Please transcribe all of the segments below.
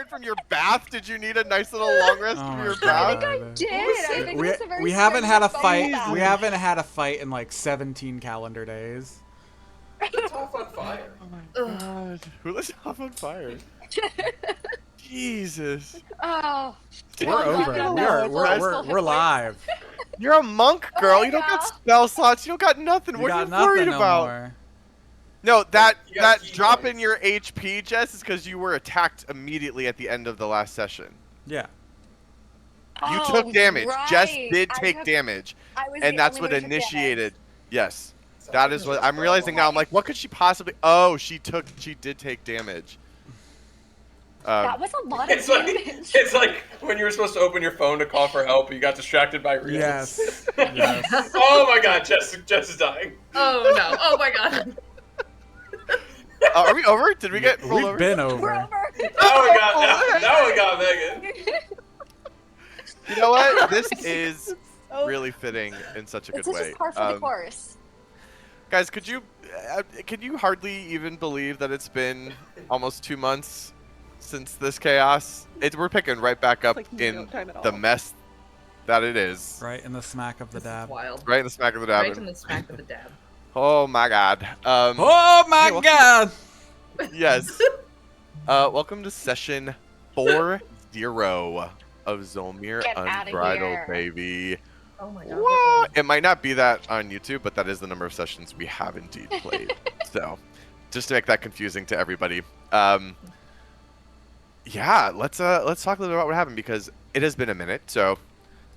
tired from your bath? Did you need a nice little long rest from your I bath? think I did. I think it was a very We haven't had a strenuous fight. bubble We bath. haven't had a fight in like 17 calendar days. It's off on fire. Oh my god. Who lit off on fire? Jesus. Oh, We're We're well, over. glad We that are. was We're full we're, hit we're points. live. You're a monk, girl. Oh, You don't got yeah. spell slots. You don't got nothing. You What are got you worried nothing no about? more. No, that You got key drop points. in your HP, Jess, is because you were attacked immediately at the end of the last session. Yeah. You Oh, took damage. Jess right. did I take took- damage, I was and the that's only what one who took initiated. Yes, So that I is can what just I'm go realizing now. I'm like, what could she possibly? Oh, she did take damage. That was a lot of It's like, damage. it's like when you were supposed to open your phone to call for help, you got distracted by reels. Yes. Yes. Oh my god, Jess is dying. Oh no! Oh my god! Are we over? Did we get rolled We've over? been We're over. over. Now we got Megan. You know what? This is really fitting in such a good This is way. just par for the course. Guys, can you hardly even believe that it's been almost 2 months since this chaos? We're picking right back up Like, no in time at the all. mess that it is. Right in the smack of the This is dab. wild. Right in the smack of the dab. Right in the smack of the dab. Oh my god. Oh my hey, god! Yes. Welcome to session 40 of Zholmyr Get outta Unbridled, here. baby. Oh my god. What? It might not be that on YouTube, but that is the number of sessions we have indeed played. So, just to make that confusing to everybody. Yeah, let's talk a little bit about what happened, because it has been a minute. So,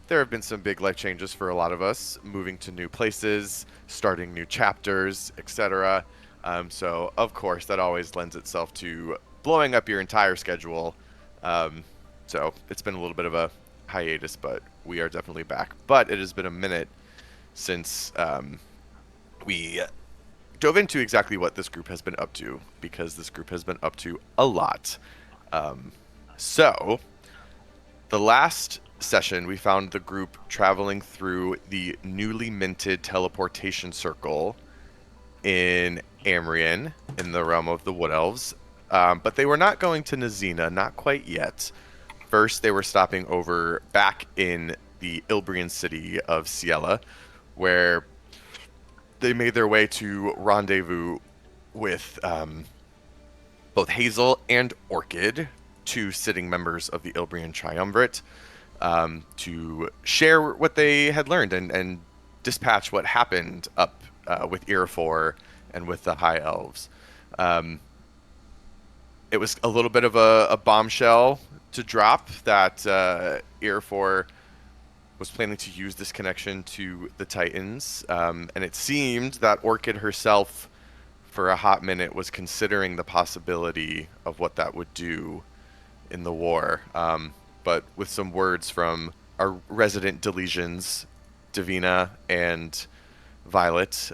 there have been some big life changes for a lot of us, moving to new places, starting new chapters, etc. So, of course, that always lends itself to blowing up your entire schedule. So, it's been a little bit of a hiatus, but we are definitely back. But it has been a minute since we dove into exactly what this group has been up to, because this group has been up to a lot. So, the last session, we found the group traveling through the newly minted teleportation circle in Amrian, in the realm of the Wood Elves. But they were not going to Nazina, not quite yet. First, they were stopping over back in the Ilbrian city of Ciela, where they made their way to rendezvous with both Hazel and Orchid, two sitting members of the Ilbrian Triumvirate, to share what they had learned and dispatch what happened up with Irafor and with the High Elves. It was a little bit of a bombshell to drop that Irafor was planning to use this connection to the Titans, and it seemed that Orchid herself, for a hot minute, was considering the possibility of what that would do in the war. But with some words from our resident Delesians, Davina and Violet,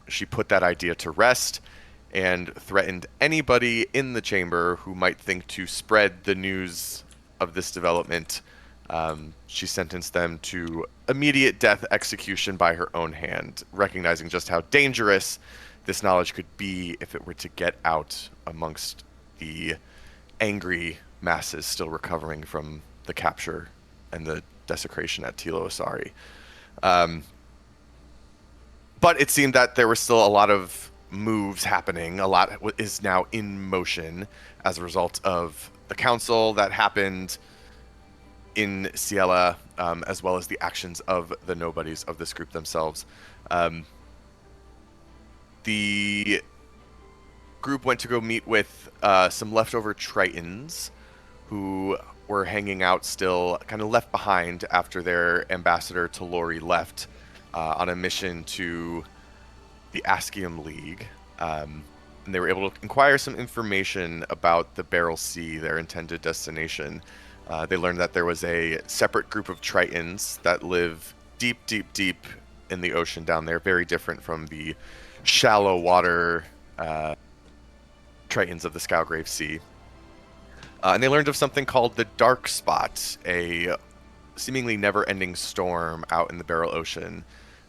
she put that idea to rest and threatened anybody in the chamber who might think to spread the news of this development. She sentenced them to immediate death execution by her own hand, recognizing just how dangerous this knowledge could be if it were to get out amongst the angry masses still recovering from the capture and the desecration at Tilo Asari. But it seemed that there were still a lot of moves happening. A lot is now in motion as a result of the council that happened in Ciela, as well as the actions of the Nobodies of this group themselves. The group went to go meet with some leftover Tritons who were hanging out still, kind of left behind after their ambassador Talori left on a mission to the Askium League. And they were able to inquire some information about the Beryl Sea, their intended destination. They learned that there was a separate group of Tritons that live deep, deep, deep in the ocean down there, very different from the shallow water Tritons of the Scowgrave Sea. And they learned of something called the Dark Spot, a seemingly never-ending storm out in the Beryl Ocean,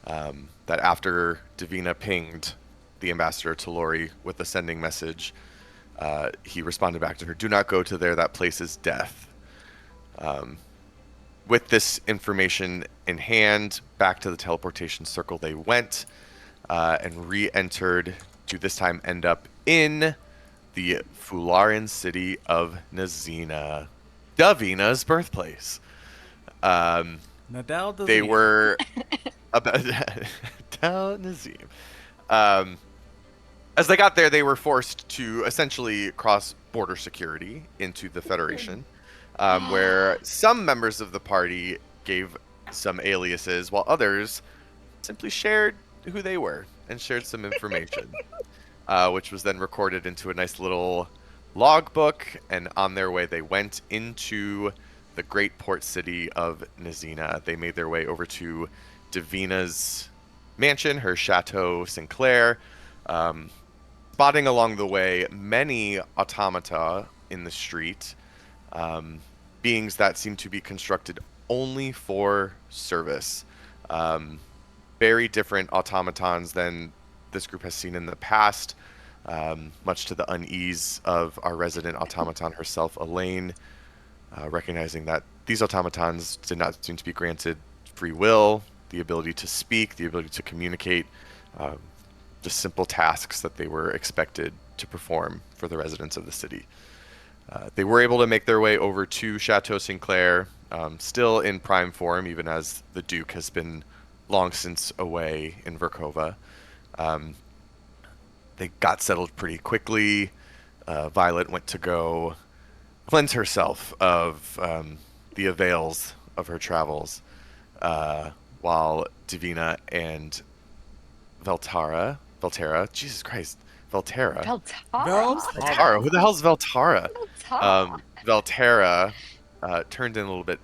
that after Davina pinged the ambassador Talori with the sending message, he responded back to her, "Do not go to there. That place is death." With this information in hand, back to the teleportation circle they went, and re-entered to this time end up in the Fularan city of Nazina, Davina's birthplace. Nadal They Dazim. were about Del Nazim. As they got there, they were forced to essentially cross border security into the Federation, where some members of the party gave some aliases, while others simply shared who they were and shared some information, which was then recorded into a nice little logbook. And on their way, they went into the great port city of Nazina. They made their way over to Davina's mansion, her Chateau Sinclair, spotting along the way many automata in the street, beings that seem to be constructed only for service. Very different automatons than this group has seen in the past, much to the unease of our resident automaton herself, Elaine, recognizing that these automatons did not seem to be granted free will, the ability to speak, the ability to communicate, just simple tasks that they were expected to perform for the residents of the city. They were able to make their way over to Chateau Sinclair, still in prime form, even as the Duke has been long since away in Verkova. They got settled pretty quickly. Violet went to go cleanse herself of the avails of her travels, while Davina and Valtera, Jesus Christ, Valtera. Valtara, who the hell's Valtara? Valtera turned in a little bit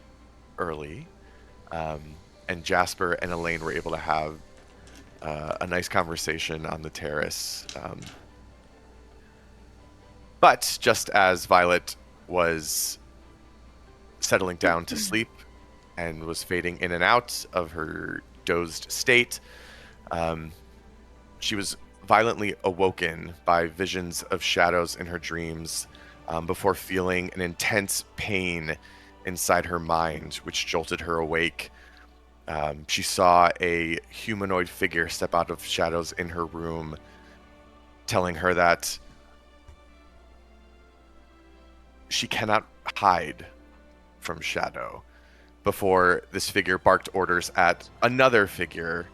early, and Jasper and Elaine were able to have a nice conversation on the terrace. But just as Violet was settling down to sleep and was fading in and out of her dozed state, she was violently awoken by visions of shadows in her dreams, before feeling an intense pain inside her mind, which jolted her awake. She saw a humanoid figure step out of shadows in her room, telling her that she cannot hide from Shadow, before this figure barked orders at another figure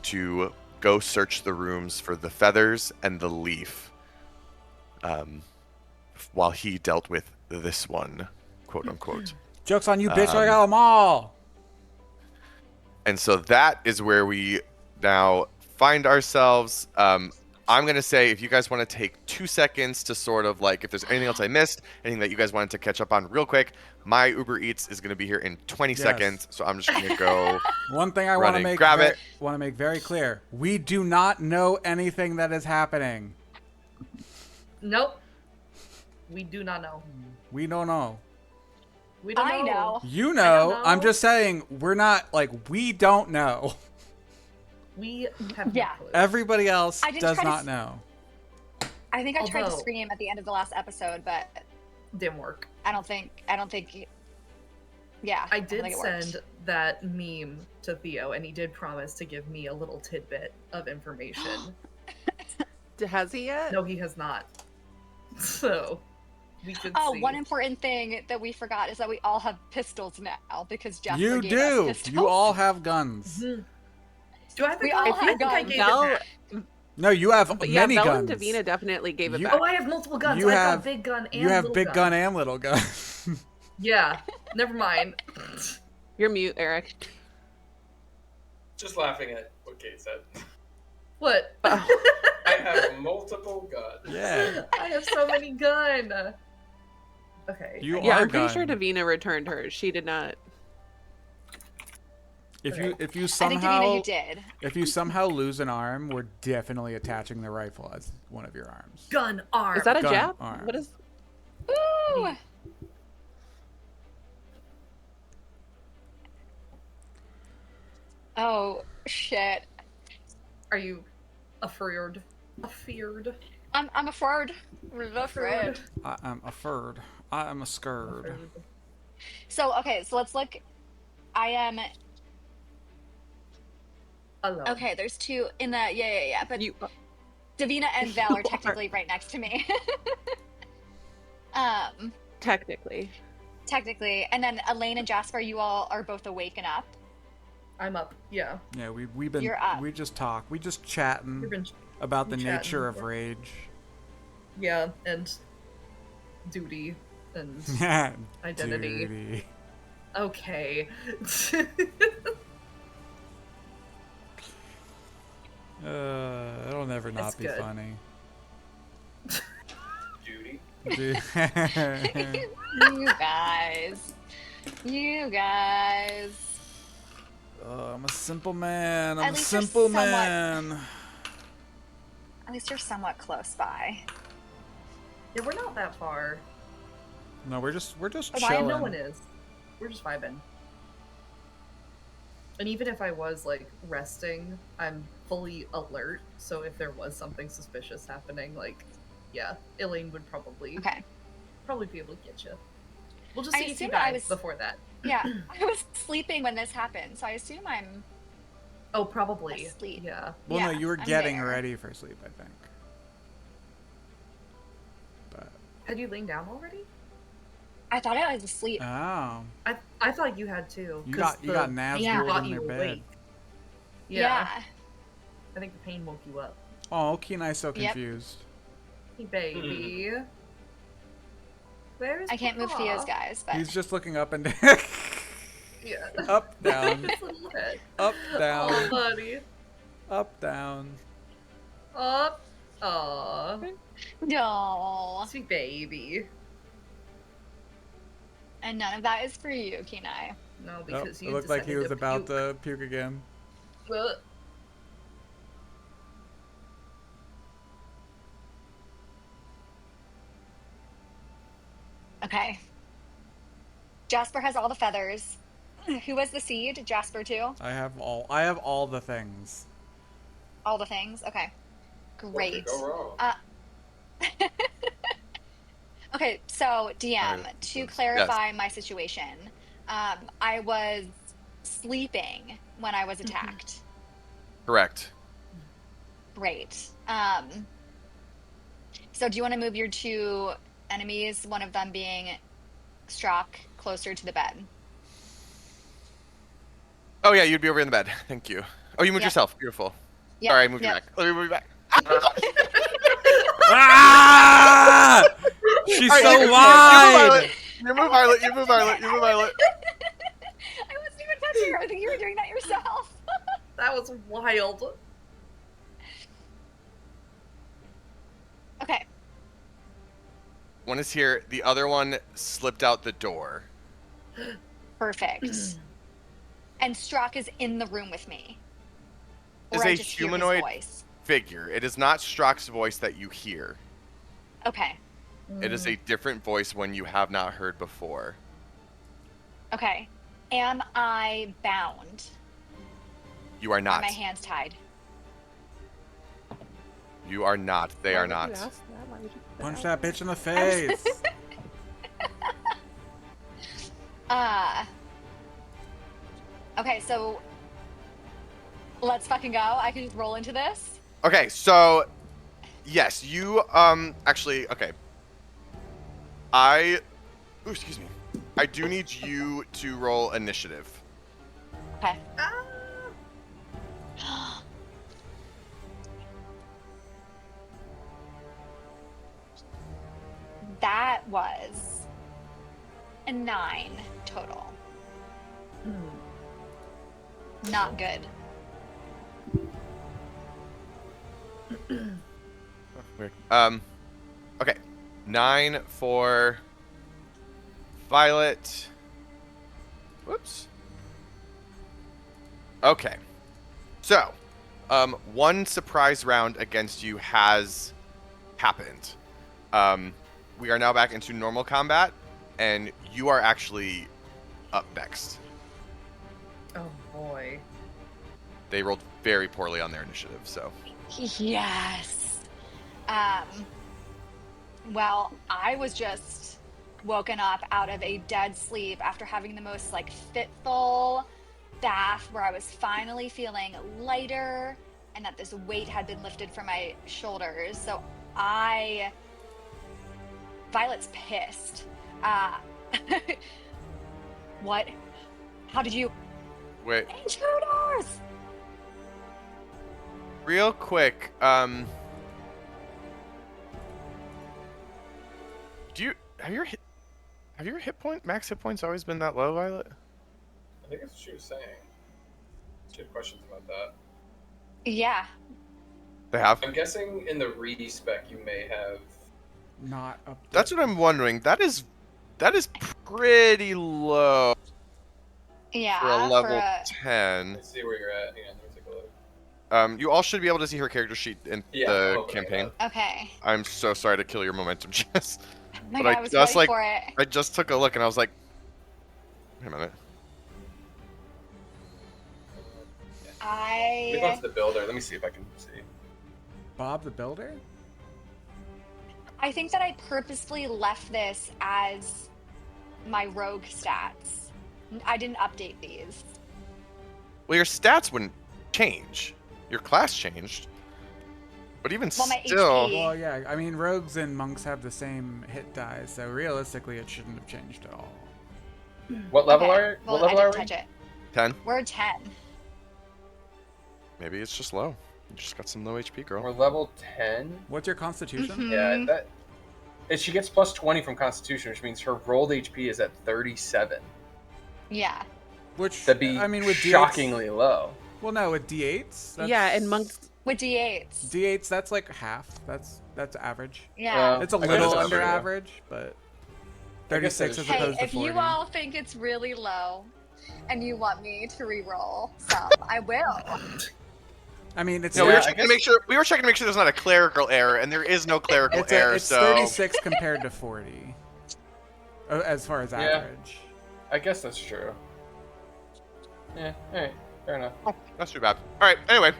to go search the rooms for the feathers and the leaf, while he dealt with this one, quote unquote. Joke's on you, bitch. I got them all. And so that is where we now find ourselves. I'm going to say, if you guys want to take 2 seconds to sort of like, if there's anything else I missed, anything that you guys wanted to catch up on real quick, my Uber Eats is going to be here in 20 seconds. So I'm just going to go. One thing I want to make very clear. We do not know anything that is happening. Nope. We do not know. We don't know. We don't know. I know. You I know. don't know. I'm just saying, we're not, like, we don't know. We have Yeah. no clue. Everybody else I did does try to not know. I think I tried to Although- scream at the end of the last episode, but Didn't work. I don't think. Yeah. I don't did think it worked. send that meme to Theo, and he did promise to give me a little tidbit of information. Has he yet? No, he has not. So, we could Oh, see. one important thing that we forgot is that we all have pistols now because Jasper You gave do. us pistols. You all have guns. Mhm. Do I have the We gun? all I have think I guns. gave Val- it back. No, you have But yeah, many Belle guns. and Davina definitely gave it You- back. Oh, I have multiple guns. You I've have- got big gun and You have little big gun and little gun. Yeah, never mind. You're mute, Eric. Just laughing at what Kate said. What? Oh. I have multiple guns. Yeah. I have so many gun. Okay. You Yeah, are I'm pretty sure gun. Davina returned hers. She did not. If you I think Davina, somehow you did. if you somehow lose an arm, we're definitely attaching the rifle as one of your arms. Gun arm. Is that a Gun jab? arm. What is? Woo! Oh shit! Are you afeared? Afeared? I'm afraid. Afraid. I am afraid. I am a scared. So okay, so let's look. I am Alone. okay. There's two in the yeah. But You Davina and Val are are. technically right next to me. Technically. Technically, and then Elaine and Jasper, you all are both awake and up. I'm up. Yeah. Yeah, we've been You're up. we just talk. We just chatting We've been about the chatting. nature of rage. Yeah, and duty and identity. Duty. Okay. It'll never not It's be good. funny. Judy. You guys. You guys. I'm a simple man. I'm At a least you're simple somewhat- man. At least you're somewhat close by. Yeah, we're not that far. No, we're just Why chilling. no one is. We're just vibing. And even if I was like resting, I'm fully alert. So if there was something suspicious happening, like, yeah, Elaine would probably Okay. be able to get you. We'll just I see if you assume I die was- before that. Yeah, I was sleeping when this happened, so I assume I'm. Oh, probably. Asleep. Yeah. Well, yeah, no, you were I'm getting there. ready for sleep, I think. But Had you lain down already? I thought I was asleep. oh, I thought you had too. you 'cause got the Nazgul pain got in you their bed. awake. Yeah. I think the pain woke you up. Oh, Kenai's so Yep. confused. Hey, baby. Where is I can't move Papa? Theo's guys, but He's just looking up and down. Yeah. Up, down, His little head. up, Oh, down, buddy. up, down. Up. Aw. no. Sweet baby. And none of that is for you, Kenai. No, Oh, because it you looked like he was decided to about puke. to puke again. Ugh. Okay. Jasper has all the feathers. Who has the seed? Jasper too? I have all the things. All the things? Okay. What Great. could go wrong? Okay, so DM, Alright, to yes. clarify my situation, I was sleeping when I was attacked. Correct. Great. So do you want to move your two enemies, one of them being Strock, closer to the bed? Oh yeah, you'd be over in the bed. Thank you. Oh, you moved Yep. yourself. Beautiful. Yep, Sorry, I moved you yep. back. Let me move you back. Ah! She's Alright, so you wide. move Violet. You move Violet. You move Violet. I wasn't even touching her. I think you were doing that yourself. That was wild. Okay. One is here. The other one slipped out the door. Perfect. And Strock is in the room with me. Is Or I a just hear his humanoid voice. figure. It is not Strock's voice that you hear. Okay. It is a different voice one you have not heard before. Okay. Am I bound? You are Are not. my hands tied? You are not. They Why are would you not. ask that? Why would you put Punch that that bitch in the face. Okay, so let's fucking go. I can just roll into this. Okay, so yes, you actually okay. Ooh, excuse me. I do need you to roll initiative. Okay. Ah. That was a 9 total. Not good. Weird. Okay. 9 for Violet. Whoops. Okay. So, one surprise round against you has happened. We are now back into normal combat, and you are actually up next. Oh boy. They rolled very poorly on their initiative, so. Yes. Well, I was just woken up out of a dead sleep after having the most like fitful bath where I was finally feeling lighter and that this weight had been lifted from my shoulders. So Violet's pissed. What? How did you? Wait, Intruders! real quick. Have your max hit points always been that low, Violet? I think that's what she was saying. She had questions about that. Yeah. They have. I'm guessing in the respec you may have. Not up. That's what I'm wondering. That is pretty low Yeah. for a level 10. Let's see where you're at. Hang on, let me take a look. You all should be able to see her character sheet in Yeah, the I'm opening it campaign. up. Okay. I'm so sorry to kill your momentum, Jess. Oh my But God, I I was just, ready for it. I just took a look and I was like, wait a minute. Let me go into the builder. Let me see if I can see. Bob the Builder? I think that I purposefully left this as my rogue stats. I didn't update these. Well, your stats wouldn't change. Your class changed. But even Well, my still... HP. Well, yeah. I mean, rogues and monks have the same hit die, so realistically, it shouldn't have changed at all. What level Okay. are? Well, What level I are didn't we? touch it. 10. We're 10. Maybe it's just low. You just got some low HP, girl. We're level 10. What's your constitution? Mhm. Yeah, that. And she gets plus 20 from Constitution, which means her rolled HP is at 37. Yeah. Which, That'd be I mean, with shockingly low. Well, no, with D8s. Yeah, and monks. With D8s. D8s, that's like half. That's average. Yeah. It's a I guess little that's under true. average, but I guess 36 that as is Hey, opposed to if 40. you all think it's really low and you want me to re-roll some, I will. I mean, it's No, Yeah, we were I checking guess- to make sure. We were checking to make sure there's not a clerical error, and there is no clerical error. it's So 36 compared to 40, as far as Yeah. average. I guess that's true. Yeah, alright. Fair enough. that's too bad. All right. Anyway,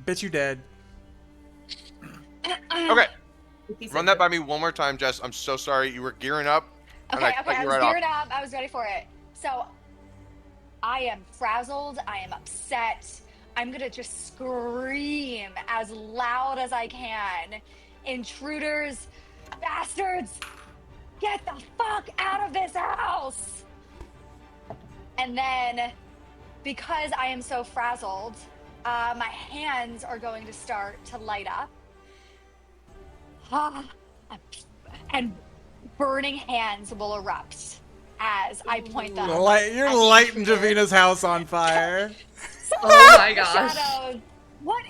Bitch, you dead. okay. Run that by me one more time, Jess. I'm so sorry. You were gearing up. and Okay, cut I you was right off. geared up. I was ready for it. So I am frazzled. I am upset. I'm gonna just scream as loud as I can. Intruders, bastards, get the fuck out of this house! And then, because I am so frazzled, my hands are going to start to light up. And burning hands will erupt as I point them. You're at the lighting intruders. Davina's house on fire. Oh my gosh. Shadows. What?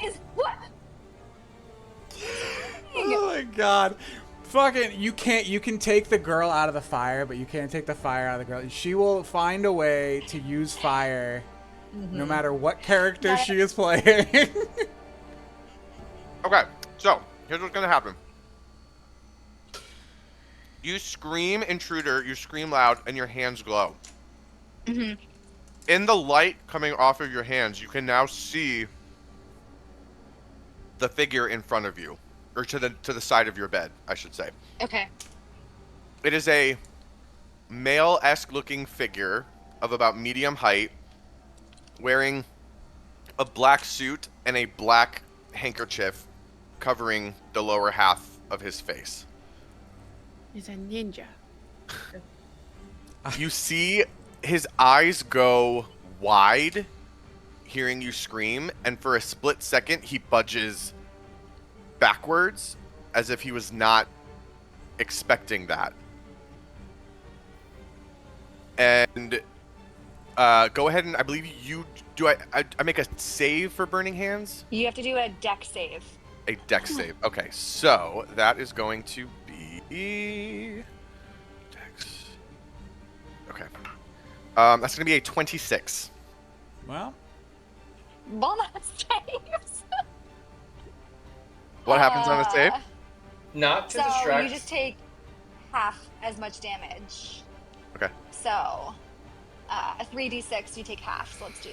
Oh my god. Fucking, you can take the girl out of the fire, but you can't take the fire out of the girl. She will find a way to use fire no matter what character she is playing. Okay. So here's what's gonna happen. You scream intruder. You scream loud, and your hands glow. Mm-hmm. In the light coming off of your hands, you can now see the figure in front of you, or to the side of your bed, I should say. Okay. It is a male-esque looking figure of about medium height, wearing a black suit and a black handkerchief covering the lower half of his face. He's a ninja. You see his eyes go wide, hearing you scream, and for a split second, he budges backwards as if he was not expecting that. And go ahead and I believe you do. I make a save for burning hands. You have to do a deck save. A dex save. Okay, so that is going to be dex. Okay, that's going to be a 26. Well, Bonus saves. What happens on a save? Not to So distract. you just take half as much damage. Okay. So, 3d6. You take half. So let's do.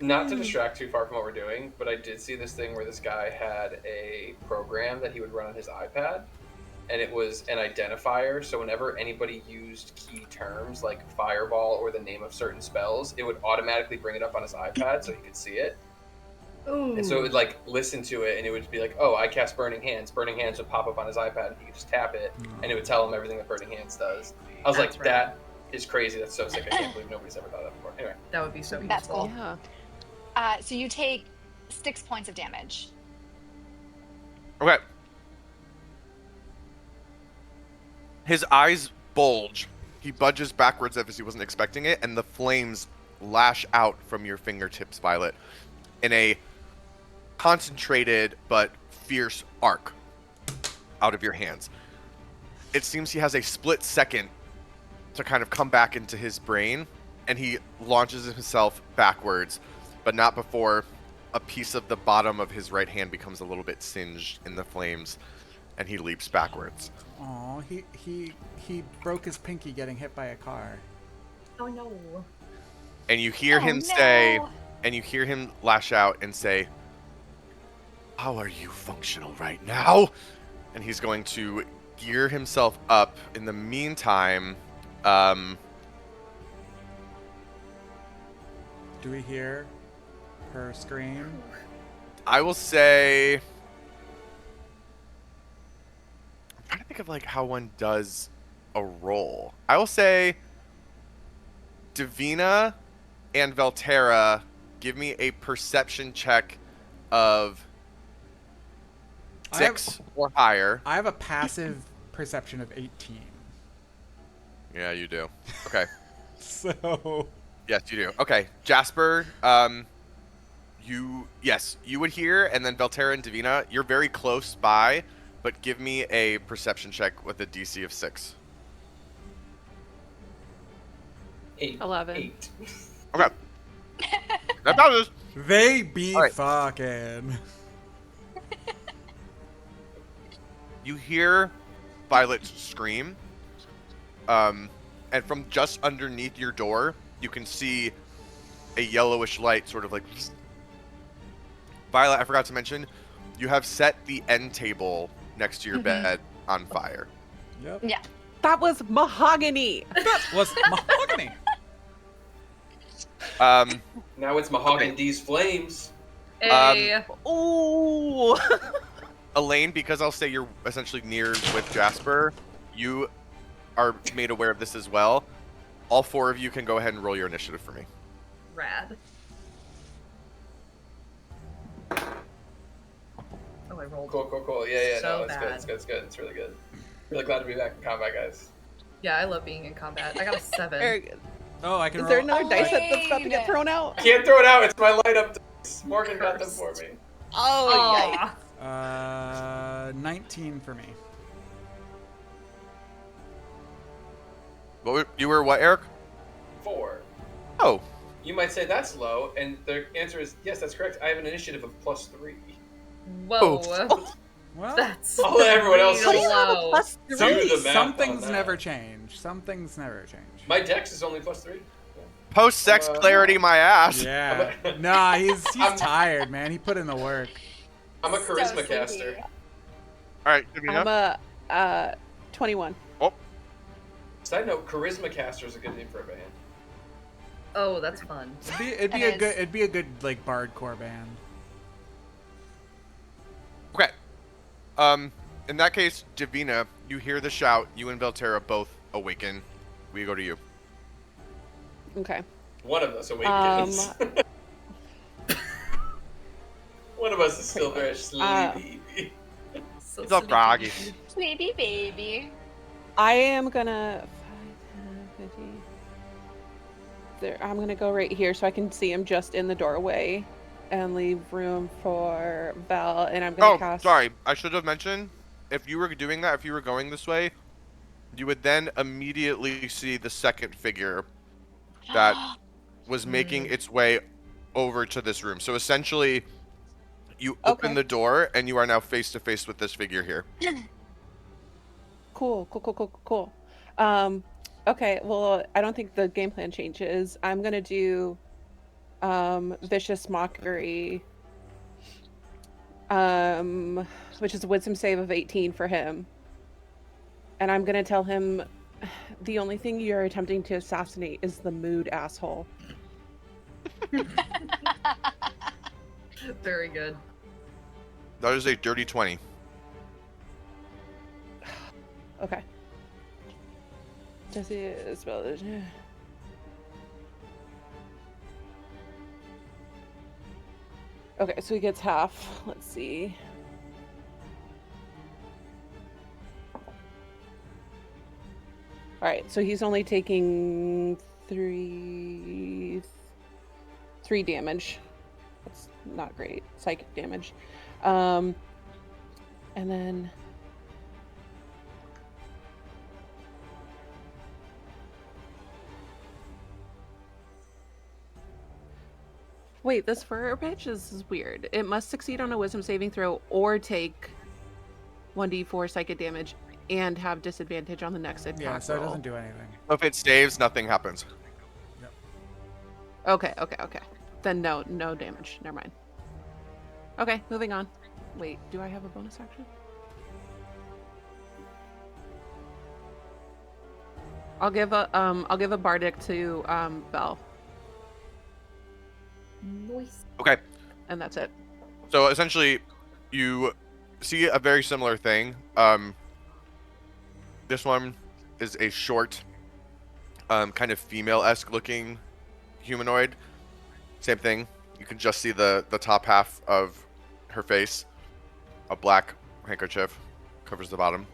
Not to distract too far from what we're doing, but I did see this thing where this guy had a program that he would run on his iPad, and it was an identifier. So whenever anybody used key terms like fireball or the name of certain spells, it would automatically bring it up on his iPad so he could see it. Ooh. And so it would like listen to it, and it would be like, "Oh, I cast Burning Hands." Burning Hands would pop up on his iPad, and he could just tap it, and it would tell him everything that Burning Hands does. I was That's like, rad. "That is crazy. That's so sick. I can't believe nobody's ever thought of that before." Anyway, That would be so That's useful. cool. Yeah. So you take 6 points of damage. Okay. His eyes bulge. He budges backwards as if he wasn't expecting it, and the flames lash out from your fingertips, Violet, in a concentrated but fierce arc out of your hands. It seems he has a split second to kind of come back into his brain, and he launches himself backwards, but not before a piece of the bottom of his right hand becomes a little bit singed in the flames, and he leaps backwards. Aw, he broke his pinky getting hit by a car. Oh no. And you hear Oh, him no. say, and you hear him lash out and say, "How are you functional right now?" And he's going to gear himself up. In the meantime, Do we hear her scream? I will say, I'm trying to think of like how one does a roll. I will say, Davina and Velterra, give me a perception check of 6 or higher. I have a passive perception of 18. Yeah, you do. Okay. So Yes, you do. Okay, Jasper, you would hear, and then Velterra and Davina, you're very close by, but give me a perception check with a DC of 6. 11. 8. Okay. That matters. they be All right. fucking. You hear Violet scream, and from just underneath your door, you can see a yellowish light sort of like... Violet, I forgot to mention, you have set the end table next to your bed on fire. Yep. Yeah. That was mahogany. That was mahogany. Now it's Mahogany D's flames. Hey. Ooh. Elaine, because I'll say you're essentially near with Jasper, you are made aware of this as well. All 4 of you can go ahead and roll your initiative for me. Rad. Oh, I rolled. Cool. Yeah. So No, it's good. bad. It's good. It's really good. Really glad to be back in combat, guys. Yeah, I love being in combat. I got a 7. Very good. Oh, I can Is roll. there another dice set that's about to Elaine. get thrown out? I can't throw it out. It's my light up dice. Morgan got them for me. Oh, yikes. Aw. 19 for me. You were what, Eric? 4. Oh, You might say that's low, and the answer is yes, that's correct. I have an initiative of +3. Whoa. Well, That's I'll let everyone else real see. low. Plus Do three. the math some on things that. never change. Some things never change. My dex is only +3. post-sex clarity, my ass. Yeah. Nah, he's I'm- tired, man. He put in the work. I'm a So charisma sleepy. caster. All right, Davina. I'm a 21. Side note: charisma caster is a good name for a band. Oh, that's fun. It'd be It a is. good. It'd be a good like bardcore band. Okay. In that case, Davina, you hear the shout. You and Velterra both awaken. We go to you. Okay. One of us awakens. One of us is still very sleepy. So He's all sleepy. groggy. Sleepy baby. I am gonna 5, 10, 15. There, I'm gonna go right here so I can see him just in the doorway, and leave room for Val. And I'm gonna Oh, cast. sorry. I should have mentioned, if you were doing that, if you were going this way, you would then immediately see the second figure that was making its way over to this room. So essentially, you open Okay. the door, and you are now face to face with this figure here. Cool. Okay, well, I don't think the game plan changes. I'm gonna do vicious mockery, which is a wisdom save of 18 for him. And I'm gonna tell him the only thing you're attempting to assassinate is the mood, asshole. Very good. That is a dirty 20. Okay. Does he as well as okay, so he gets half. Let's see. All right, so he's only taking three damage. That's not great. Psychic damage. And then wait, this fur pitch is weird. It must succeed on a wisdom saving throw or take 1d4 psychic damage and have disadvantage on the next attack Yeah, so it roll. doesn't do anything. If it saves, nothing happens. Okay. Then no damage. Never mind. Okay, moving on. Wait, do I have a bonus action? I'll give a bardic to Belle, Nice. Okay. and that's it. So essentially, you see a very similar thing. This one is a short, kind of female-esque looking humanoid. Same thing. You can just see the top half of her face. A black handkerchief covers the bottom.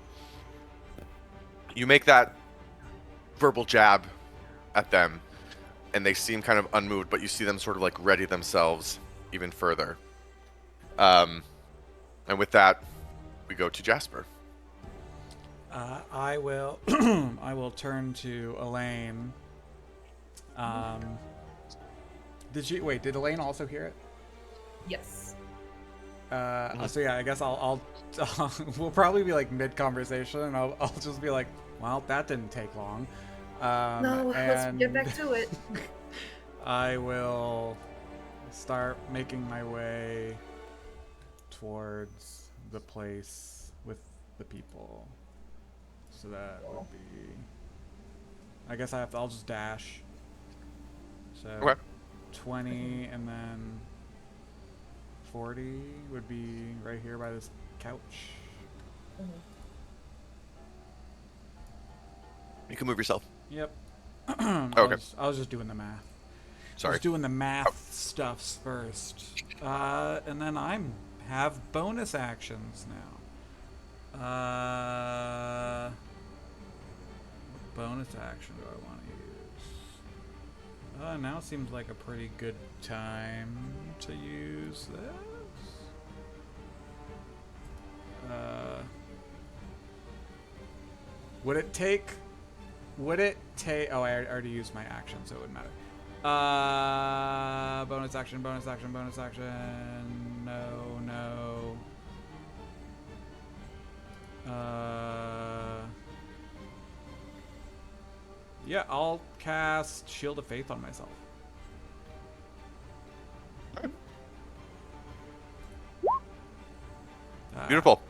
You make that verbal jab at them, and they seem kind of unmoved, but you see them sort of like ready themselves even further. And with that, we go to Jasper. I will I will turn to Elaine. Did Elaine also hear it? Yes. So yeah, I guess I'll we'll probably be like mid conversation, and I'll just be like, well, that didn't take long. No, let's get back to it. I will start making my way towards the place with the people. So that would be, I guess I'll just dash. So Okay. 20 and then 40 would be right here by this couch. You can move yourself. Yep. Okay. I was just doing the math. Sorry. I was doing the math stuffs first. And then have bonus actions now. What bonus action do I want to use? Now seems like a pretty good time to use this. Would it take... Oh, I already used my action, so it wouldn't matter. Bonus action. No. Yeah, I'll cast Shield of Faith on myself. Beautiful.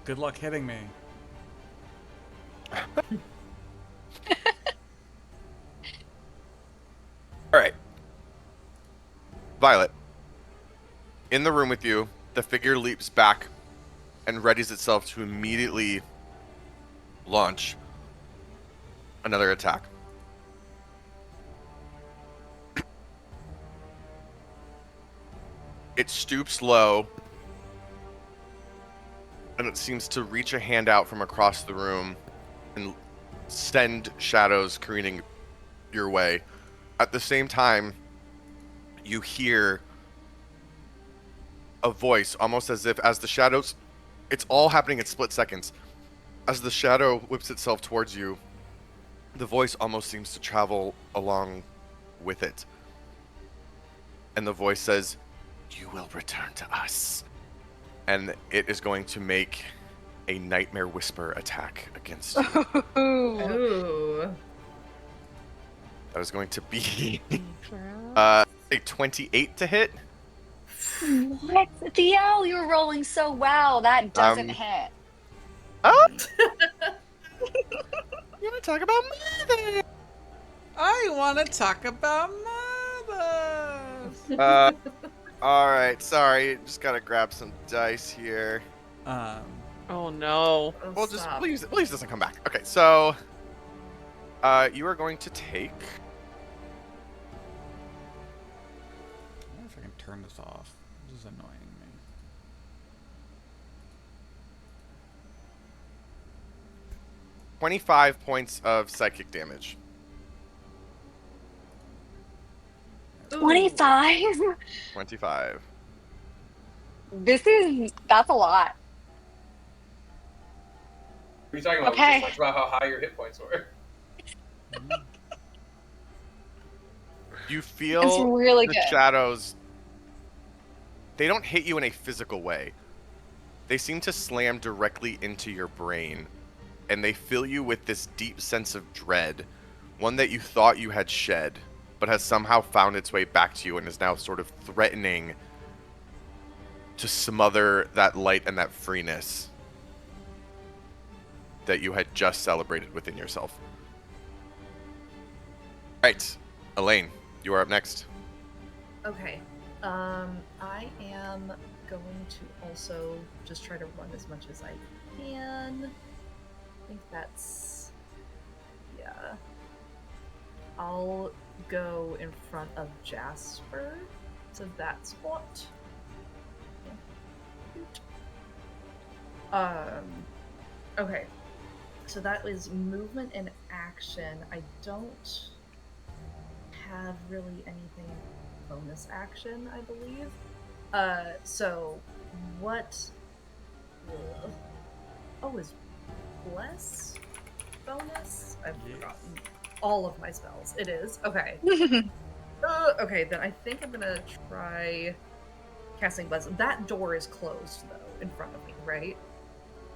Good luck hitting me. All right. Violet. In the room with you, the figure leaps back and readies itself to immediately launch another attack. It stoops low, and it seems to reach a hand out from across the room and send shadows careening your way. At the same time, you hear a voice, almost as if as the shadows... It's all happening in split seconds. As the shadow whips itself towards you, the voice almost seems to travel along with it. And the voice says, "You will return to us." And it is going to make a Nightmare Whisper attack against you. That is going to be Sure. a 28 to hit. What? Theo, you're rolling so well. That doesn't Um, hit. Oh, you want to talk about mother? I want to talk about mothers. All right. Sorry, just gotta grab some dice here. Um, Oh no. Oh, We'll just stop. please doesn't come back. Okay, so you are going to take. I wonder if I can turn this off. This is annoying me. 25 points of psychic damage. Ooh. 25? 25. That's a lot. What are you talking about? We Okay. just talked about how high your hit points were. You It's feel really the good. shadows. They don't hit you in a physical way. They seem to slam directly into your brain, and they fill you with this deep sense of dread, one that you thought you had shed, but has somehow found its way back to you and is now sort of threatening to smother that light and that freeness that you had just celebrated within yourself. Right, Elaine, you are up next. Okay. I am going to also just try to run as much as I can. I think that's... yeah. I'll go in front of Jasper to that spot. Okay. So that is movement and action. I don't have really anything bonus action, I believe. So what? Oh, is bless bonus? I've forgotten all of my spells. It is okay. Okay, then I think I'm gonna try casting bless. That door is closed though, in front of me, right?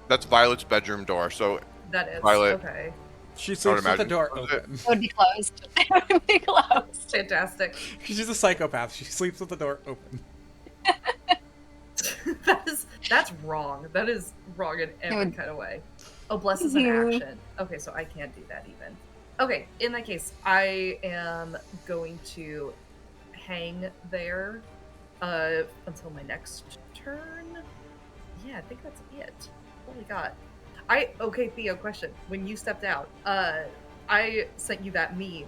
That's Violet's bedroom door, so That is Violet. okay. She I would sleeps with the imagine door close it. open. It would be closed. It would be closed. Fantastic. She's a psychopath. She sleeps with the door open. That's wrong. That is wrong in every kind of way. Oh, bless is an Mhm. action. Okay, so I can't do that even. Okay, in that case, I am going to hang there until my next turn. Yeah, I think that's it. Holy god. Okay, Theo, question. When you stepped out, I sent you that meme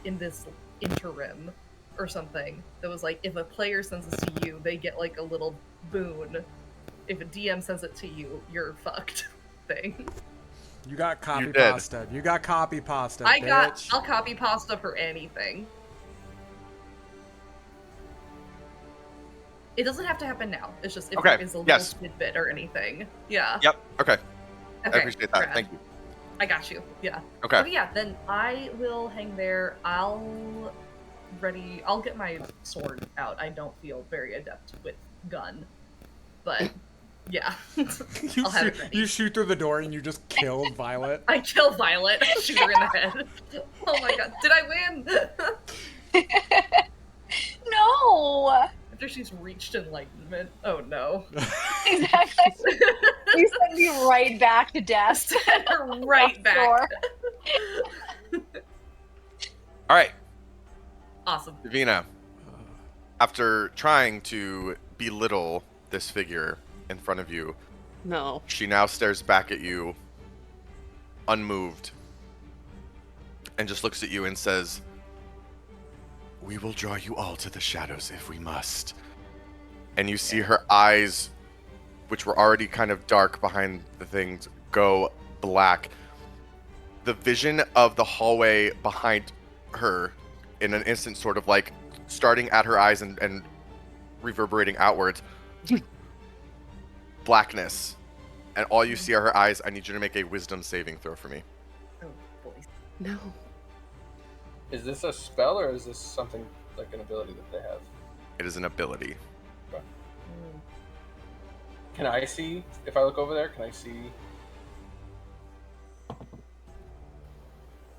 in this interim or something that was like, if a player sends this to you, they get like a little boon. If a DM sends it to you, you're fucked thing. You got copy did. pasta. You got copy pasta, bitch. I'll copy pasta for anything. It doesn't have to happen now. It's just if Okay, there is a little yes. tidbit or anything. Yeah. Yep. Okay. I Okay, appreciate that. rad. Thank you. I got you. Yeah. Okay. Yeah, then I will hang there. I'll get my sword out. I don't feel very adept with gun. But yeah. I'll have it ready. You shoot through the door and you just kill Violet. I kill Violet. I shoot her in the head. Oh my god. Did I win? No. After she's reached enlightenment. Oh no. Exactly. You send me right back to death. Send her right back. Sure. All right, Awesome. Davina. After trying to belittle this figure in front of you, No. she now stares back at you, unmoved, and just looks at you and says, "We will draw you all to the shadows if we must." And you see her eyes, which were already kind of dark behind the things, go black. The vision of the hallway behind her in an instant sort of like starting at her eyes and reverberating outwards. Blackness. And all you see are her eyes. I need you to make a wisdom saving throw for me. Oh boy. No. Is this a spell or is this something like an ability that they have? It is an ability. Can I see, if I look over there, can I see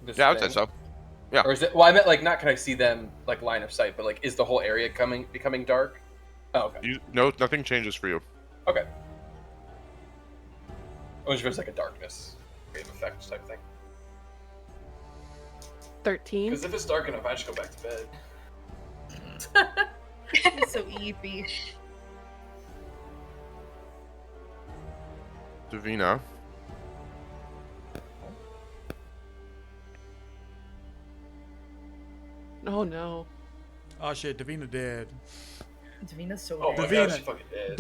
this Yeah, I would say thing? so. Yeah. Or is it? Well, I meant like not. Can I see them like line of sight? But like, is the whole area becoming dark? Oh, okay. No, nothing changes for you. Okay. I was just like a darkness wave effect type thing. 13. Because if it's dark enough, I just go back to bed. So eepy. Davina. Oh no. Oh shit, Davina dead. Davina's so Oh my dead. Davina. gosh, she fucking dead.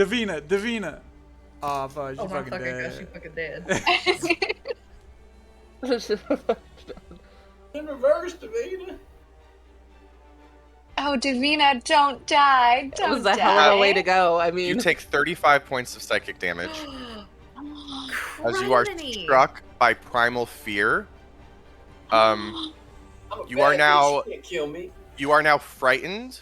Davina. Oh fuck, she Oh my fucking fucking dead. gosh, she fucking dead. In reverse, Davina. Oh, Davina, don't die. That was Don't a hell of a die. way to go. I You mean, take 35 points of psychic damage as you are Criminy. struck by primal fear. I'm a You are bad now- bitch, you can't kill me. You are now frightened,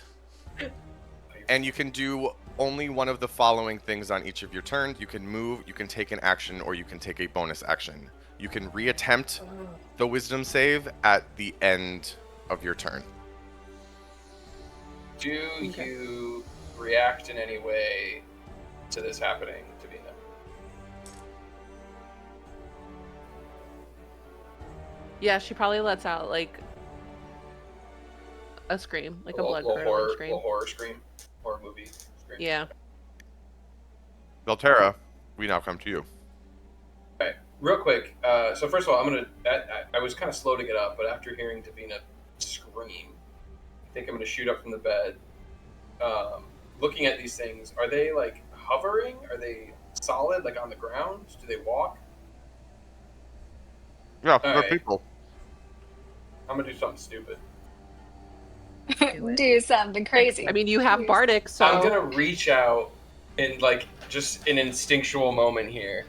and you can do only one of the following things on each of your turns. You can move, you can take an action, or you can take a bonus action. You can reattempt the wisdom save at the end of your turn. Do you react in any way to this happening, Davina? yeah, she probably lets out like a scream, like a blood curdling scream. Little horror scream, horror movie scream. Yeah. Velterra, we now come to you. Okay, real quick. So first of all, I'm gonna. I was kind of slow to get up, but after hearing Davina scream, I think I'm gonna shoot up from the bed. Looking at these things, are they like hovering? Are they solid, like on the ground? Do they walk? Yeah, they're Alright. people. I'm gonna do something stupid. Do something crazy. I mean, you have Bardic, so I'm gonna reach out and like just an instinctual moment here.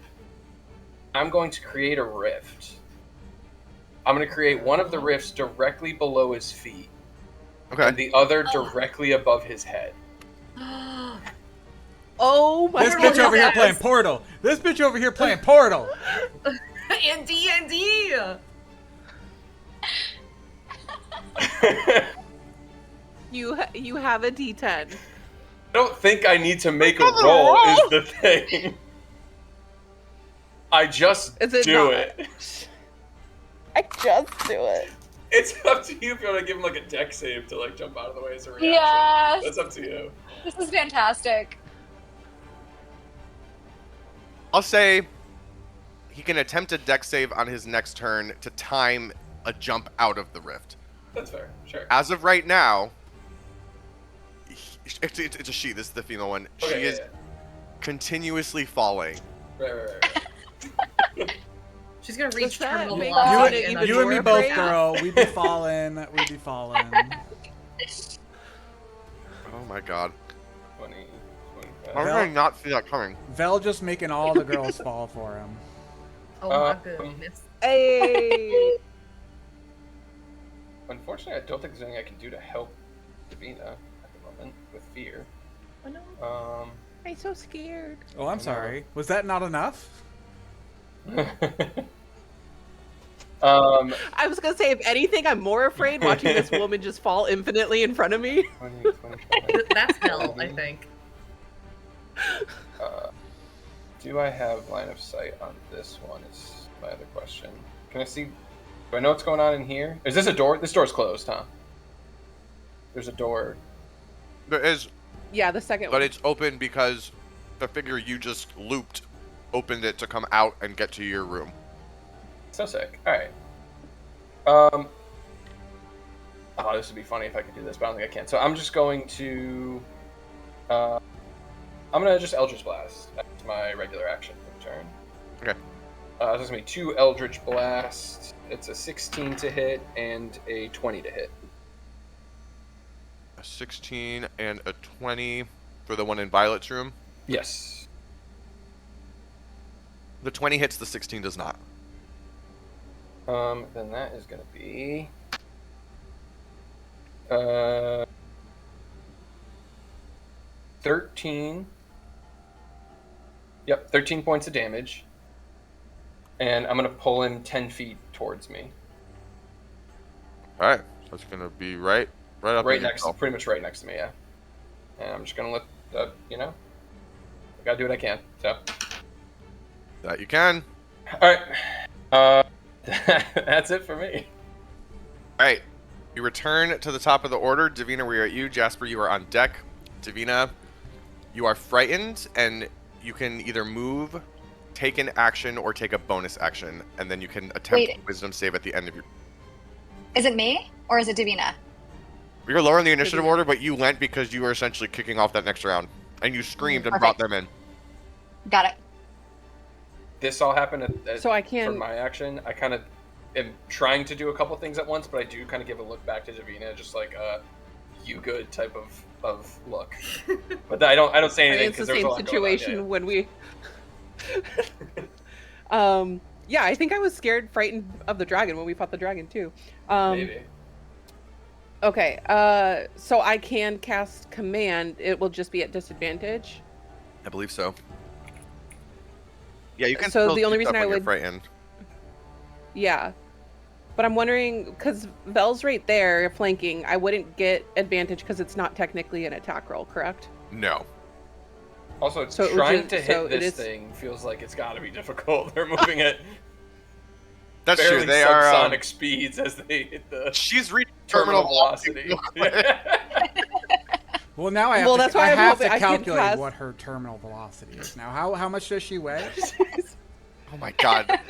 I'm going to create a rift. I'm gonna create one of the rifts directly below his feet, Okay. and the other directly above his head. oh my This bitch over here Yes. playing Portal. This bitch over here playing Portal. And D&D. You have a D10. I don't think I need to make a roll. Is the thing. I just Is it do not? it. I just do it. It's up to you if you want to give him like a deck save to like jump out of the way as a reaction. Yes. That's up to you. This is fantastic. I'll say he can attempt a deck save on his next turn to time a jump out of the rift. That's fair. Sure. As of right now, it's a she. This is the female one. Okay, She is continuously falling. Right. She's gonna reach that terminal make velocity. you and and- You and me You're both, afraid? girl. We be falling. We be falling. Oh my god. 20, 25. How did I not see that coming? Vel just making all the girls fall for him. Oh my Uh, goodness. Hey. Unfortunately, I don't think there's anything I can do to help Davina at the moment with fear. Oh no. I'm so scared. Oh, I'm sorry. Was that not enough? I was gonna say, if anything, I'm more afraid watching this woman just fall infinitely in front of me. 20, 25. That's hell, I think. Do I have line of sight on this one is my other question. Can I see? Do I know what's going on in here? Is this a door? This door's closed, huh? There's a door. There is, Yeah, the second but one. it's open because the figure you just looped opened it to come out and get to your room. So sick. Alright. Oh, this would be funny if I could do this, but I don't think I can. So I'm just going to... I'm going to just Eldritch Blast. That's my regular action for the turn. Okay. So it's going to be 2 Eldritch Blasts. It's a 16 to hit and a 20 to hit. A 16 and a 20 for the one in Violet's room. Yes. The 20 hits, the 16 does not. Then that is going to be... 13. Yep, 13 points of damage. And I'm going to pull him 10 feet towards me. All right, so it's gonna be right up Right against next, pretty much right next to me, yeah. And I'm just gonna let, I gotta do what I can. So, that you can. all right, uh, that's it for me. All right, you return to the top of the order. Davina, we are at you. Jasper, you are on deck. Davina, you are frightened, and you can either move, take an action, or take a bonus action, and then you can attempt Wait. a wisdom save at the end of your. Is it me or is it Davina? You're lower in the initiative Davina. order, but you went because you were essentially kicking off that next round, and you screamed and Perfect. brought them in. Got it. This all happened So I for can. my action. I kind of am trying to do a couple things at once, but I do kind of give a look back to Davina, just like you good type of look. But I don't say anything It's the because there's a same lot going on, situation yeah. when we. Yeah, I think I was scared, frightened of the dragon when we fought the dragon too. Maybe. Okay, so I can cast command. It will just be at disadvantage. I believe so. Yeah, you can. So still the only do reason stuff I when you're would- frightened. Yeah. But I'm wondering, because Vel's right there flanking, I wouldn't get advantage because it's not technically an attack roll, correct? No. Also, So it would trying just- to so hit it this is- thing feels like it's got to be difficult. They're moving at That's fairly true. They are. subsonic speeds as they hit the She's reached terminal velocity. Well, now I have Well, to, that's why I I'm have hoping to I can calculate cast- what her terminal velocity is now. How much does she weigh? Oh my god.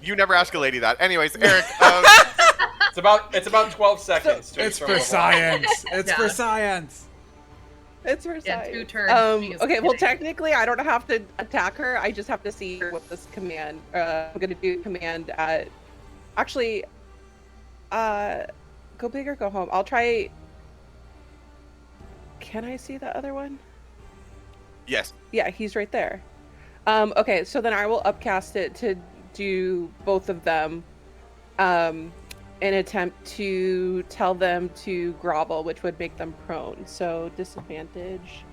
You never ask a lady that. Anyways, Eric. It's about 12 seconds. to It's reach for terminal velocity. science. It's Yeah. for science. It's for Yeah, science. 2 turns. she is Okay, well, kidding. technically, I don't have to attack her. I just have to see her with this command. I'm gonna do command at. Actually, go big or go home. I'll try. Can I see the other one? Yes. Yeah, he's right there. Okay, so then I will upcast it to do both of them. An attempt to tell them to grovel, which would make them prone. So disadvantage.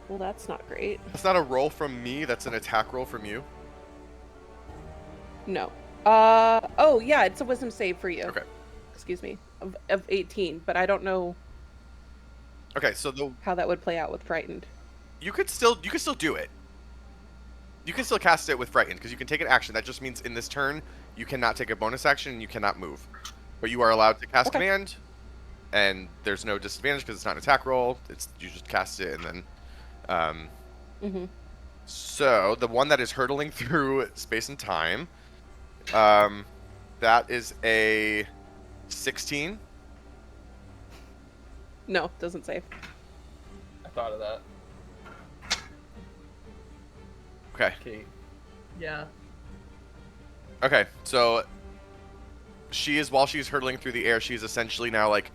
Well, that's not great. That's not a roll from me. That's an attack roll from you. No. Oh yeah, it's a wisdom save for you. Okay. Excuse me. Of 18, but I don't know Okay, so the how that would play out with frightened. you could still do it. You can still cast it with frightened because you can take an action. That just means in this turn you cannot take a bonus action and you cannot move, but you are allowed to cast Okay. command, and there's no disadvantage because it's not an attack roll. It's you just cast it and then. So the one that is hurtling through space and time, that is a 16. No, doesn't save. I thought of that. Okay. Okay. Yeah. Okay, so while she's hurtling through the air, she's essentially now like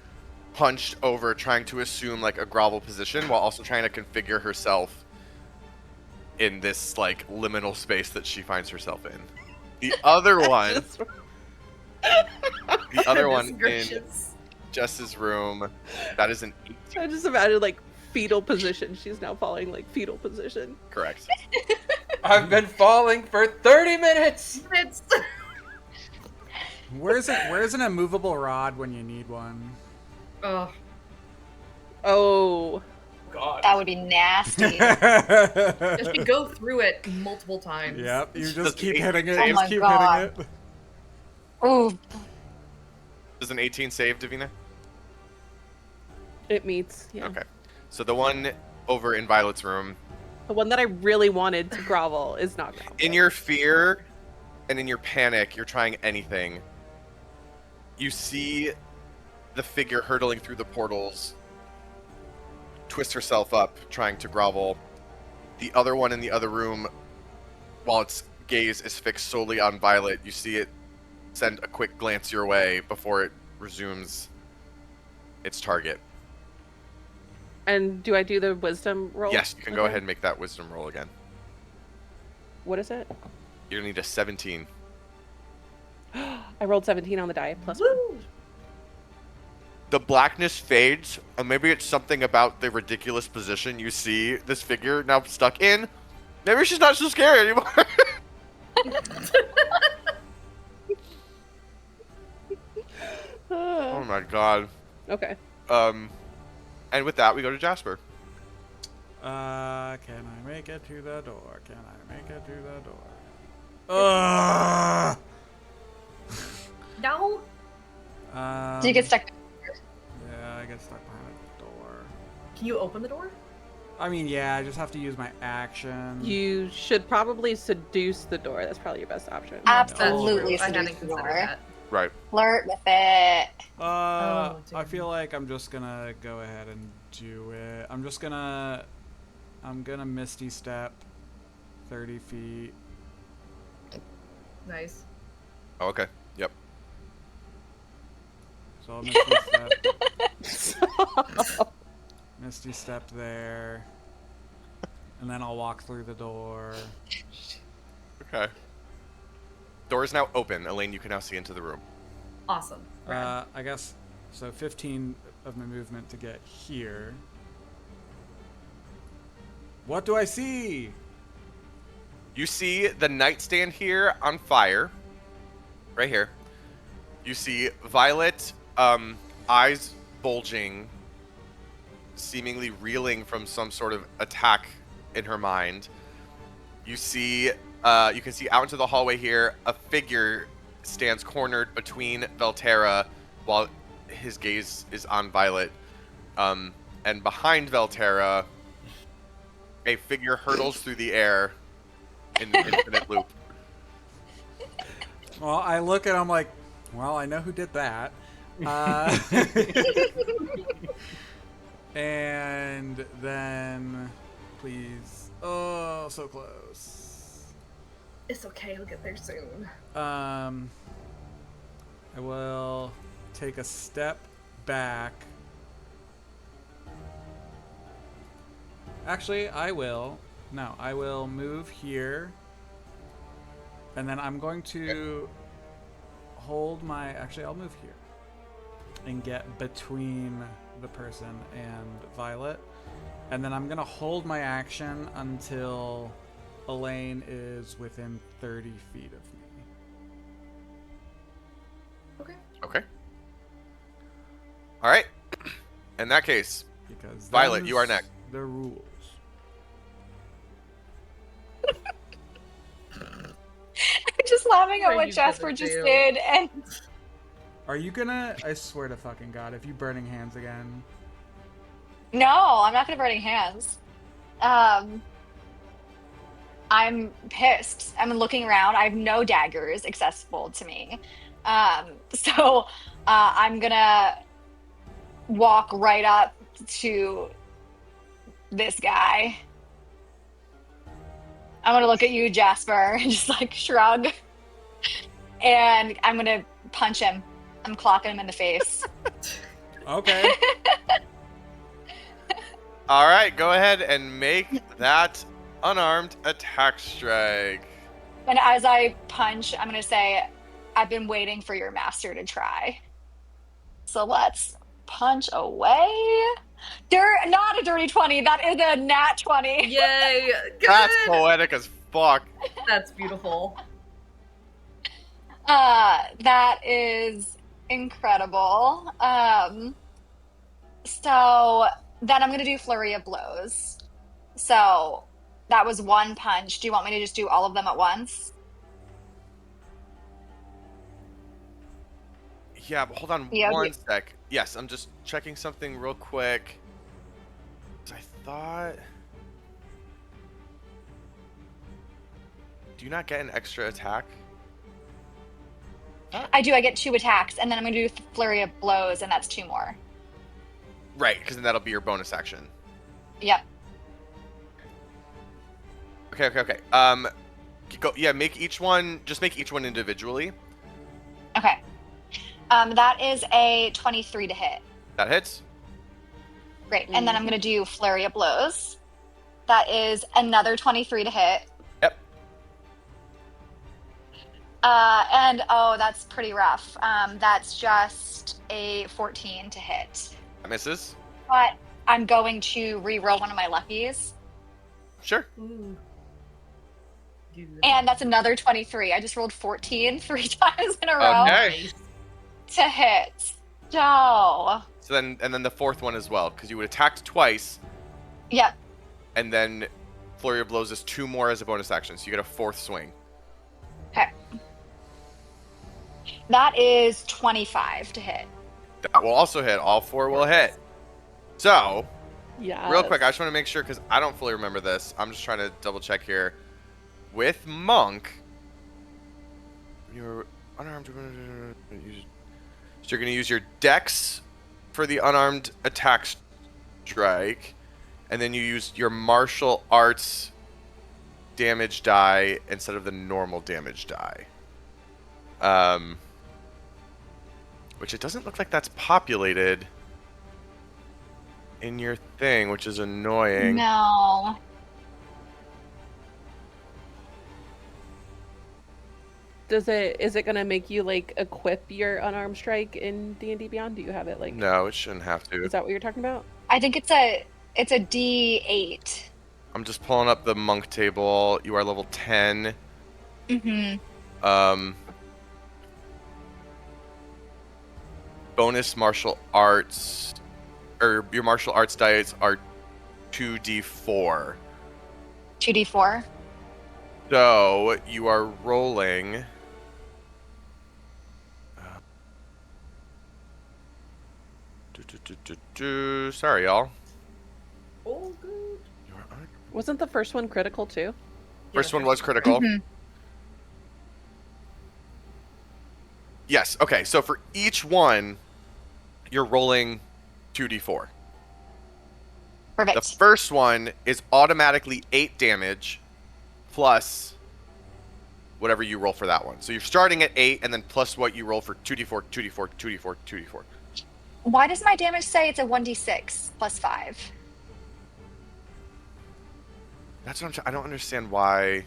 hunched over, trying to assume like a grovel position while also trying to configure herself in this like liminal space that she finds herself in. The other one, the other one in Gracious. Jess's room, that is an 18. I just imagine like fetal position. She's now falling like fetal position. Correct. I've been falling for 30 minutes. It's Where's an immovable rod when you need one? oh, Oh, God. That would be nasty. just to go through it multiple times. Yep, you Does just keep the hitting it. Oh You my just keep God. hitting it. Ooh, Does an 18 save, Davina? it meets. Yeah. Okay. So the one over in Violet's room, The one that I really wanted to grovel is not grovel. in your fear and in your panic, you're trying anything. You see the figure hurtling through the portals, twist herself up, trying to grovel. The other one in the other room, while its gaze is fixed solely on Violet, you see it send a quick glance your way before it resumes its target. And do I do the wisdom roll? Yes, you can go Okay. ahead and make that wisdom roll again. What is it? You're gonna need a 17. I rolled 17 on the die plus 1. Woo! The blackness fades, and maybe it's something about the ridiculous position you see this figure now stuck in. Maybe she's not so scary anymore. Oh my god. Okay. And with that, we go to Jasper. Can I make it to the door? Can I make it to the door? Ugh! No. Do you get stuck? Yeah, I get stuck behind a door. Can you open the door? I mean, yeah, I just have to use my action. You should probably seduce the door. That's probably your best option. Absolutely I hadn't seduce the considered door. that. Right. Flirt with it. I damn. feel like I'm just gonna go ahead and do it. I'm gonna Misty Step 30 feet. Nice. Oh, okay. Yep. So I'll Misty Step there. And then I'll walk through the door. Okay. Door is now open. Elaine, you can now see into the room. Awesome. Rad. I guess, so 15 of my movement to get here. What do I see? You see the nightstand here on fire. Right here. You see Violet, eyes bulging, seemingly reeling from some sort of attack in her mind. You see, you can see out into the hallway here, a figure stands cornered between Velterra while his gaze is on Violet. And behind Velterra, a figure hurtles through the air in an infinite loop. Well, I look and I'm like, well, I know who did that. And then, please. Oh, so close. It's okay. We'll get there soon. I will take a step back. Actually, I will move here. And then I'm going to hold my... Actually, I'll move here. And get between the person and Violet. And then I'm going to hold my action until Elaine is within 30 feet of me. Okay. Okay. All right. In that case, Because Violet, them's you are next. The rules. I'm just laughing at What are what you Jasper gonna just do? did, and Are you gonna... I swear to fucking God, if you burning hands again... no, I'm not gonna burning hands. I'm pissed. I'm looking around. I have no daggers accessible to me. So I'm gonna walk right up to this guy. I'm gonna look at you, Jasper, and just like shrug. And I'm gonna punch him. I'm clocking him in the face. Okay. All right, go ahead and make that unarmed attack strike. And as I punch, I'm gonna say, I've been waiting for your master to try. So let's punch away. Not a dirty 20. That is a nat 20. Yay! Good. That's poetic as fuck. That's beautiful. That is incredible. So then I'm gonna do flurry of blows. So that was one punch. Do you want me to just do all of them at once? Yeah, but hold on Yeah, one sec. Yes, I'm just checking something real quick. I thought... Do you not get an extra attack? I do. I get 2 attacks, and then I'm gonna do flurry of blows, and that's 2 more. Right, because then that'll be your bonus action. Yep. Okay. Go. Yeah, make each one individually. Okay. That is a 23 to hit. That hits. Great. And then I'm gonna do flurry of blows. That is another 23 to hit. Yep. And oh, that's pretty rough. That's just a 14 to hit. That misses. But I'm going to re-roll one of my luckies. Sure. Ooh. And that's another 23. I just rolled 14 3 times in a row Okay. to hit. no. So then, and then the fourth one as well, because you would attack twice, Yep. and then Flurry of Blows is 2 more as a bonus action, so you get a 4th swing. Okay. That is 25 to hit. That will also hit. All 4 will hit. So, Yeah. real quick, I just want to make sure, because I don't fully remember this. I'm just trying to double check here. With Monk, you're unarmed. So you're going to use your Dex for the unarmed attack strike, and then you use your martial arts damage die instead of the normal damage die. Which it doesn't look like that's populated in your thing, which is annoying. No. Is it gonna make you like equip your unarmed strike in D&D Beyond? Do you have it like? No, it shouldn't have to. Is that what you're talking about? I think it's a D8. I'm just pulling up the monk table. You are level 10. Mm-hmm. Bonus martial arts, or your martial arts dice are 2d4. 2d4. So you are rolling. Sorry, y'all. Oh, good. Wasn't the first one critical too? First one was critical. Mm-hmm. Yes. Okay. So for each one, you're rolling 2d4. Perfect. The first one is automatically 8 damage plus whatever you roll for that one. So you're starting at 8 and then plus what you roll for 2d4, 2d4, 2d4, 2d4. Why does my damage say it's a 1d6 plus 5? That's what I don't understand why.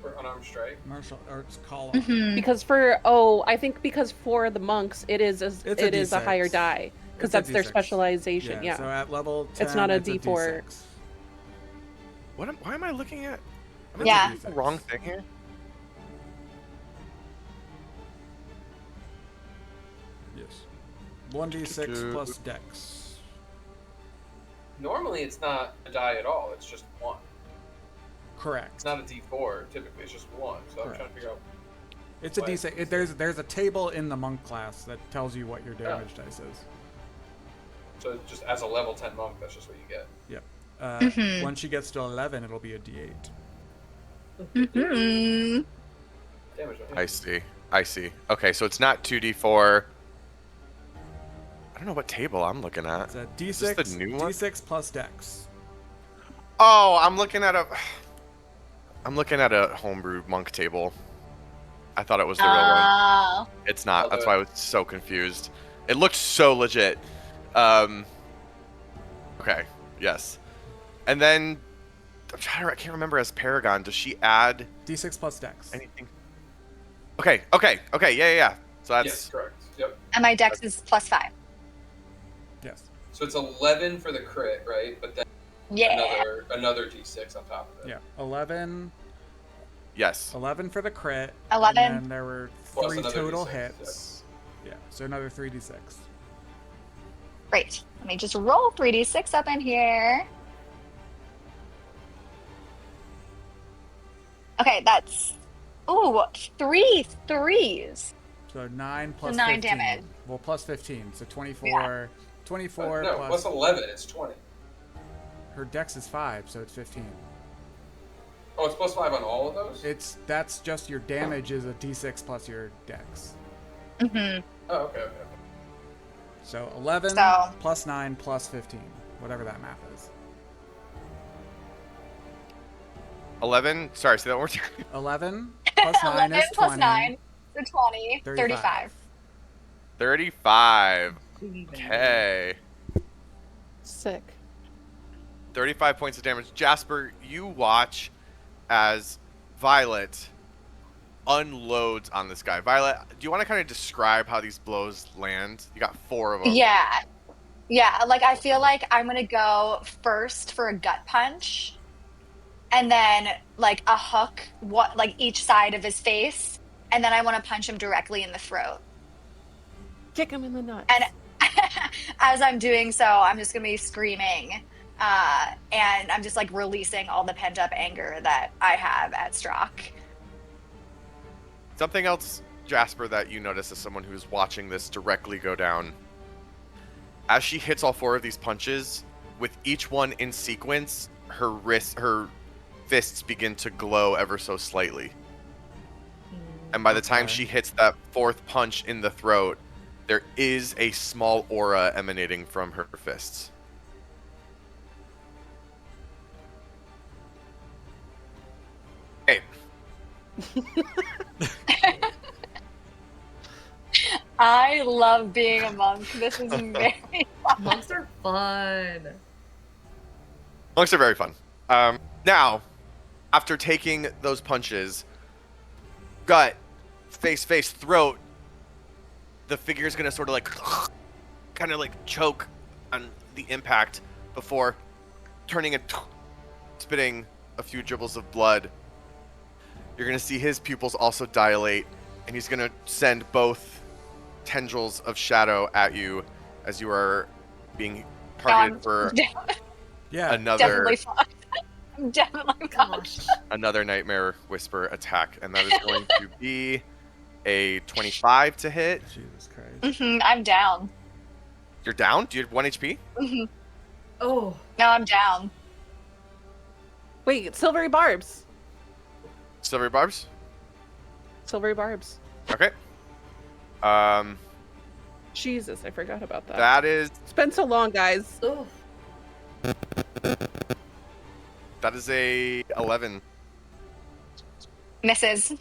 For unarmed strike. Martial arts call. Mm-hmm. Because I think because for the monks it is a higher D6. die because It's a that's their D6. specialization. Yeah. So at level 10, It's not a it's D4. D6. Why am I looking at? Am I Yeah. looking at the wrong thing here? Yes. 1d6 plus dex. Normally, it's not a die at all. It's just 1. Correct. It's not a D4. Typically, it's just 1. So I'm trying to figure out. It's a D6. There's a table in the monk class that tells you what your damage dice is. So just as a level 10 monk, that's just what you get. Yep. Once she gets to 11, it'll be a D8. Mm-hmm. Damage. I see. Okay, so it's not 2d4. I don't know what table I'm looking at. It's a Is D6. this the new one? D6 plus dex. Oh, I'm looking at a homebrew monk table. I thought it was the real one. Oh. It's not. That's why I was so confused. It looked so legit. Okay. Yes. And then I can't remember as Paragon. Does she add D6 plus dex. anything? Okay. Yeah. So that's Yes, correct. Yep. And my dex is plus 5. Yes. So it's 11 for the crit, right? But then Yeah. another D6 on top of it. Yeah. 11. yes. 11 for the crit. 11. And then there were Plus 3 another total D6, hits. Yeah. So another 3d6. Great. Let me just roll 3d6 up in here. Okay, that's 3 threes. So 9 plus 9 15. damage. Well, plus 15. So 24. Yeah. 24 No, plus. plus 11, it's 20. Her dex is 5, so it's 15. Oh, it's plus 5 on all of those? That's just your damage is a d6 plus your dex. Mm-hmm. Oh, okay. So 11 So- plus 9 plus 15, whatever that math is. 11. Sorry, say that one more time. 11 plus 9 is 20. plus 9 is 20. 35. 35. Okay. Sick. 35 points of damage. Jasper, you watch as Violet unloads on this guy. Violet, do you want to kind of describe how these blows land? You got 4 of them. Yeah. Like I feel like I'm gonna go first for a gut punch, and then like a hook, like each side of his face, and then I want to punch him directly in the throat. Kick him in the nuts. And as I'm doing so, I'm just gonna be screaming, and I'm just like releasing all the pent up anger that I have at Strock. Something else, Jasper, that you notice as someone who's watching this directly go down. As she hits all 4 of these punches, with each one in sequence, her fists begin to glow ever so slightly. And by the time she hits that 4th punch in the throat, there is a small aura emanating from her fists. Hey. I love being a monk. This is very fun. Monks are fun. Monks are very fun. Now, after taking those punches, gut, face, throat, the figure's gonna sort of like, kind of like choke on the impact before turning and spitting a few dribbles of blood. You're gonna see his pupils also dilate, and he's gonna send both tendrils of shadow at you as you are being targeted for another Definitely fucked. I'm definitely Gosh. fucked. another Nightmare Whisper attack, and that is going to be a 25 to hit. Jesus Christ. I'm down. You're down? Do you have 1 HP? Oh. No, I'm down. Wait, silvery barbs. Silvery barbs? Silvery barbs. Okay. Jesus, I forgot about that. That is It's been so long, guys. Oh. that is a 11. Misses.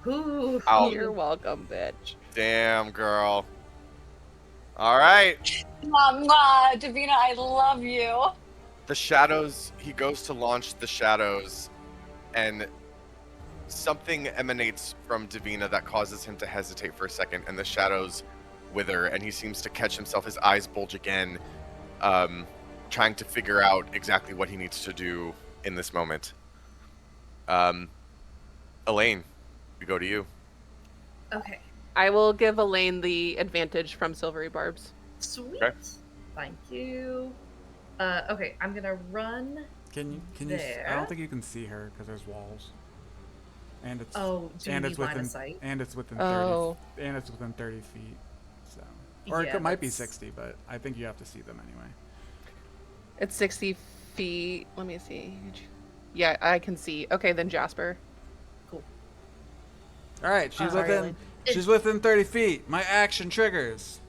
Ooh. Ow. You're welcome, bitch. Damn, girl. All right. Mama, Davina, I love you. The shadows, he goes to launch the shadows, and something emanates from Davina that causes him to hesitate for a second, and the shadows wither, and he seems to catch himself. His eyes bulge again, trying to figure out exactly what he needs to do in this moment. Elaine, we go to you. Okay. I will give Elaine the advantage from silvery barbs. Sweet. Okay. Thank you. Okay, I'm gonna run. Can you? There. I don't think you can see her because there's walls. And it's Oh, do you and need it's line within of sight? and it's within Oh. 30 and it's within 30 feet. So, or Yeah, it might be that's- 60, but I think you have to see them anyway. It's 60 feet. Let me see. Yeah, I can see. Okay, then Jasper. Cool. All right, she's Sorry, within Elaine. she's within 30 feet. My action triggers,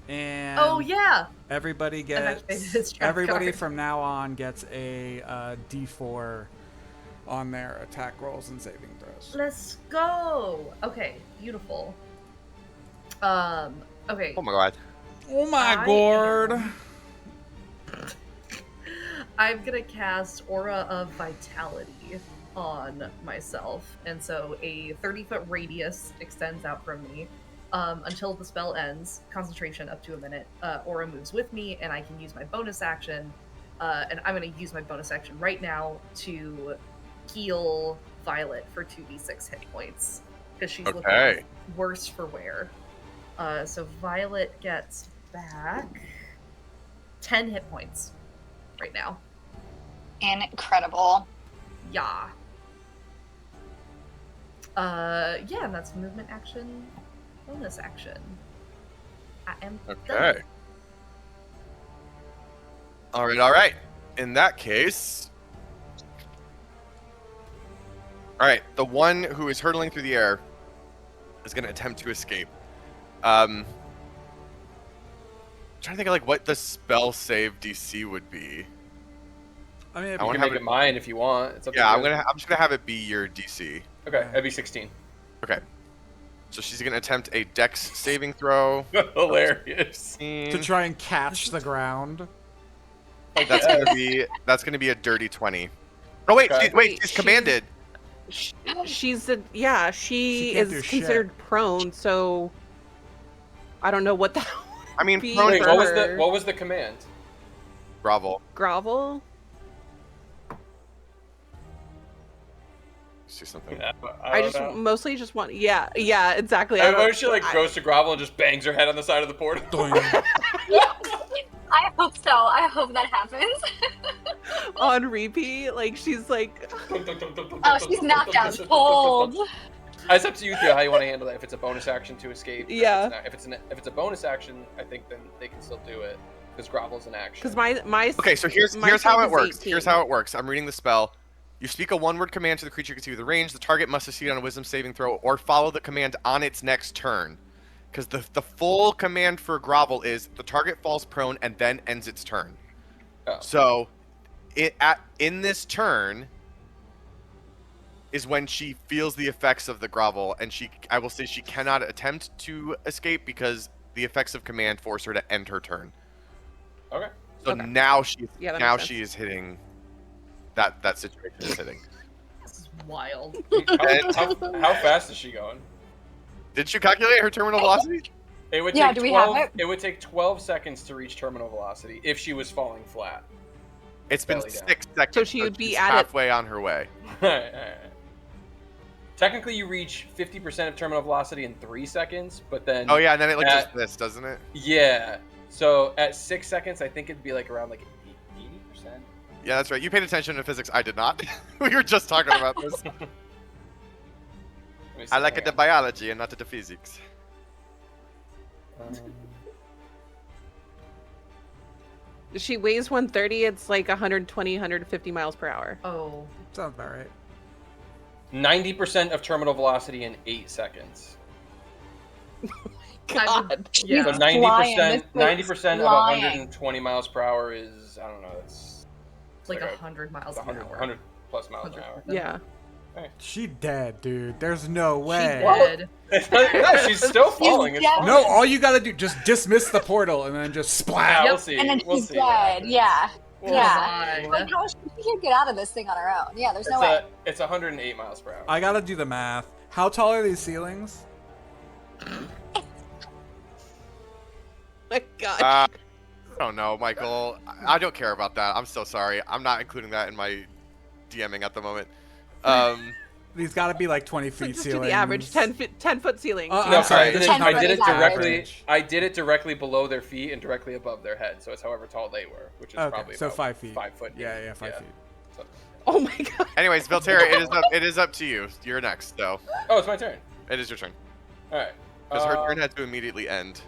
and Oh yeah. everybody activated gets his trap everybody card. from now on gets a D4 on their attack rolls and saving throws. Let's go. Okay, beautiful. Okay. Oh my god. Oh my I god! am- I'm gonna cast Aura of Vitality on myself, and so a 30-foot radius extends out from me. Until the spell ends, concentration up to a minute. Aura moves with me, and I can use my bonus action. And I'm gonna use my bonus action right now to heal Violet for 2d6 hit points because she's Okay. looking worse for wear. So Violet gets back 10 hit points right now. Incredible. Yeah. Yeah, and that's movement action, bonus action. I am Okay. done. All right. In that case, all right, the one who is hurtling through the air is going to attempt to escape. Trying to think of like what the spell save DC would be. I mean, I You wanna can have make it- it mine if you want. It's up Yeah, to you. I'm just gonna have it be your DC. Okay, that'd be 16. Okay. So she's gonna attempt a Dex saving throw. Hilarious. to try and catch the ground. That's gonna be a dirty 20. Oh wait, Okay. she's commanded. She's She can't do is shit. considered prone, so I don't know what that I mean, Be prone Wait, for what was the command? grovel. grovel. see something. I just don't know. mostly just want. Yeah, exactly. What if she like goes to grovel and just bangs her head on the side of the portal? I hope so. I hope that happens. On repeat, like she's like. Oh, she's knocked out cold. It's up to you, Theo, how you want to handle that. If it's a bonus action to escape, Yeah. If it's a bonus action, I think then they can still do it because grovel's an action. Because my. Okay, so here's my how save it is works. 18. Here's how it works. I'm reading the spell. You speak a one-word command to the creature you can see with the range. The target must succeed on a Wisdom saving throw or follow the command on its next turn. Because the full command for grovel is the target falls prone and then ends its turn. Oh. So, in this turn is when she feels the effects of the grovel, and I will say she cannot attempt to escape because the effects of command force her to end her turn. Okay. So Okay. now that now makes she sense. is hitting. That situation is hitting. This is wild. How fast is she going? Did you calculate her terminal velocity? It would Yeah, take do we 12, have it? It would take 12 seconds to reach terminal velocity if she was falling flat. It's been Belly down. 6 seconds. So she would be she's at it- halfway on her way. Technically, you reach 50% of terminal velocity in 3 seconds, but then Oh yeah, and then it like does at- this, doesn't it? yeah. So at 6 seconds, I think it'd be like around like 80%. Yeah, that's right. You paid attention to physics. I did not. We were just talking about this. Let me see, I like hang it the on. biology and not the physics. She weighs 130. It's like 120, 150 miles per hour. Oh. Sounds about right. 90% of terminal velocity in 8 seconds. God. Yeah. So Flying. 90%, This 90% is of flying. 120 miles per hour is, I don't know, it's Like a 100 miles an 100, hour. 100 plus miles an hour. Yeah. She dead, dude. There's no She way. dead. No, she's still falling. It's dead. fine. No, all you gotta do just dismiss the portal and then just Yeah, splat. we'll Yep. see. And then we'll she's see what dead. happens. Yeah. We'll Yeah. see. Like, how is she gonna get out of this thing on her own? Yeah, there's no way. It's 108 miles per hour. I gotta do the math. How tall are these ceilings? My God. I don't know, Michael. I don't care about that. I'm so sorry. I'm not including that in my DMing at the moment. These gotta be like 20 feet Just ceilings. do the average 10 foot ceiling. I'm No, sorry, I this did, is I not did it average. directly. I did it directly below their feet and directly above their head, so it's however tall they were, which is Okay, probably so about 5 feet. 5 foot. Yeah, 5 feet. So- Oh my God. Anyways, Vilterra, it is up to you. You're next, though. Oh, it's my turn. It is your turn. All right. Because her turn had to immediately end.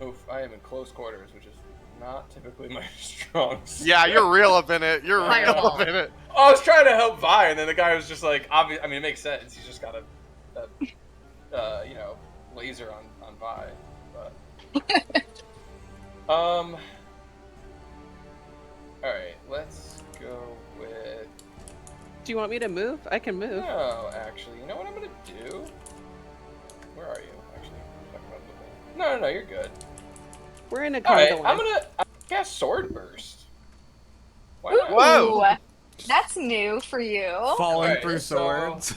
Oof, I am in close quarters, which is not typically my strong suit. Yeah, you're real up in it. You're real Fireball. up in it. I was trying to help Vi, and then the guy was just like, obvious. I mean, it makes sense. He's just got a laser on Vi. But all right, let's go with. Do you want me to move? I can move. No, actually, you know what I'm gonna do? Where are you? Actually, I'm talking about moving. No, you're good. We're in a All right, gondola. I'm gonna cast Sword Burst. Why not? Whoa! Ooh, that's new for you. Falling Alright, through so- swords.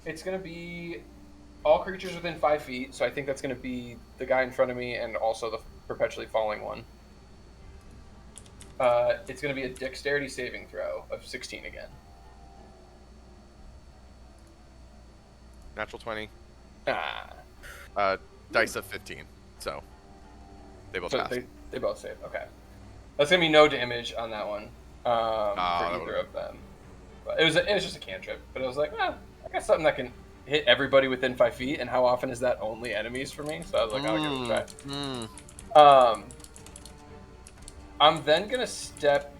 It's gonna be all creatures within 5 feet, so I think that's gonna be the guy in front of me and also the perpetually falling one. It's gonna be a dexterity saving throw of 16 again. Natural 20. Ah. Dice of 15. So, they both So pass. they both save. Okay. That's gonna be no damage on that one. For that either of them. But it was just a cantrip. But I was like, I got something that can hit everybody within 5 feet. And how often is that only enemies for me? So I was like, I'll give it a try. I'm then gonna step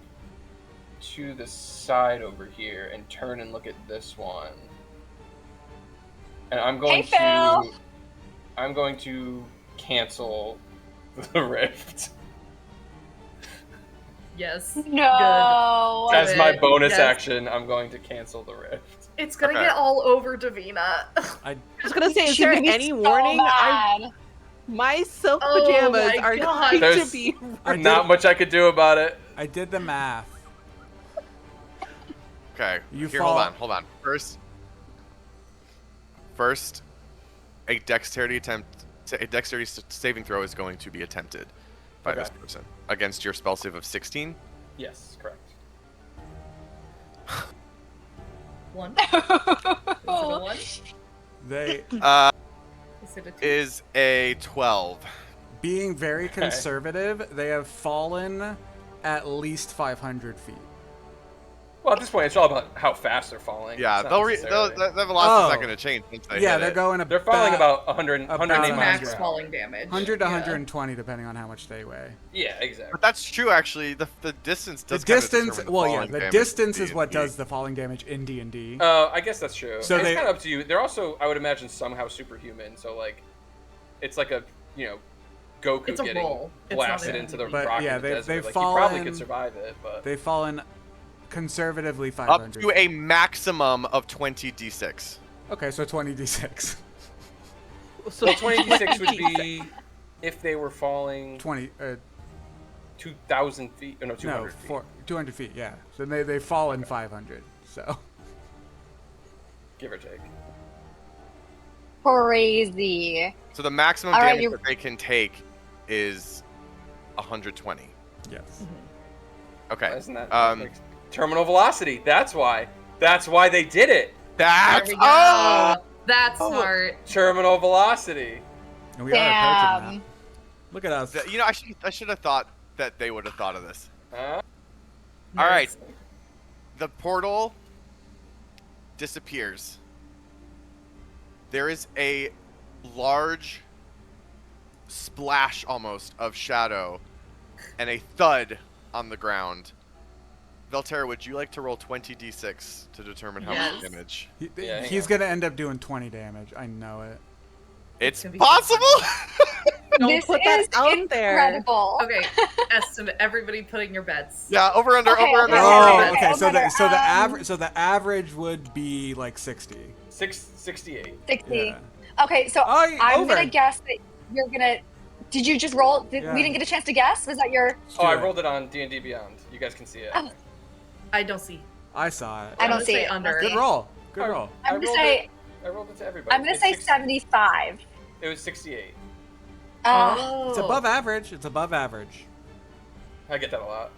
to the side over here and turn and look at this one. And I'm going Hey, Phil. I'm going to cancel the rift. Yes. No. Good. As my it. bonus Yes. action, I'm going to cancel the rift. It's gonna Okay. get all over Davina. I was gonna say, is She's there gonna be any so warning? mad. My silk Oh pajamas my are God. going There's- to be. I did- Not much I could do about it. I did the math. Okay. You Here, fall- hold on. First, a dexterity saving throw is going to be attempted by this Okay. person against your spell save of 16. Yes, correct. 1. Is it a 1? They Is it a 2? Is a 12. being very conservative, they have fallen at least 500 feet. Well, at this point, it's all about how fast they're falling. Yeah, It's not necessarily- the velocity's not Oh. going to change once they Yeah, hit they're it. going They're falling about 100, about 108 100. miles Max per hour. falling damage. 100 to Yeah. 120, depending on how much they weigh. Yeah, exactly. But that's true, actually. The distance The does kind of distance, determine the well, yeah, falling the damage distance in is what D&D. does the falling damage in D&D. I guess that's true. So And they- it's kind of up to you. They're also, I would imagine, somehow superhuman. So like, it's like a Goku It's a getting roll. It's blasted not a- into the But, rock yeah, in the they- desert. they've Like, you probably fallen- could survive it, but They've fallen conservatively Up 500. to a maximum of 20d6. Okay, so 20d6. So well, 26 would be if they were falling 20, 2,000 feet. Or no, 200 no, feet. 200 feet, yeah. So they've fallen 500, so. Give or take. Crazy. So the maximum All right, damage you- that they can take is 120. Yes. Okay. Isn't that Um, like terminal velocity? That's why. That's why they did it. That's There we go. oh! That's smart. Terminal velocity. And we are approaching Damn. that. Look at us. You know, I should have thought that they would have thought of this. Huh? All right. Nice. The portal disappears. There is a large splash almost of shadow and a thud on the ground. Velterra, would you like to roll 20d6 to determine how much Yes. damage? Yeah, hang He's on. going to end up doing 20 damage. I know it. It's gonna be possible! Don't This put that is out there. incredible. Okay, estimate. Everybody putting your bets. Yeah, over under, Okay, over under. okay, Oh, okay, okay. okay, So the okay, so the average would be like 60. 68. 60. Yeah. Okay, so Oh, I'm over. gonna guess that you're gonna. Did you just roll? Yeah. We didn't get a chance to guess. Was that your? Oh, I do it. rolled it on D&D Beyond. You guys can see it. Oh. I don't see. I saw it. I I'm don't gonna see say it. under. Good roll. Good roll. I'm I gonna rolled say. I rolled it to everybody. I'm gonna It's say 60 75. It was 68. Oh, It's above average. It's above average. I get that a lot.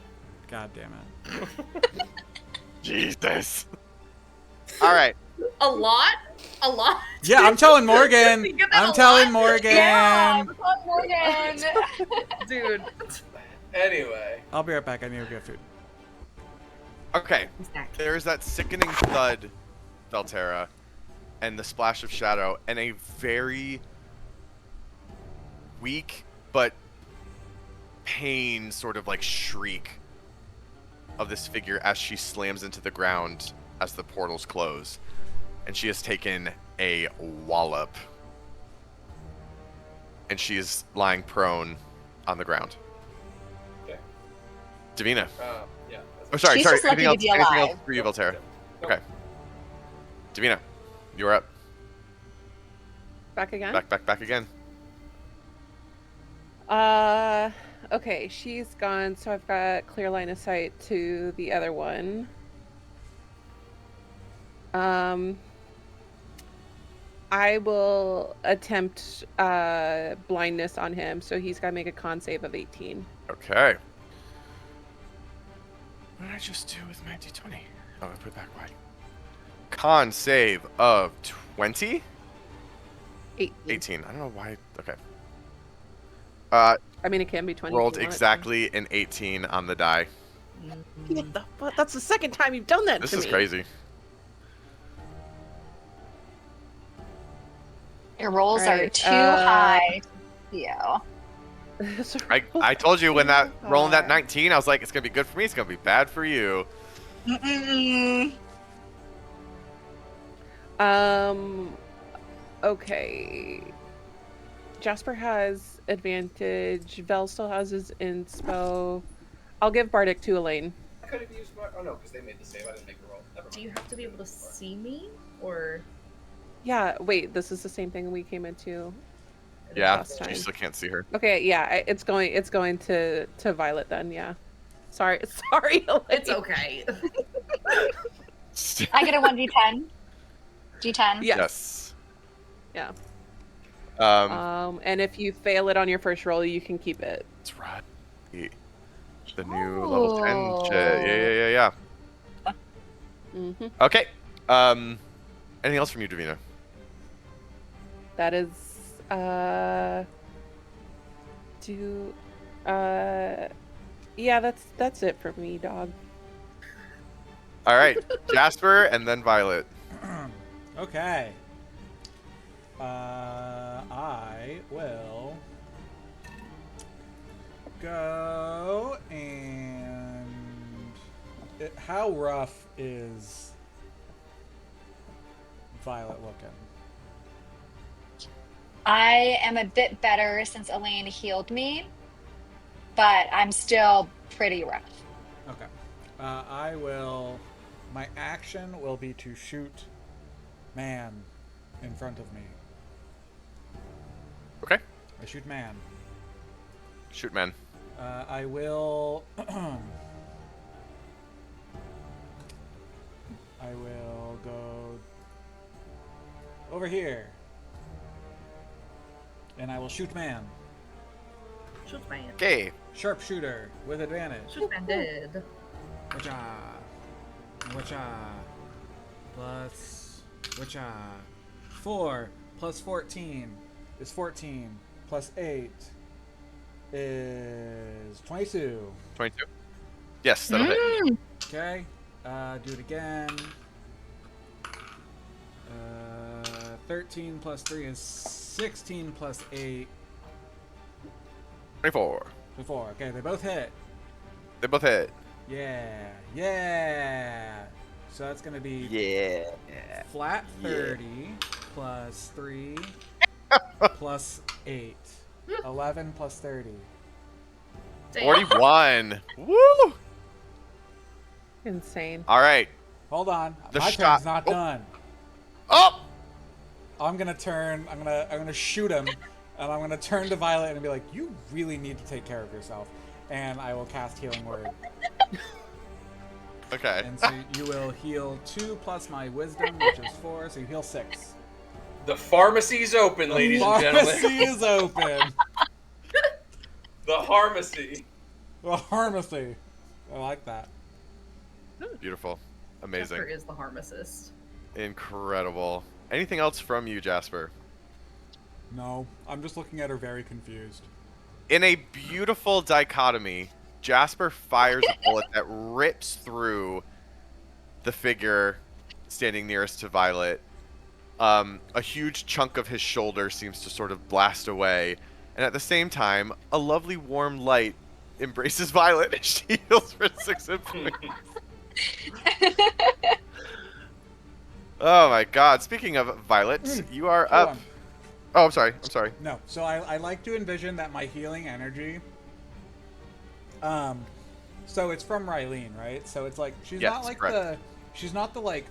God damn it. Jesus. All right. A lot? A lot? Yeah, I'm telling Morgan. You get that I'm a telling lot? Morgan. yeah, I'm calling Morgan. Dude. Anyway. I'll be right back. I need to get food. Okay. Who's next? There's that sickening thud, Velterra, and the splash of shadow, and a very weak but pain sort of like shriek of this figure as she slams into the ground as the portals close. And she has taken a wallop. And she is lying prone on the ground. Okay. Davina. Yeah. Oh, sorry, She's sorry. just lucky Anything to else, be anything alive. else for you, Velterra? Nope. Okay. Davina, you're up. Back again? Back again. Okay, she's gone, so I've got clear line of sight to the other one. I will attempt blindness on him, so he's got to make a con save of 18. Okay. What did I just do with my d20? Oh, I put it back wide. Con save of 20? 18. I don't know why. Okay. I mean, it can be 20. if Rolled you want it to. exactly an 18 on the die. What the fuck? That's the second time you've done that This to is me. crazy. Your rolls are Alright, too high. You. So I told you when that rolling that Uh, 19, I was like, it's gonna be good for me. It's gonna be bad for you. Okay. Jasper has advantage. Vel still has his inspo. I'll give Bardic to Elaine. I could have used my. Oh no, because they made the save. I didn't make the roll. Never mind. Do you have to be able to see me? Or. Yeah, wait, this is the same thing we came into Yeah, last time. you still can't see her. Okay, yeah, it's going to Violet then, yeah. Sorry, Elaine. It's okay. I get a 1d10. D10. Yes. Yes. Yeah. And if you fail it on your first roll, you can keep it. That's right. The new level 10 shit. Yeah. Mm-hmm. Okay. Anything else from you, Davina? That is, yeah, that's it for me, dog. All right, Jasper and then Violet. Okay. I will go and how rough is Violet looking? I am a bit better since Elaine healed me, but I'm still pretty rough. Okay. I will. My action will be to shoot man in front of me. Okay. I shoot man. Shoot, man. I will. I will go over here. And I will shoot man. Shoot man. Okay. Sharpshooter with advantage. Shoot man dead. Wacha. Wacha. Plus. Wacha. 4 plus 14 is 14. Plus 8 is 22. 22. Yes, that'll hit. Okay. Do it again. 13 plus 3 is 16 plus 8. 24. 4. Okay, they both hit. They both hit. Yeah. Yeah. So that's going to be Yeah. flat 30 plus 3 plus 8. 11 plus 30. Damn. 41. Woo! Insane. All right. Hold on. The My shot- turn's not oh. done. Oh! I'm gonna turn. I'm gonna shoot him, and I'm gonna turn to Violet and be like, "You really need to take care of yourself." And I will cast Healing Word, Okay. and so you will heal 2 plus my Wisdom, which is 4, so you heal 6. The pharmacy's open, ladies and Pharmacy gentlemen. is open. The pharmacy. The pharmacy. I like that. Beautiful. Amazing. Jasper is the pharmacist. Incredible. Anything else from you, Jasper? No, I'm just looking at her very confused. In a beautiful dichotomy, Jasper fires a bullet that rips through the figure standing nearest to Violet. A huge chunk of his shoulder seems to sort of blast away, and at the same time, a lovely warm light embraces Violet as she heals for 6 hit points. Oh my god. Speaking of Violet, you are Hold up. on. Oh, I'm sorry. I'm sorry. No, so I like to envision that my healing energy. So it's from Rylene, right? So it's like she's Yes, not like correct. she's not the like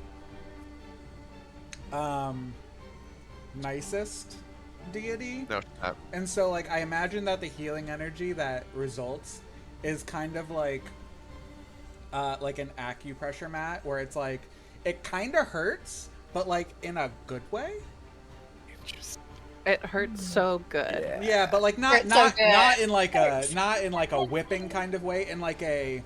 nicest deity. No, And so like I imagine that the healing energy that results is kind of like an acupressure mat where it's like it kind of hurts, but like in a good way. interesting. It hurts so good. Yeah, but like not Hurts so not good. not in like a whipping kind of way, in like a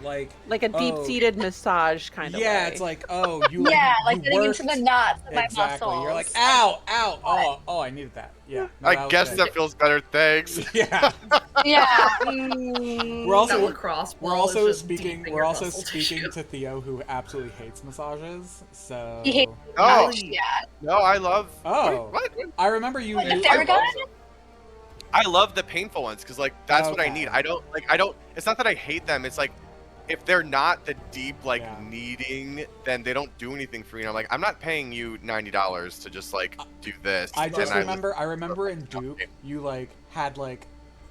Like a deep-seated massage kind of way. Yeah, it's like, oh, you Yeah, you like getting into worked- the knots of my exactly. muscles. You're like, ow, oh, I needed that. Yeah. no, I was guess good. that feels better. Thanks. Yeah. Yeah. We're also That lacrosse we're ball is also just speaking deep in we're your also muscle speaking tissue. to Theo, who absolutely hates massages. So He hates Oh, yeah. no, I love. Oh. What? I remember you. The you Theragun? I love the painful ones because like that's what I Okay. need. I don't. It's not that I hate them. It's like if they're not the deep like Yeah. needing, then they don't do anything for you. And I'm like, I'm not paying you $90 to just like do this. I just And remember. I remember in Duke, you like had like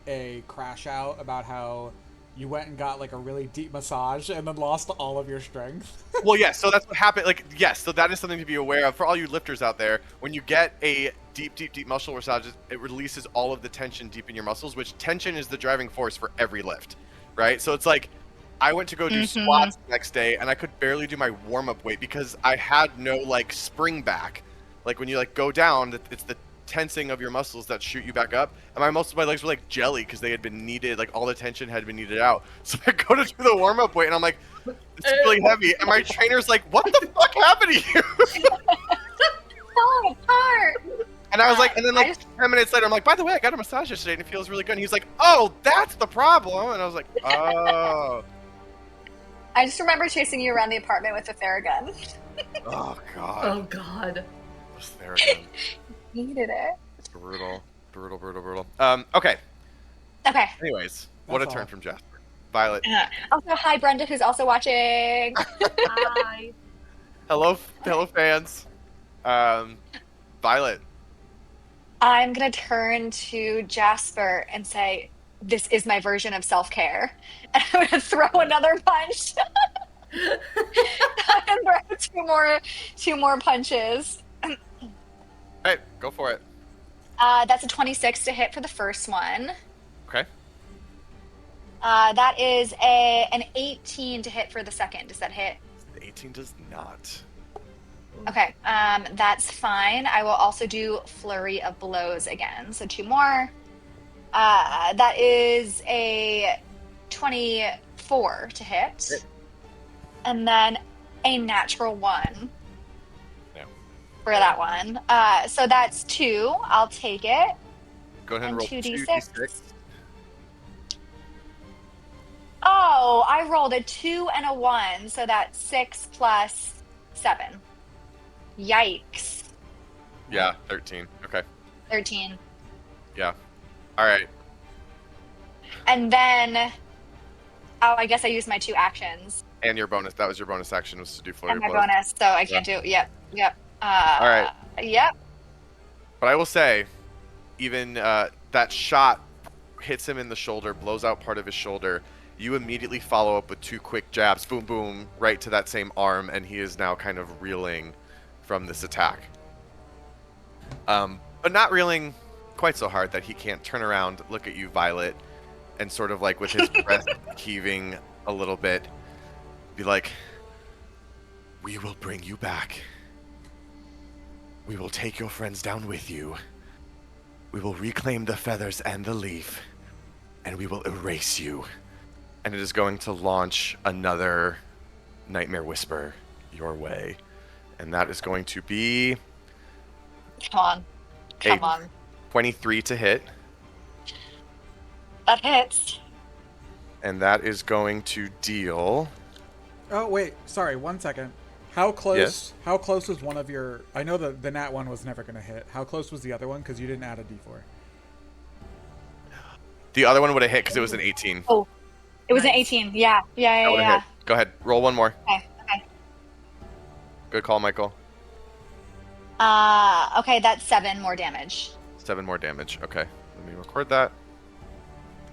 a crash out about how you went and got like a really deep massage and then lost all of your strength. Well, yes. So that's what happened. Like, yes. So that is something to be aware of for all you lifters out there. When you get a deep muscle massage, it releases all of the tension deep in your muscles, which tension is the driving force for every lift, right? So it's like, I went to go do squats the next day, and I could barely do my warm-up weight because I had no like spring back. Like when you like go down, it's the tensing of your muscles that shoot you back up. And my legs were like jelly because they had been kneaded, like all the tension had been kneaded out. So I go to do the warm-up weight and I'm like, it's really heavy. And my trainer's like, what the fuck happened to you? Falling apart. And I was like, and then like I just- 10 minutes later, I'm like, by the way, I got a massage yesterday and it feels really good. And he's like, oh, that's the problem. And I was like, oh. I just remember chasing you around the apartment with a Theragun. Oh, God. Oh God. Those Theragun. Needed it. Brutal. Okay. Okay. Anyways, what a That's turn all. from Jasper. Violet. Also, hi Brenda, who's also watching. Hi. Hello, fans. Violet. I'm gonna turn to Jasper and say, "This is my version of self-care," and I'm gonna throw another punch. And throw two more punches. Hey, go for it. That's a 26 to hit for the first one. Okay. That is an 18 to hit for the second. Does that hit? 18 does not. Okay, that's fine. I will also do flurry of blows again. So 2 more. That is a 24 to hit. Hit. And then a natural 1 Yeah. for that one. So that's 2. I'll take it. Go ahead and roll 2d6. 2d6. Oh, I rolled a 2 and a 1. So that's 6 plus 7. Yikes. Yeah, 13. Okay. 13. Yeah. All right. And then, oh, I guess I used my 2 actions And your bonus. That was your bonus action, was to do flurry and my blows. bonus, so I can't do. Yep. All right. Yep. But I will say, even that shot hits him in the shoulder, blows out part of his shoulder. You immediately follow up with 2 quick jabs, boom, boom, right to that same arm, and he is now kind of reeling from this attack. But not reeling quite so hard that he can't turn around, look at you, Violet, and sort of like with his breath heaving a little bit, be like, we will bring you back. We will take your friends down with you. We will reclaim the feathers and the leaf, and we will erase you. And it is going to launch another Nightmare Whisper your way. And that is going to be Come on. 23 to hit. That hits. And that is going to deal... Oh wait, sorry, 1 second. How close? Yes? How close was one of your? I know the nat one was never gonna hit. How close was the other one? Because you didn't add a d4. The other one would have hit because it was an 18. Oh, it was an Nice. 18. Yeah. That would have hit. Go ahead, roll one more. Okay. Good call, Michael. Okay, that's 7 more damage. 7 more damage. Okay, let me record that.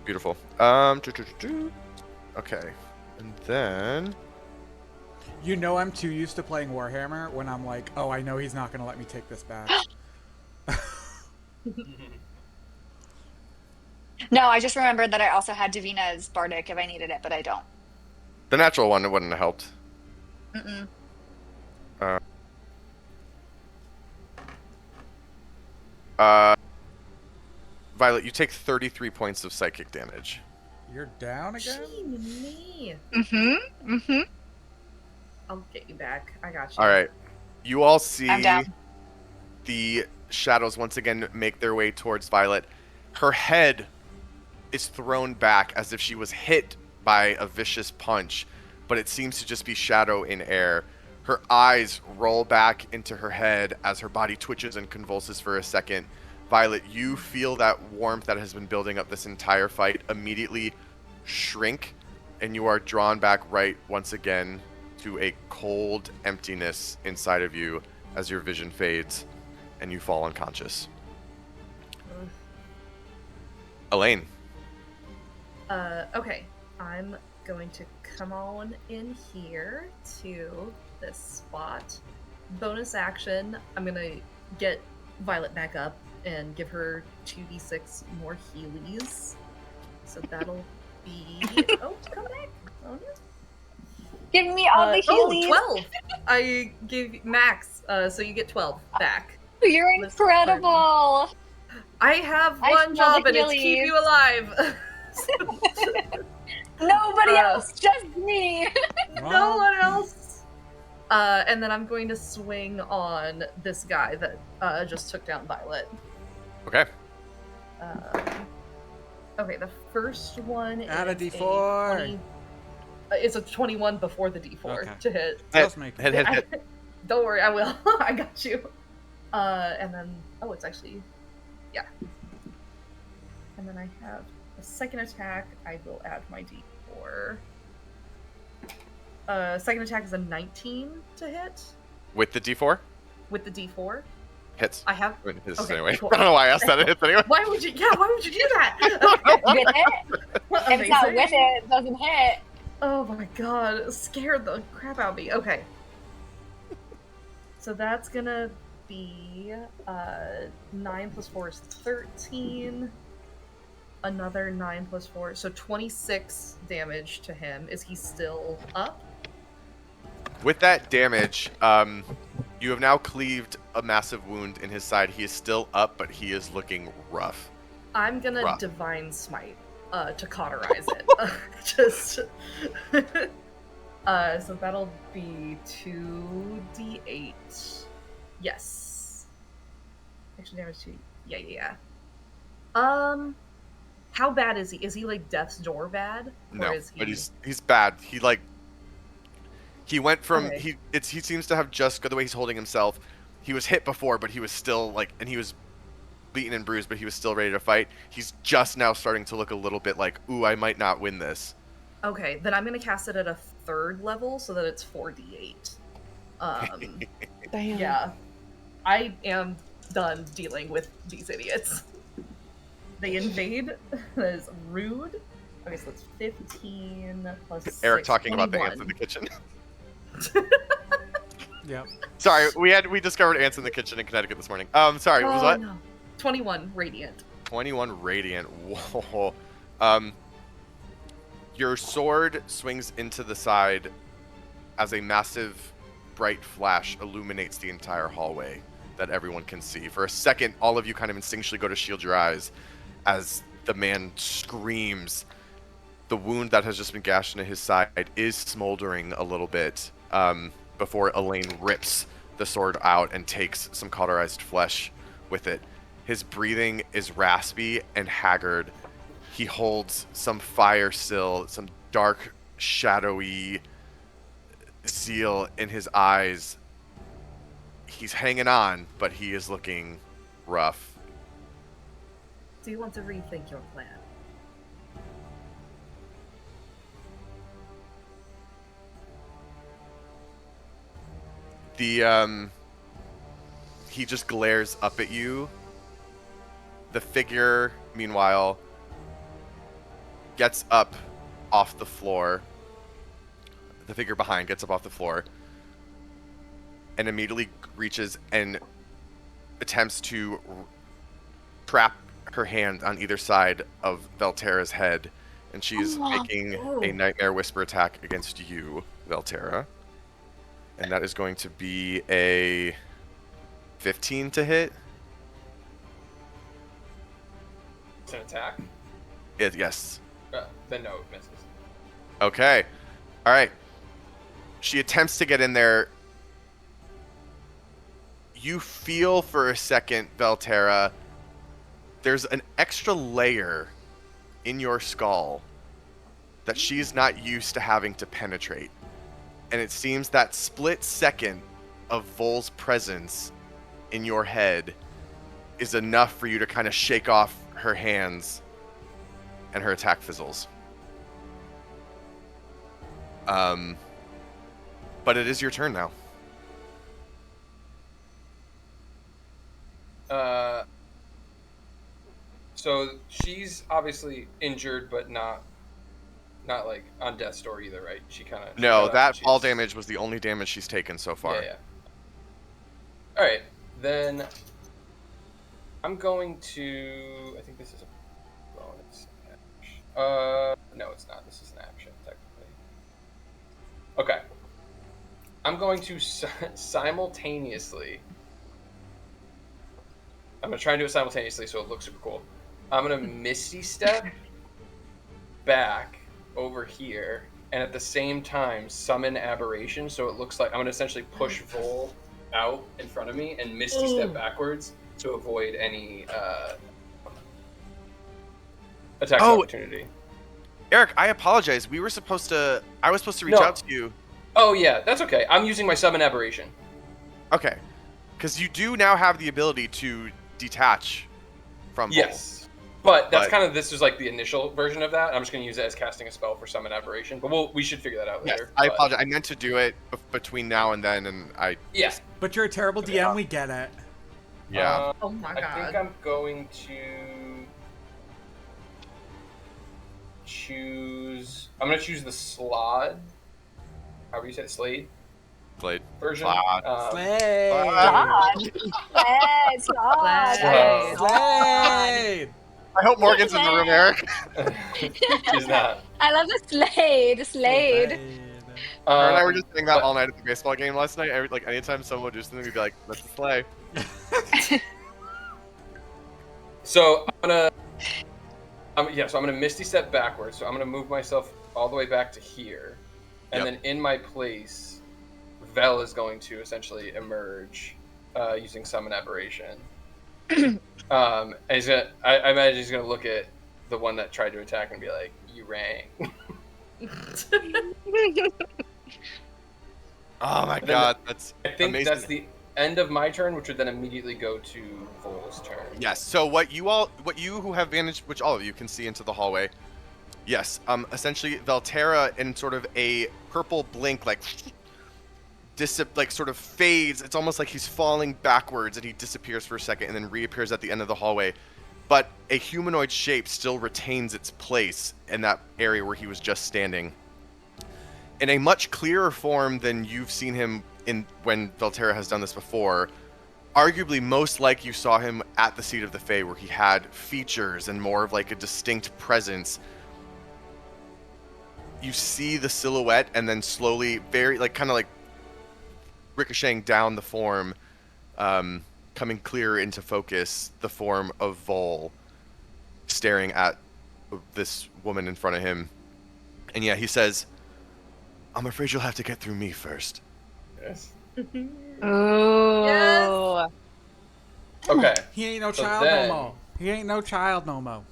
Beautiful. Okay, and then... You know I'm too used to playing Warhammer when I'm like, oh, I know he's not gonna let me take this back. No, I just remembered that I also had Davina's Bardic if I needed it, but I don't. The natural one, it wouldn't have helped. Mm-mm. Violet, you take 33 points of psychic damage. You're down again? Gee, me. Mm-hmm. Mm-hmm. I'll get you back. I got you. All right. You all see I'm down. the shadows once again make their way towards Violet. Her head is thrown back as if she was hit by a vicious punch, but it seems to just be shadow in air. Her eyes roll back into her head as her body twitches and convulses for a second. Violet, you feel that warmth that has been building up this entire fight immediately shrink, and you are drawn back right once again to a cold emptiness inside of you as your vision fades and you fall unconscious. Elaine. Okay. I'm going to come on in here to this spot. Bonus action, I'm going to get Violet back up and give her 2d6 more healies. So that'll be... Oh, come back. Oh, no. Give me all the healies. 12. I gave max, so you get 12 back. You're Listen, incredible. I have I one smell the job, and it's keep Heelys. you alive. Nobody Uh, else, just me. no Well, one else. And then I'm going to swing on this guy that just took down Violet. Okay. Okay, the first one Add a is D4. 20. It's a 21 before the D4 Okay. to hit. Just make Hit, hit, hit. Don't worry, I will. I got you. And then it's actually and then I have a second attack. I will add my D4. Second attack is a 19 to hit With the D4? with the D4. Hits. I have. I mean, hits Okay, anyway. cool. I don't know why I asked that. It hits anyway. Why would you? Yeah, why would you do that? With it. If it's not with it, it doesn't hit. Oh my god, it scared the crap out of me. Okay. So that's gonna be 9 plus 4 is 13. Another 9 plus 4, so 26 damage to him. Is he still up? With that damage, you have now cleaved a massive wound in his side. He is still up, but he is looking rough. I'm gonna Rough. divine smite to cauterize it. Just so that'll be 2d8. Yes. Extra damage to yeah. How bad is he? Is he like death's door bad? No, Or is he... but he's bad. He went from Okay. he seems to have just the way he's holding himself. He was hit before, but he was still and he was beaten and bruised, but he was still ready to fight. He's just now starting to look a little bit like, ooh, I might not win this. Okay, then I'm gonna cast it at a 3rd level so that it's 4d8. Damn. Yeah. I am done dealing with these idiots. They invade. That is rude. Okay, so that's 15 plus Eric 6, talking about the 21. ants in the kitchen. Yep. Sorry, we discovered ants in the kitchen in Connecticut this morning. Sorry, what was what? No. 21 radiant. 21 radiant. Whoa. Your sword swings into the side as a massive bright flash illuminates the entire hallway that everyone can see. For a second, all of you kind of instinctually go to shield your eyes as the man screams. The wound that has just been gashed into his side is smoldering a little bit before Elaine rips the sword out and takes some cauterized flesh with it. His breathing is raspy and haggard. He holds some fire still, some dark, shadowy zeal in his eyes. He's hanging on, but he is looking rough. Do you want to rethink your plan? He just glares up at you. The figure, meanwhile, gets up off the floor. The figure behind gets up off the floor and immediately reaches and attempts to trap her hand on either side of Velterra's head, and she's making a Nightmare Whisper attack against you, Velterra. And that is going to be a 15 to hit. It's an attack. Yes. Then no, it misses. Okay. All right. She attempts to get in there. You feel for a second, Velterra, there's an extra layer in your skull that she's not used to having to penetrate. And it seems that split second of Vol's presence in your head is enough for you to kind of shake off her hands, and her attack fizzles. But it is your turn now. So she's obviously injured, but not like on death's door either, right? She kind of No, that fall damage was the only damage she's taken so far. Yeah. All right, then I'm going to. I think this is a bonus action. No, it's not. This is an action technically. Okay. I'm going to simultaneously I'm gonna try and do it simultaneously so it looks super cool. I'm gonna Misty Step back over here, and at the same time summon Aberration, so it looks like I'm gonna essentially push Vol out in front of me and Misty Step backwards to avoid any attacks of opportunity. Eric, I apologize. I was supposed to reach No. out to you. Oh yeah, that's okay. I'm using my summon Aberration. Okay. Because you do now have the ability to detach from Vol. Yes. But that's kind of, this is like the initial version of that. I'm just going to use it as casting a spell for summon Aberration. But we should figure that out later. I apologize. I meant to do it between now and then, and I... Yeah. But you're a terrible DM, we get it. Yeah. Oh my god. I think I'm going to choose... I'm going to choose the Slod. However you say it, Slade? Slade. Version. Slod. Slade! Slade! I hope Morgan's in the room, Eric. She's not. I love the Slade. Slade. Her and I were just saying that all night at the baseball game last night. Anytime someone would do something, we'd be like, "That's the sleigh." So I'm gonna Misty Step backwards. So I'm gonna move myself all the way back to here, and then in my place, Vel is going to essentially emerge using Summon Aberration. And I imagine he's gonna look at the one that tried to attack and be like, "You rang." Oh my god, that's I think amazing. that's the end of my turn, which would then immediately go to Vol's turn. Yes. So what you who have vantage, which all of you can see into the hallway. Yes. Essentially, Valterra in sort of a purple blink, sort of fades. It's almost like he's falling backwards, and he disappears for a second, and then reappears at the end of the hallway. But a humanoid shape still retains its place in that area where he was just standing. In a much clearer form than you've seen him in when Valterra has done this before. Arguably most like you saw him at the Seat of the Fae, where he had features and more of like a distinct presence. You see the silhouette, and then slowly, kind of ricocheting down the form, coming clearer into focus, the form of Vol staring at this woman in front of him. And yeah, he says, "I'm afraid you'll have to get through me first." Yes. Oh. Yes. Okay. He ain't no So child then- no more. He ain't no child no more.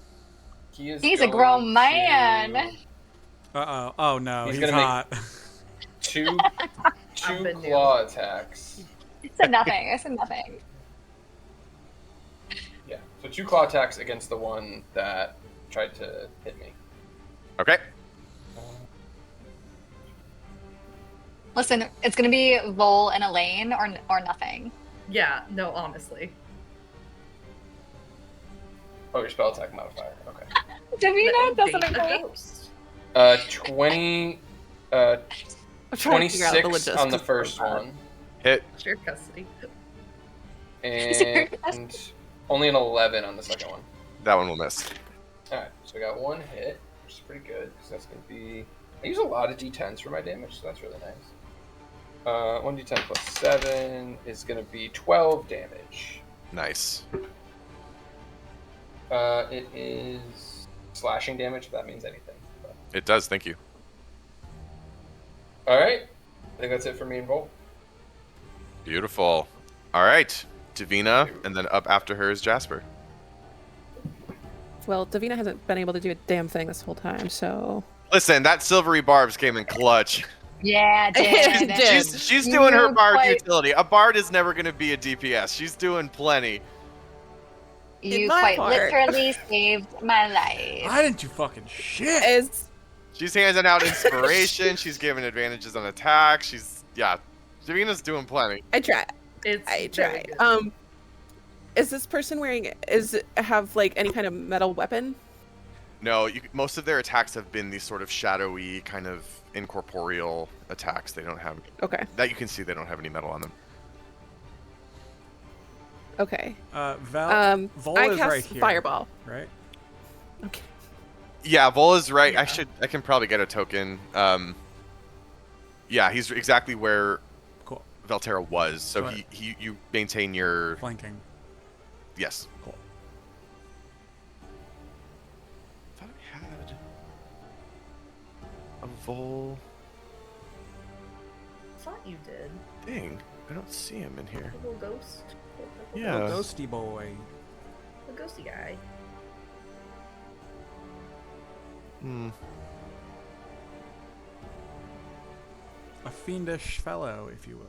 He's a grown man. Uh-oh. Oh, no. He's He's gonna make- hot. Two been new. claw attacks. It's a nothing. It's a nothing. Yeah. So 2 claw attacks against the one that tried to hit me. Okay. Listen, it's gonna be Vol and Elaine or nothing. Yeah, no, honestly. Oh, your spell attack modifier. Okay. Davina doesn't Date a agree. ghost. 20, I'm trying to figure out the 26 on the logistics first of that. one, Share custody. and only an 11 on the second one. That one will miss. Alright, so I got 1 hit, which is pretty good, because that's going to be... I use a lot of d10s for my damage, so that's really nice. 1d10 plus 7 is going to be 12 damage. Nice. It is slashing damage, if that means anything. But... It does, thank you. Alright, I think that's it for me and Volt. Beautiful. All right, Davina, and then up after her is Jasper. Well, Davina hasn't been able to do a damn thing this whole time, so... Listen, that silvery barbs came in clutch. Yeah, It dude. did. She's doing her You bard quite- utility. A bard is never going to be a DPS. She's doing plenty. You In my quite part. literally saved my life. Why didn't you fucking shit? Is She's handing out inspiration. She's giving advantages on attacks. Davina's doing plenty. I try. It's I very try. good. Is this person have like any kind of metal weapon? No, most of their attacks have been these sort of shadowy, kind of incorporeal attacks. They don't have Okay. that you can see. They don't have any metal on them. Okay. Vol I is cast right here. fireball. Right? Okay. Yeah, Vol is right. Yeah. I can probably get a token. Yeah, he's exactly where Cool. Valterra was. So Right. you maintain your Flanking. Yes. Cool. I thought I had a Vol. Thought you did. Dang, I don't see him in here. A little ghost. Yeah. Little ghosty boy. The ghosty guy. Hmm. A fiendish fellow, if you will.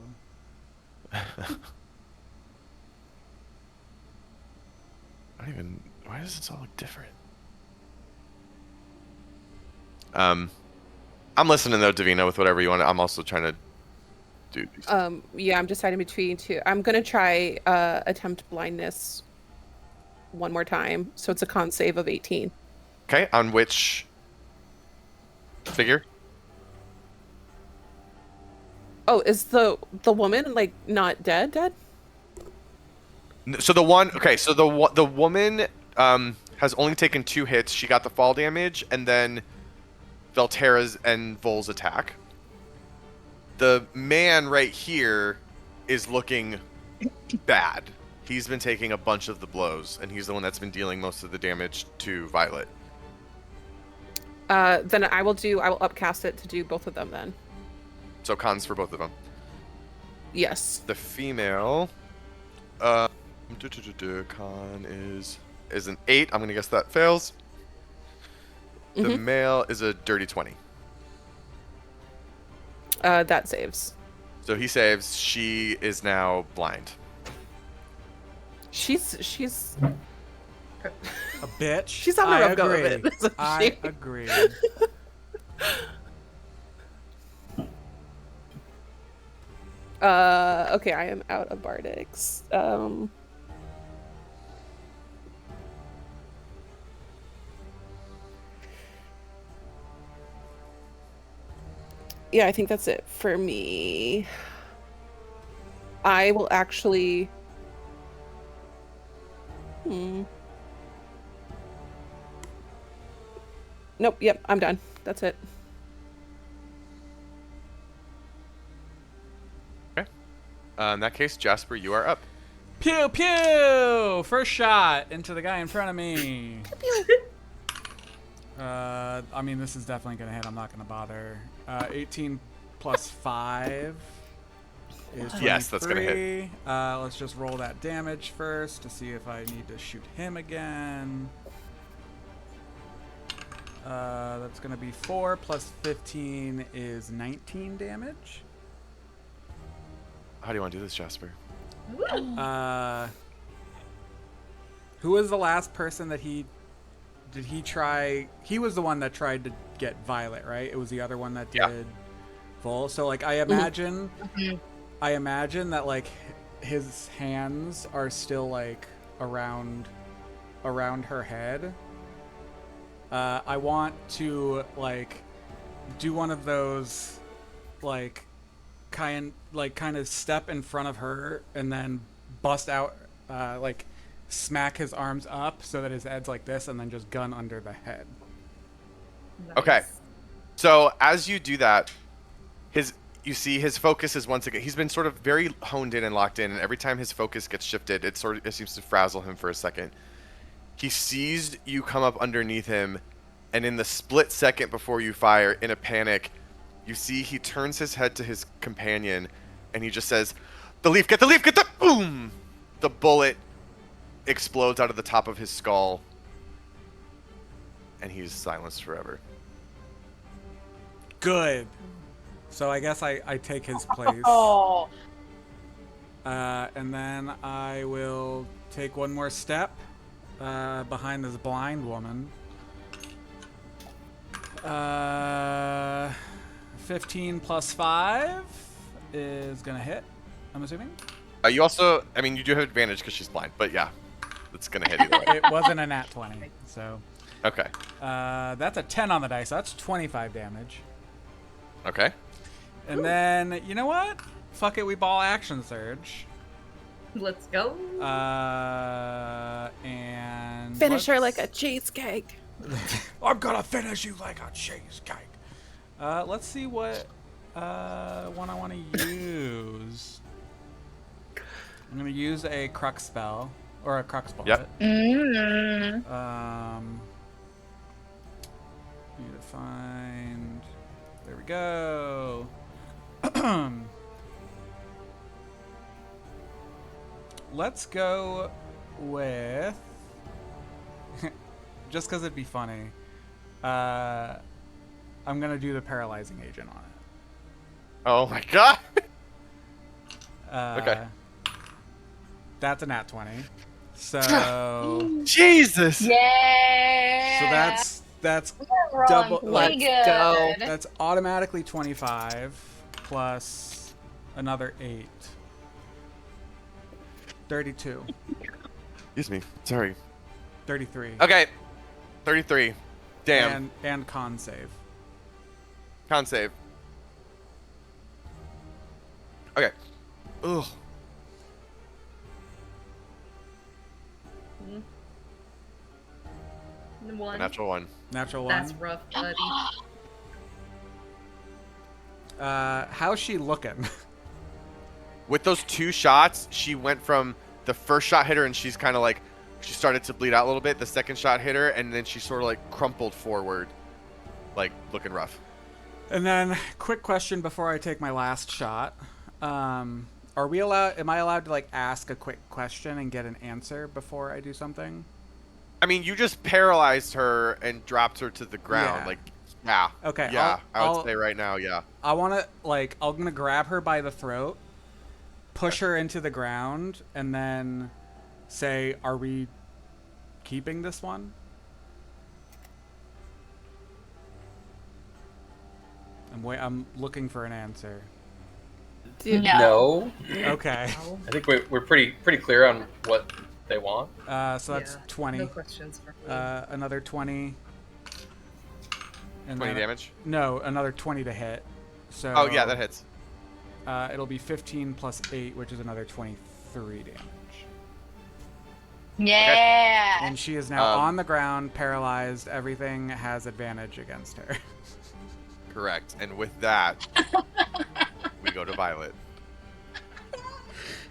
I don't even. Why does it all look different? I'm listening though, Davina, with whatever you want. I'm also trying to do. Yeah, I'm deciding between two. I'm gonna try attempt blindness one more time. So it's a con save of 18. Okay, on which figure? Oh, is the woman like not dead? Dead? So the one. Okay, so the woman has only taken 2 hits. She got the fall damage, and then Velterra's and Vol's attack. The man right here is looking bad. He's been taking a bunch of the blows, and he's the one that's been dealing most of the damage to Violet. Then I will upcast it to do both of them then. So cons for both of them. Yes. The female, con is an 8. I'm gonna guess that fails. The male is a dirty 20. That saves. So he saves. She is now blind. She's A bitch. She's having a rough go of it, isn't I she? agree. Okay, I am out of Bardics. Yeah, I think that's it for me. I will actually Nope, yep, I'm done. That's it. Okay. In that case, Jasper, you are up. Pew pew! First shot into the guy in front of me. I mean, this is definitely gonna hit. I'm not gonna bother. 18 plus 5 is 23. Yes, that's gonna hit. Let's just roll that damage first to see if I need to shoot him again. That's gonna be 4 plus 15 is 19 damage. How do you want to do this, Jasper? Who was the last person that did he try? He was the one that tried to get Violet, right? It was the other one that did Yeah. Vol. So like I imagine that like his hands are still like around her head. I want to like do one of those like kind of step in front of her and then bust out like smack his arms up so that his head's like this and then just gun under the head. Nice. Okay. So as you do that, you see his focus is once again, he's been sort of very honed in and locked in, and every time his focus gets shifted, it seems to frazzle him for a second. He sees you come up underneath him, and in the split second before you fire, in a panic, you see he turns his head to his companion, and he just says, "The leaf, get the boom!" The bullet explodes out of the top of his skull, and he's silenced forever. Good. So I guess I take his place. Oh, And then I will take one more step behind this blind woman. 15 plus 5 is going to hit, I'm assuming. You also, I mean, you do have advantage because she's blind, but yeah, it's going to hit either way. It wasn't a nat 20, so... Okay. That's a 10 on the dice, so that's 25 damage. Okay. And then, you know what? Fuck it, we ball action surge. Let's go. And... Finish her like a cheesecake. I'm gonna finish you like a cheesecake. Let's see what one I want to use. I'm gonna use a crux spell. or a crux bullet. Yep. Need to find. There we go. Let's go with. Just because it'd be funny. I'm gonna do the paralyzing agent on it. Oh my god. Okay. That's a nat 20. So Jesus. Yeah. so that's We're double. rolling Like, pretty Let's go. good. that's automatically 25 plus another 8. 32. Excuse me. Sorry. 33. Okay. 33. Damn. And con save. Con save. Okay. Ugh. One. Natural 1. Natural 1. That's rough, buddy. How's she looking? With those 2 shots, she went from the first shot hit her and she's kind of like, she started to bleed out a little bit. The second shot hit her and then she sort of like crumpled forward, like looking rough. And then, quick question before I take my last shot. Are we allowed? Am I allowed to like ask a quick question and get an answer before I do something? I mean, you just paralyzed her and dropped her to the ground. Yeah. Like, yeah. Okay. Yeah, I would I'll- say right now, yeah. I want to like. I'm gonna grab her by the throat, push her into the ground, and then say, "Are we keeping this one?" I'm looking for an answer. No. Okay. I think we're pretty clear on what they want. So that's Yeah, 20. No questions for me. Another 20. And 20 then- damage. No, another 20 to hit. So Oh, yeah, that hits. It'll be 15 plus 8, which is another 23 damage. Yeah. And she is now Um, on the ground, paralyzed. Everything has advantage against her. Correct. And with that, we go to Violet.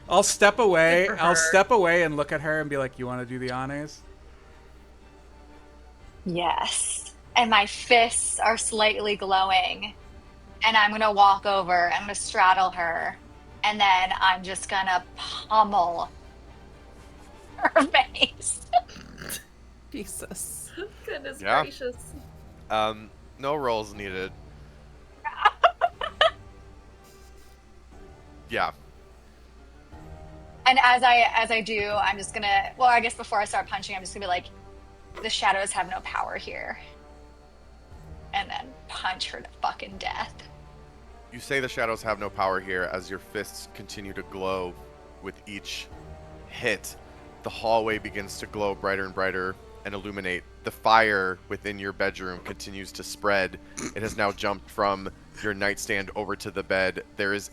I'll step away. Good for I'll her. step away and look at her and be like, "You want to do the honors?" Yes. And my fists are slightly glowing. And I'm going to walk over. I'm going to straddle her. And then I'm just going to pummel her face. Jesus. Goodness Yeah. gracious. No rolls needed. Yeah. And as I do, I'm just going to, well, I guess before I start punching, I'm just going to be like, the shadows have no power here. And then punch her to fucking death. You say the shadows have no power here as your fists continue to glow with each hit. The hallway begins to glow brighter and brighter and illuminate. The fire within your bedroom continues to spread. It has now jumped from your nightstand over to the bed. There is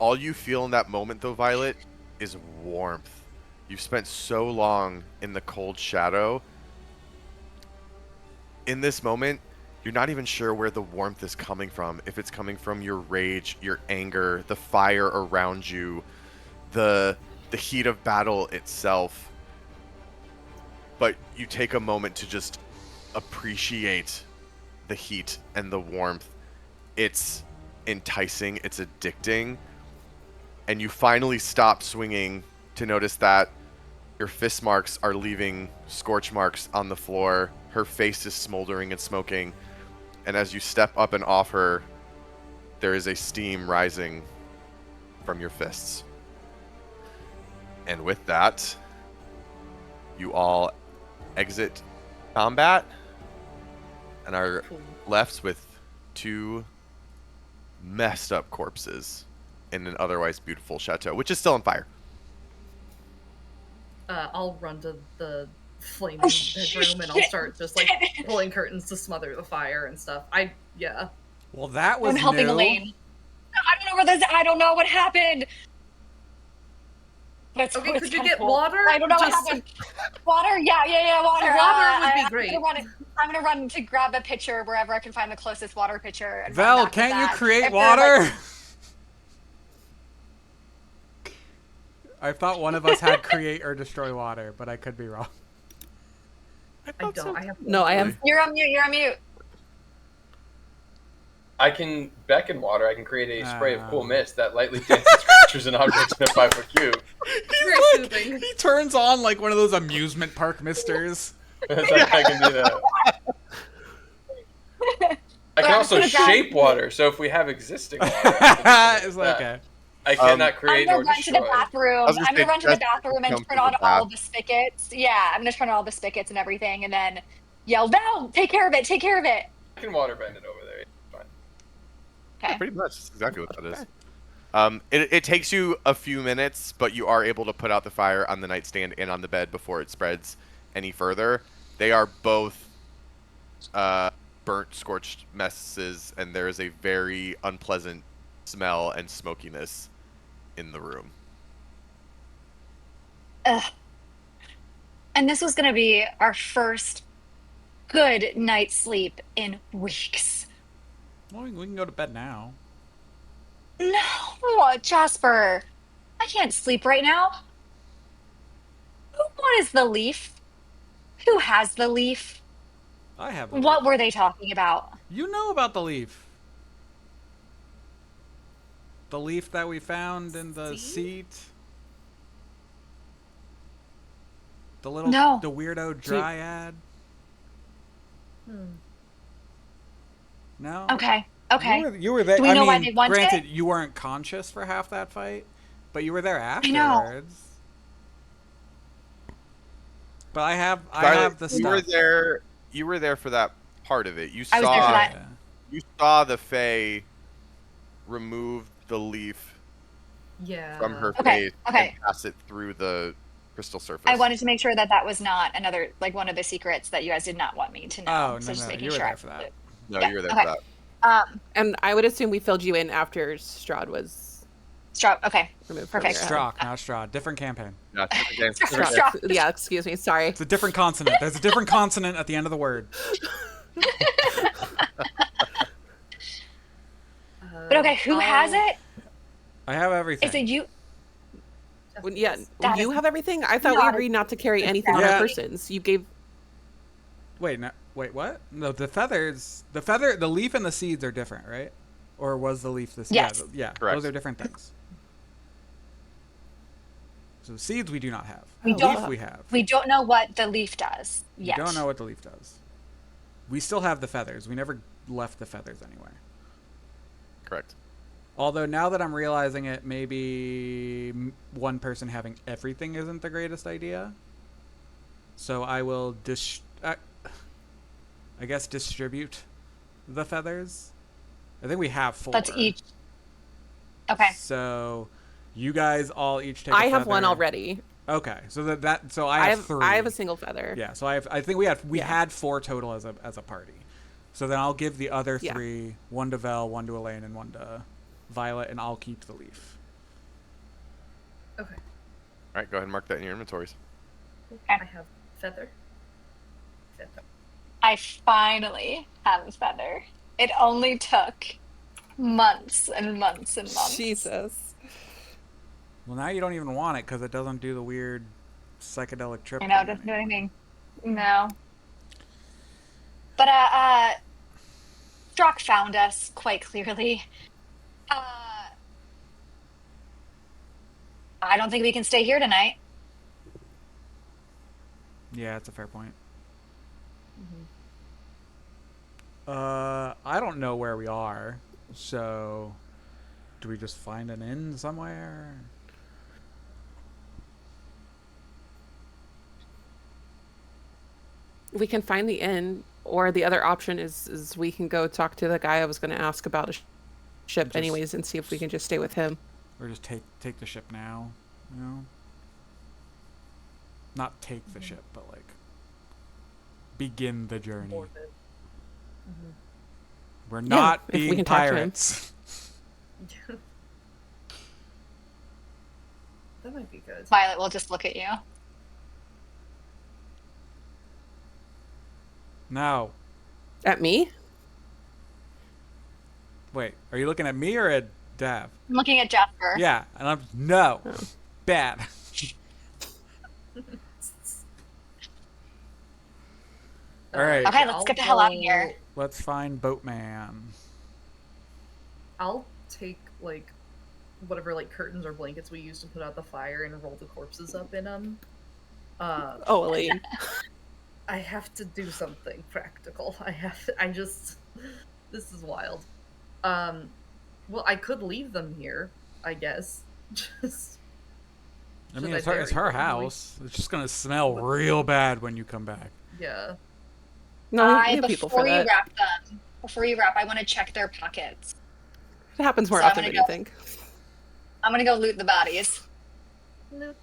all you feel in that moment, though, Violet, is warmth. You've spent so long in the cold shadow. In this moment, you're not even sure where the warmth is coming from. If it's coming from your rage, your anger, the fire around you, the heat of battle itself. But you take a moment to just appreciate the heat and the warmth. It's enticing, it's addicting. And you finally stop swinging to notice that your fist marks are leaving scorch marks on the floor. Her face is smoldering and smoking. And as you step up and off her, there is a steam rising from your fists. And with that, you all exit combat and are Cool. left with 2 messed up corpses in an otherwise beautiful chateau, which is still on fire. I'll run to the flaming Oh, bedroom and I'll start just like pulling curtains to smother the fire and stuff. Yeah. Well, that was I'm helping new. Elaine. I don't know where this. I don't know what happened. But it's, Okay, it's could you kinda get cool. water? I don't know Just- what happened. Water? Yeah, water. Water would be I'm great. I'm gonna run to grab a pitcher wherever I can find the closest water pitcher. And run Val, back with can't you that. create If they're, like, water? I thought one of us had create or destroy water, but I could be wrong. I don't. I have No, I have. You're on mute. You're on mute. I can beckon water. I can create a spray of cool Ah. mist that lightly dances creatures and objects in a 5-foot cube. Very soothing. He turns on like one of those amusement park misters. I can do that. I can Well, also I'm gonna grab- shape water. So if we have existing water, I can It's do like, that. okay. I cannot I'm create gonna or run to the destroy. bathroom. was gonna I'm gonna say, run to the just bathroom and come turn to on the all bath. the spigots. Yeah, I'm gonna turn on all the spigots and everything, and then yell, "Val, take care of it! Take care of it!" I can water bend it over there. It's fine. Okay. Pretty much. That's exactly what that is. It takes you a few minutes, but you are able to put out the fire on the nightstand and on the bed before it spreads any further. They are both burnt, scorched messes, and there is a very unpleasant smell and smokiness in the room. Ugh. And this was gonna be our first good night's sleep in weeks. Well, we can go to bed now. No, Jasper, I can't sleep right now. What is the leaf? Who has the leaf? I have the What leaf. were they talking about? You know about the leaf. The leaf that we found in the See? seat. The little, No. the weirdo dryad. Hmm. No. Okay, okay. You were there. Do we I know why mean, they want it? granted, you weren't conscious for half that fight, but you were there I know. afterwards. But I have Violet, the you stuff. were there. You were there for that part of it. You I was there for saw. that. Yeah. You saw the Fae remove the leaf Yeah. from her Okay, face okay. and pass it through the crystal surface. I wanted to make sure that that was not another, like, one of the secrets that you guys did not want me to know. Oh, So no, just no, making you were sure. there for that. No, Yeah, you were there okay. for that. And I would assume we filled you in after Strahd was Okay. removed. Perfect. From your Strock, not Strahd. Different campaign. Yeah, it's different games, Strahd. different Strahd. games. Strahd. Yeah, excuse me. Sorry. It's a different consonant. There's a different consonant at the end of the word. But okay, who has it? I have everything. Is it you? Yeah, That you is have everything. I thought we not agreed not to carry anything on Yeah. our persons. You gave. Wait, no, wait, what? No, the feathers, the leaf and the seeds are different, right? Or was the leaf the seed? Yes. Yeah, Correct. those are different things. So seeds we do not have. We Leaf don't- we have. We don't know what the leaf does We yet. don't know what the leaf does. We still have the feathers. We never left the feathers anywhere. Correct. Although now that I'm realizing it, maybe one person having everything isn't the greatest idea. So I will I guess distribute the feathers. I think we have 4. That's each. Okay. So you guys all each take. I a have one feather. already. Okay, so so I have 3. I have a single feather. Yeah, so I think we Yeah. had 4 total as a party. So then I'll give the other Yeah. 3, one to Vel, one to Elaine, and one to Violet, and I'll keep the leaf. Okay. All right, go ahead and mark that in your inventories. I have feather. Feather. I finally have a feather. It only took months and months and months. Jesus. Well, now you don't even want it because it doesn't do the weird psychedelic trip. I know, thing doesn't do anymore. anything. No. But Strock found us quite clearly. I don't think we can stay here tonight. Yeah, it's a fair point. Mm-hmm. I don't know where we are, so do we just find an inn somewhere? We can find the inn, or the other option is we can go talk to the guy I was going to ask about a ship Just- anyways and see if we can just stay with him. Or just take the ship now, you know? Not take the ship, but like begin the journey. Board it. We're not if we being can talk to him. pirates. That might be good. Violet will just look at you. No. At me? Wait, are you looking at me or at Dav? I'm looking at Jasper. Yeah, and I'm no. Bad. All right. Okay, let's get the hell out of here. Let's find Boatman. I'll take like whatever like curtains or blankets we use to put out the fire and roll the corpses up in them. Oh, Elaine. I have to do something practical. This is wild. Well, I could leave them here, I guess. Just. I mean, it's her house. It's just gonna smell real bad when you come back. Yeah. No, we have people for before you that. wrap them, I want to check their pockets. It happens more So I'm often gonna than you go- think. I'm gonna go loot the bodies.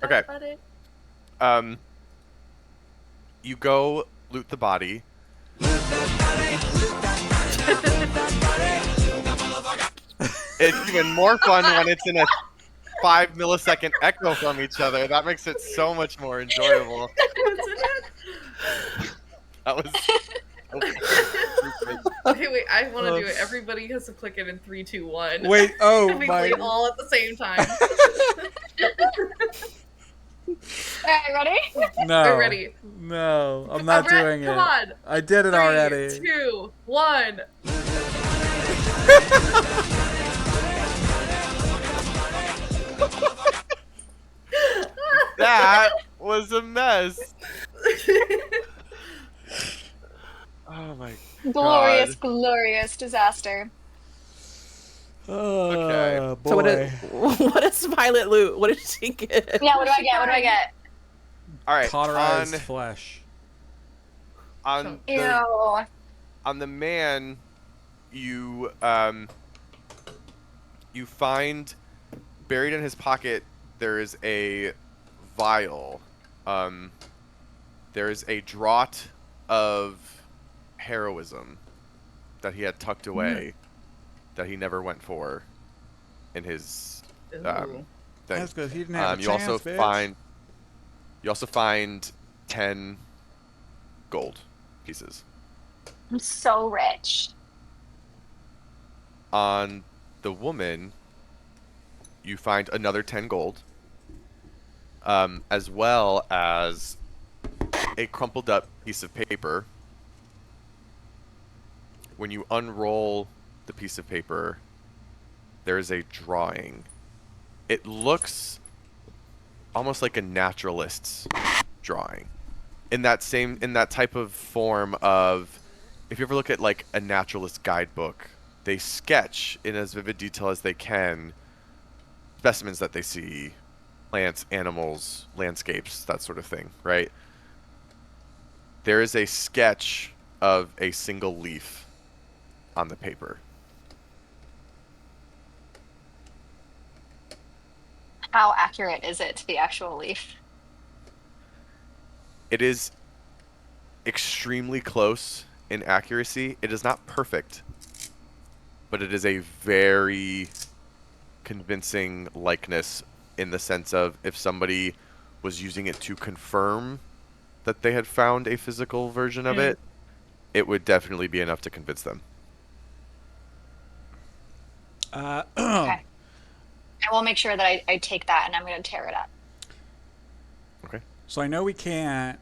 Okay. You go loot the body. It's even more fun when it's in a 5-millisecond echo from each other. That makes it so much more enjoyable. That was. Okay, wait. I want to do it. Everybody has to click it in 3, 2, 1. Wait. Oh we my. play all at the same time. Alright, ready? No. We're ready. No, I'm not doing it. Come on. I did it 3, already. 2, 1. That was a mess. Oh my Glorious, God. glorious disaster. Okay. Boy. So what is Violet loot? What did she get? Yeah, what do I get? What do I get? All right. Cauterized flesh. On Ew. the man, you find buried in his pocket. There is a vial. There is a draught of heroism that he had tucked away that he never went for in his Ooh. thing. That's good. He didn't have a you chance, also bitch. find 10 gold pieces. I'm so rich. On the woman, you find another 10 gold, as well as a crumpled up piece of paper. When you unroll the piece of paper, there is a drawing. It looks almost like a naturalist's drawing. In that type of form of, if you ever look at like a naturalist guidebook, they sketch in as vivid detail as they can specimens that they see, plants, animals, landscapes, that sort of thing, right? There is a sketch of a single leaf on the paper. How accurate is it to the actual leaf? It is extremely close in accuracy. It is not perfect, but it is a very convincing likeness in the sense of if somebody was using it to confirm that they had found a physical version of it, it would definitely be enough to convince them. Okay. I will make sure that I take that and I'm going to tear it up. Okay. So I know we can't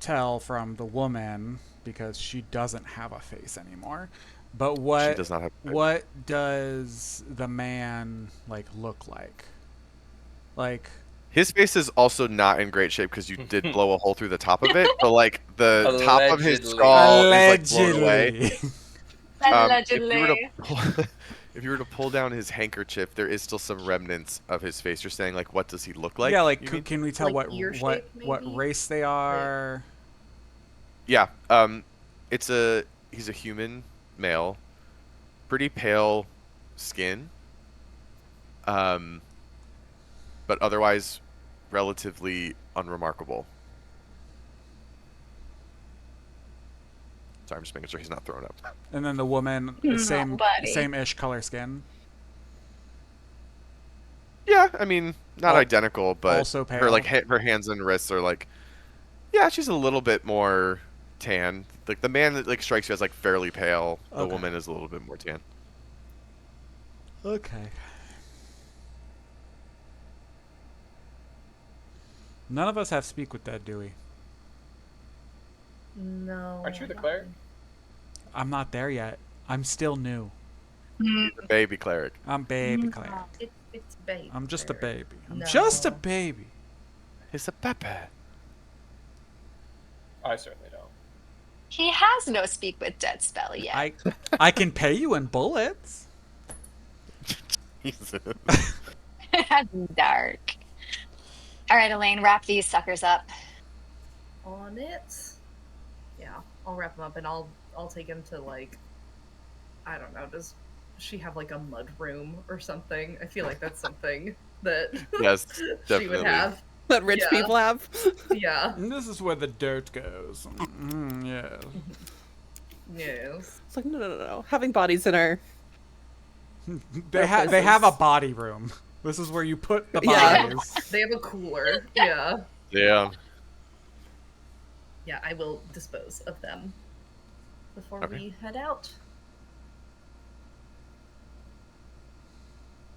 tell from the woman because she doesn't have a face anymore. But She does not have. what does the man like look like? Like His face is also not in great shape because you did blow a hole through the top of it, but like the top of his Allegedly. skull is like blown away. Allegedly. If you were to pull down his handkerchief, there is still some remnants of his face. You're saying like, what does he look like? yeah, like you mean? can we tell Like what ear what shape, what maybe? race they are? Yeah. He's a human male, pretty pale skin. But otherwise relatively unremarkable. Sorry, I'm just making sure he's not thrown up. And then the woman, Nobody. same-ish color skin. Yeah, I mean, not identical, but also her pale. like her hands and wrists are like, yeah, she's a little bit more tan. Like the man that like strikes you as like fairly pale. The Okay. woman is a little bit more tan. Okay. None of us have speak with dead, do we? No. Aren't you I the don't cleric? think- I'm not there yet. I'm still new. He's a baby cleric. I'm baby cleric. It's baby. I'm just a cleric. baby. I'm No. just a baby. He's a Pepe. I certainly don't. He has no speak with dead spell yet. I can pay you in bullets. Jesus. Dark. All right, Elaine, wrap these suckers up. On it. Yeah, I'll wrap him up and I'll take him to like, I don't know. Does she have like a mud room or something? I feel like that's something that Yes, she definitely. would have. That rich Yeah. people have. Yeah. And this is where the dirt goes. Yeah. Yes. It's like no. Having bodies in our They have a body room. This is where you put the Yeah. bodies. They have a cooler. Yeah. Yeah. Yeah, I will dispose of them before Okay. we head out.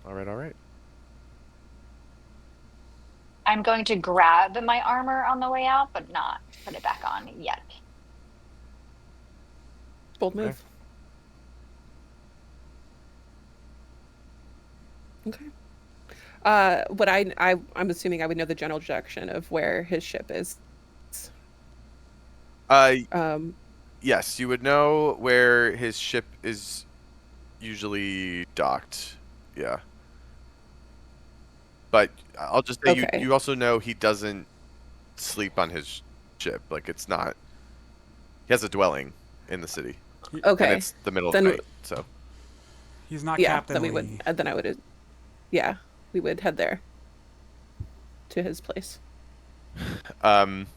All right. I'm going to grab my armor on the way out, but not put it back on yet. bold move. Okay. What I'm assuming I would know the general direction of where his ship is. Yes, you would know where his ship is usually docked. Yeah. But I'll just say Okay. you also know he doesn't sleep on his ship. Like it's not. He has a dwelling in the city. Okay. And it's the middle Then of the night, so. He's not Yeah. Captain Then we Lee. would. Then I would. Yeah, we would head there. To his place. Um.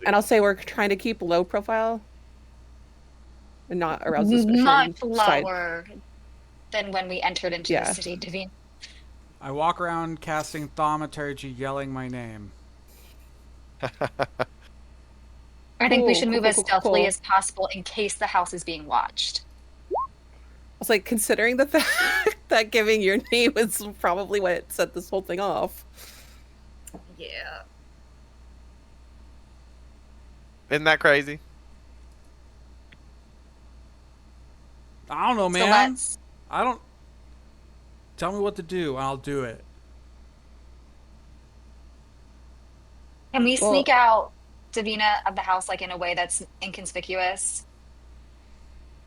And I'll say we're trying to keep low profile. And not arouse suspicion. Much side- lower than when we entered into Yeah. the city, Davina. I walk around casting thaumaturgy, yelling my name. I think we Cool, should cool, move cool, as cool, stealthily cool. as possible in case the house is being watched. I was like, considering the fact that giving your name is probably what set this whole thing off. Yeah. Isn't that crazy? I don't know, So man. let's I don't. Tell me what to do, and I'll do it. can we Well- sneak out Davina of the house like in a way that's inconspicuous?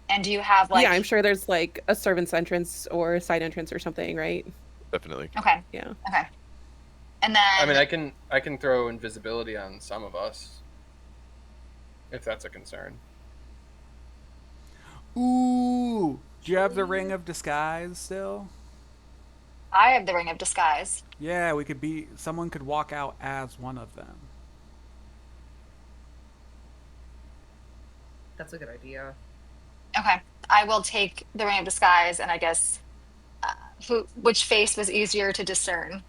And do you have like Yeah, I'm sure there's like a servant's entrance or a side entrance or something, right? Definitely. Okay. Yeah. Okay. And then I mean, I can throw invisibility on some of us, if that's a concern. Ooh. Do you have the ring of disguise still? I have the ring of disguise. Yeah, we could be. Someone could walk out as one of them. That's a good idea. Okay. I will take the ring of disguise and I guess which face was easier to discern?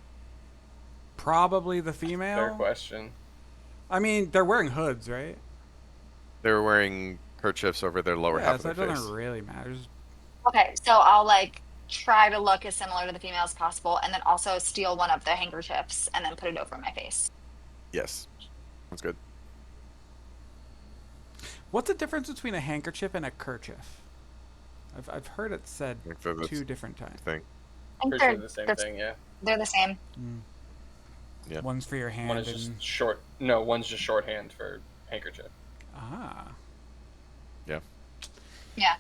Probably the Fair female. question. I mean, they're wearing hoods, right? They were wearing kerchiefs over their lower Yeah, half so of it their doesn't face. really matter. Just- Okay, so I'll like try to look as similar to the female as possible and then also steal one of the handkerchiefs and then put it over my face. Yes. Sounds good. What's the difference between a handkerchief and a kerchief? I've heard it said Like for this 2 different times. thing. I think Pretty sure the same thing, yeah. they're the same. Yeah. One's for your hand One is and... just short. No, one's just shorthand for handkerchief. Ah. Yeah. Yeah.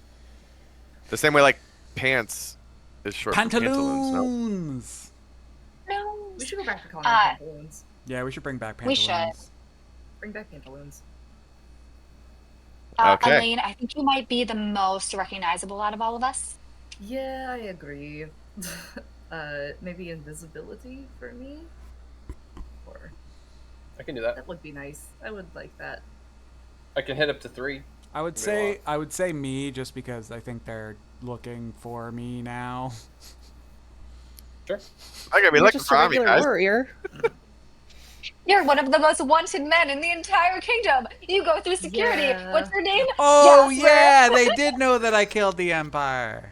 The same way like pants is short for pantaloons, no? Pantaloons! No. We should go back to calling Uh, them pantaloons. Yeah, we should bring back We pantaloons. should. Bring back pantaloons. Okay. Elaine, I think you might be the most recognizable out of all of us. Yeah, I agree. Maybe invisibility for me? Or I can do that. that would be nice. I would like that. I can hit up to 3. I would We say want- I would say me just because I think they're looking for me now. Sure. Okay, we You're like just the a army, regular guys. warrior. You're one of the most wanted men in the entire kingdom. You go through security. Yeah. What's your name? Oh Jasper. yeah, they did know that I killed the Empire.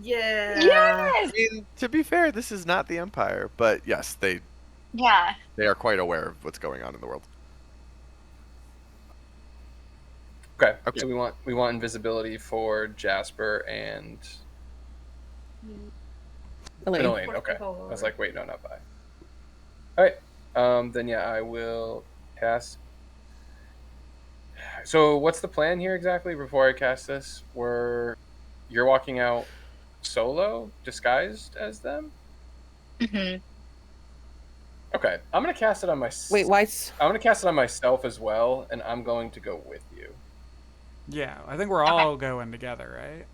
Yeah. Yes. I mean, to be fair, this is not the Empire, but yes, they Yeah. They are quite aware of what's going on in the world. Okay. Okay. So we want invisibility for Jasper and Elaine. Elaine. Okay. I was like, wait, no, not by. All right. Then yeah, I will cast. So what's the plan here exactly? Before I cast this, you're walking out solo, disguised as them. Hmm. Okay, I'm gonna cast it on Wait, why? I'm gonna cast it on myself as well, and I'm going to go with you. Yeah, I think we're Okay. all going together,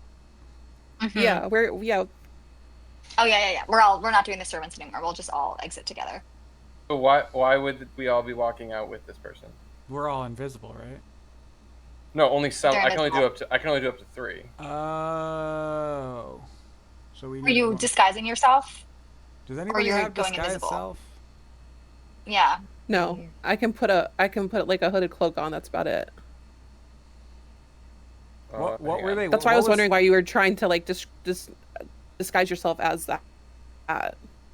right? Hmm. Yeah, Oh yeah. We're not doing the servants anymore. We'll just all exit together. So why would we all be walking out with this person? We're all invisible, right? No, only some. They're I can only do invisible. up to 3. Oh. So we Are need you one. disguising yourself, Does or anybody you're have going disguise invisible? self? Yeah. No, I can put like a hooded cloak on. That's about it. What Hang were on. they? That's why I what was wondering why you were trying to like disguise yourself as that.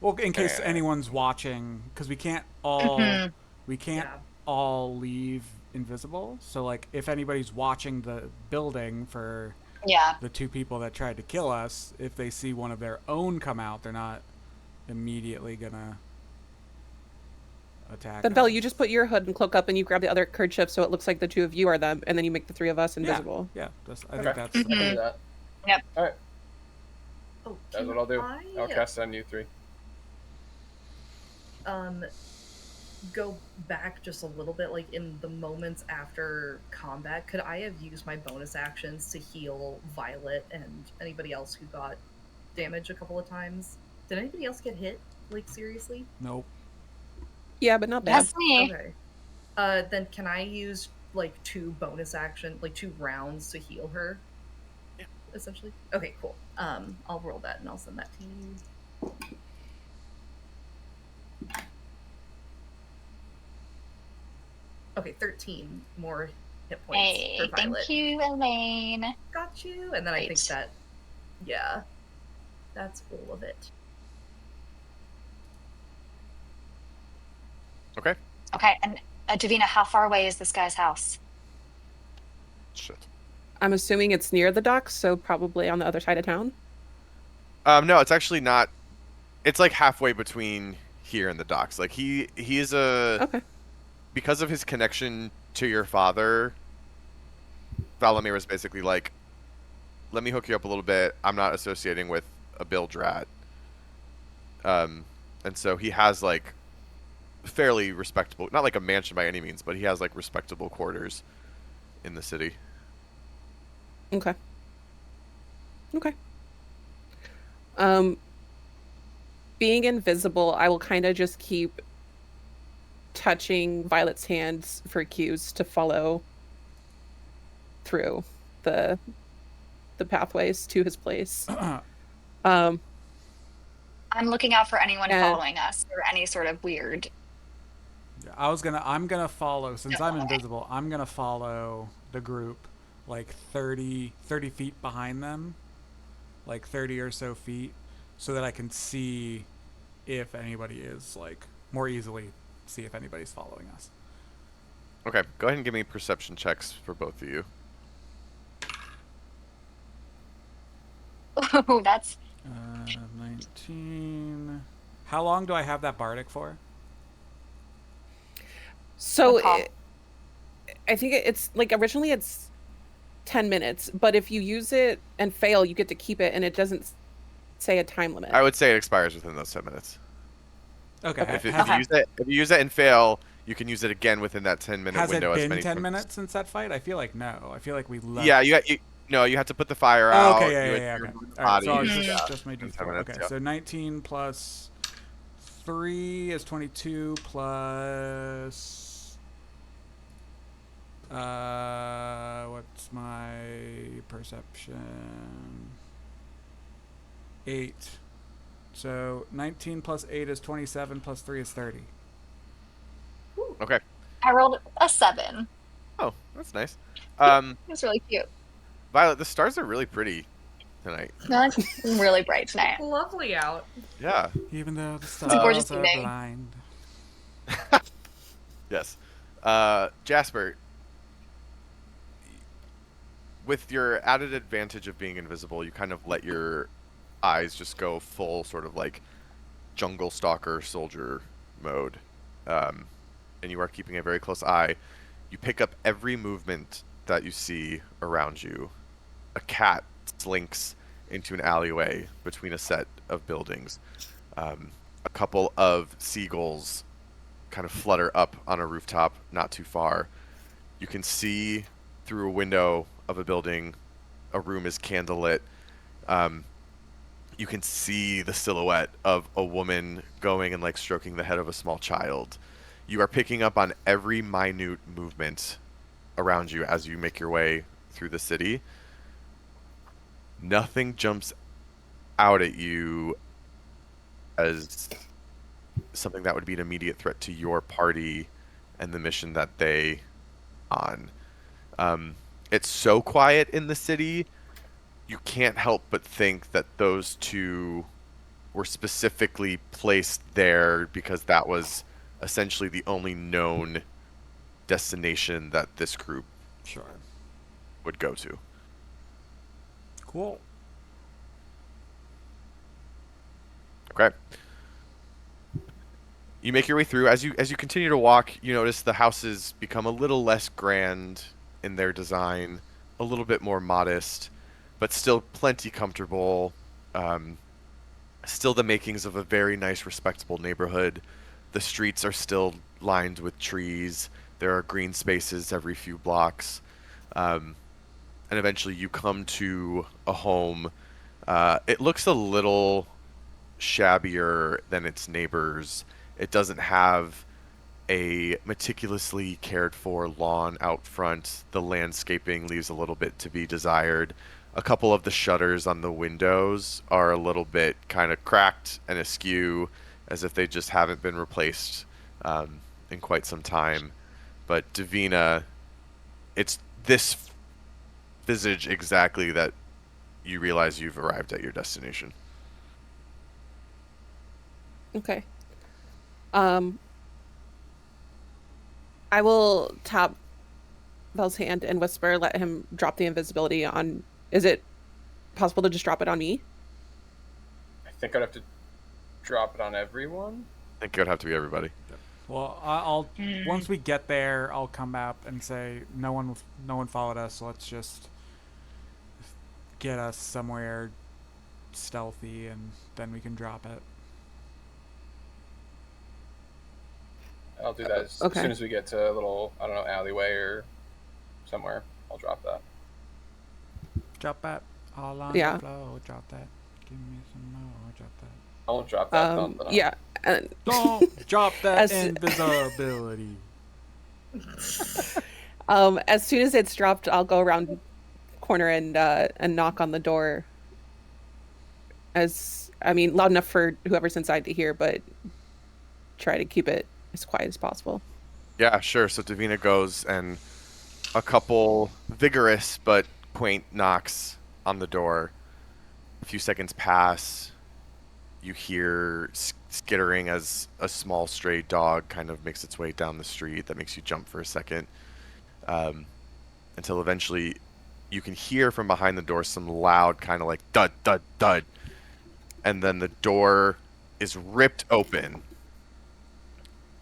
Well, in case Hang on. anyone's watching, because Hmm. we can't Yeah. all leave invisible. So like, if anybody's watching the building for Yeah. the 2 people that tried to kill us, if they see one of their own come out, they're not immediately gonna attack Then us. Vel, you just put your hood and cloak up, and you grab the other kerchief, so it looks like the 2 of you are them, and then you make the 3 of us invisible. Yeah, I Okay. think that's. I can Mhm. do that. Yep. All right, Oh, that's can what I'll do. I I'll cast it on you 3. go back just a little bit, like in the moments after combat? Could I have used my bonus actions to heal Violet and anybody else who got damage a couple of times? Did anybody else get hit? Like seriously? Nope. Yeah, but not bad. That's me. Okay. Then can I use like 2 bonus action, like 2 rounds to heal her? Yeah. Essentially. Okay, cool. I'll roll that and I'll send that to you. Okay, 13 more hit points Hey, for Violet. thank you, Elaine. Got you. And then I think Great. that, yeah, that's all of it. Okay. Okay, and Davina, how far away is this guy's house? Shit. I'm assuming it's near the docks, so probably on the other side of town. No, it's actually not. It's like halfway between here and the docks. Like he's a Okay. because of his connection to your father. Zholymr is basically like, let me hook you up a little bit. I'm not associating with a Bildrat. And so he has like fairly respectable, not like a mansion by any means, but he has like respectable quarters in the city. Okay. Okay. Um, being invisible, I will kind of just keep touching Violet's hands for cues to follow through the pathways to his place. Um, I'm looking out for anyone And- following us or any sort of weird. I'm gonna follow, since I'm invisible, I'm gonna follow the group like 30 feet behind them, like 30 or so feet, so that I can see if anybody is, like, more easily see if anybody's following us. Okay, go ahead and give me perception checks for both of you. Oh, that's 19. How long do I have that bardic for? so Okay. I think it's like originally it's 10 minutes, but if you use it and fail, you get to keep it, and it doesn't say a time limit. I would say it expires within those 10 minutes. Okay. If you Okay. use it and fail, you can use it again within that 10-minute Has it window. As been many 10 times. minutes since that fight? I feel like no. I feel like we left. Yeah, no, you have to put the fire Oh, out. okay, yeah. You Okay. remove the All right, so bodies. it's Mhm. just my In 10 D4. minutes, Okay, yeah. so 19 plus 3 is 22 plus... what's my perception? 8. So 19 plus 8 is 27 plus 3 is 30. Okay. I rolled a 7. Oh, that's nice. It was really cute. Violet, the stars are really pretty tonight. No, it's really bright tonight. Lovely out. Yeah. Even though the a gorgeous stars are evening. blind. Yes. Jasper, with your added advantage of being invisible, you kind of let your eyes just go full sort of like jungle stalker soldier mode. Um, and you are keeping a very close eye. You pick up every movement that you see around you. A cat slinks into an alleyway between a set of buildings. A couple of seagulls kind of flutter up on a rooftop not too far. You can see through a window of a building, a room is candlelit. Um, you can see the silhouette of a woman going and like stroking the head of a small child. You are picking up on every minute movement around you as you make your way through the city. Nothing jumps out at you as something that would be an immediate threat to your party and the mission that they on. It's so quiet in the city, you can't help but think that those two were specifically placed there because that was essentially the only known destination that this group Sure. would go to. Cool. Okay. You make your way through. As you continue to walk, you notice the houses become a little less grand in their design, a little bit more modest, but still plenty comfortable. Um, Still the makings of a very nice, respectable neighborhood. The streets are still lined with trees. There are green spaces every few blocks. Um, and eventually you come to a home. It looks a little shabbier than its neighbors. It doesn't have a meticulously cared for lawn out front. The landscaping leaves a little bit to be desired. A couple of the shutters on the windows are a little bit kind of cracked and askew, as if they just haven't been replaced in quite some time. But Davina, it's this visage exactly that you realize you've arrived at your destination. Okay. Um, I will tap Vel's hand and whisper, let him drop the invisibility on. Is it possible to just drop it on me? I think I'd have to drop it on everyone. I think it would have to be everybody. Well, I'll once we get there, I'll come up and say no one followed us. So let's just get us somewhere stealthy, and then we can drop it. I'll do that as Okay. soon as we get to a little, I don't know, alleyway or somewhere. I'll drop that. Drop that all on Yeah. the floor. Drop that. Give me some more. Drop that. I won't drop that. Don't. Yeah. And Don't drop that As- invisibility. as soon as it's dropped, I'll go around corner and knock on the door. Loud enough for whoever's inside to hear, but try to keep it as quiet as possible. Yeah, sure. So Davina goes and a couple vigorous but quaint knocks on the door. A few seconds pass. You hear skittering as a small stray dog kind of makes its way down the street. That makes you jump for a second. Until eventually you can hear from behind the door some loud kind of like dud, dud, dud. And then the door is ripped open.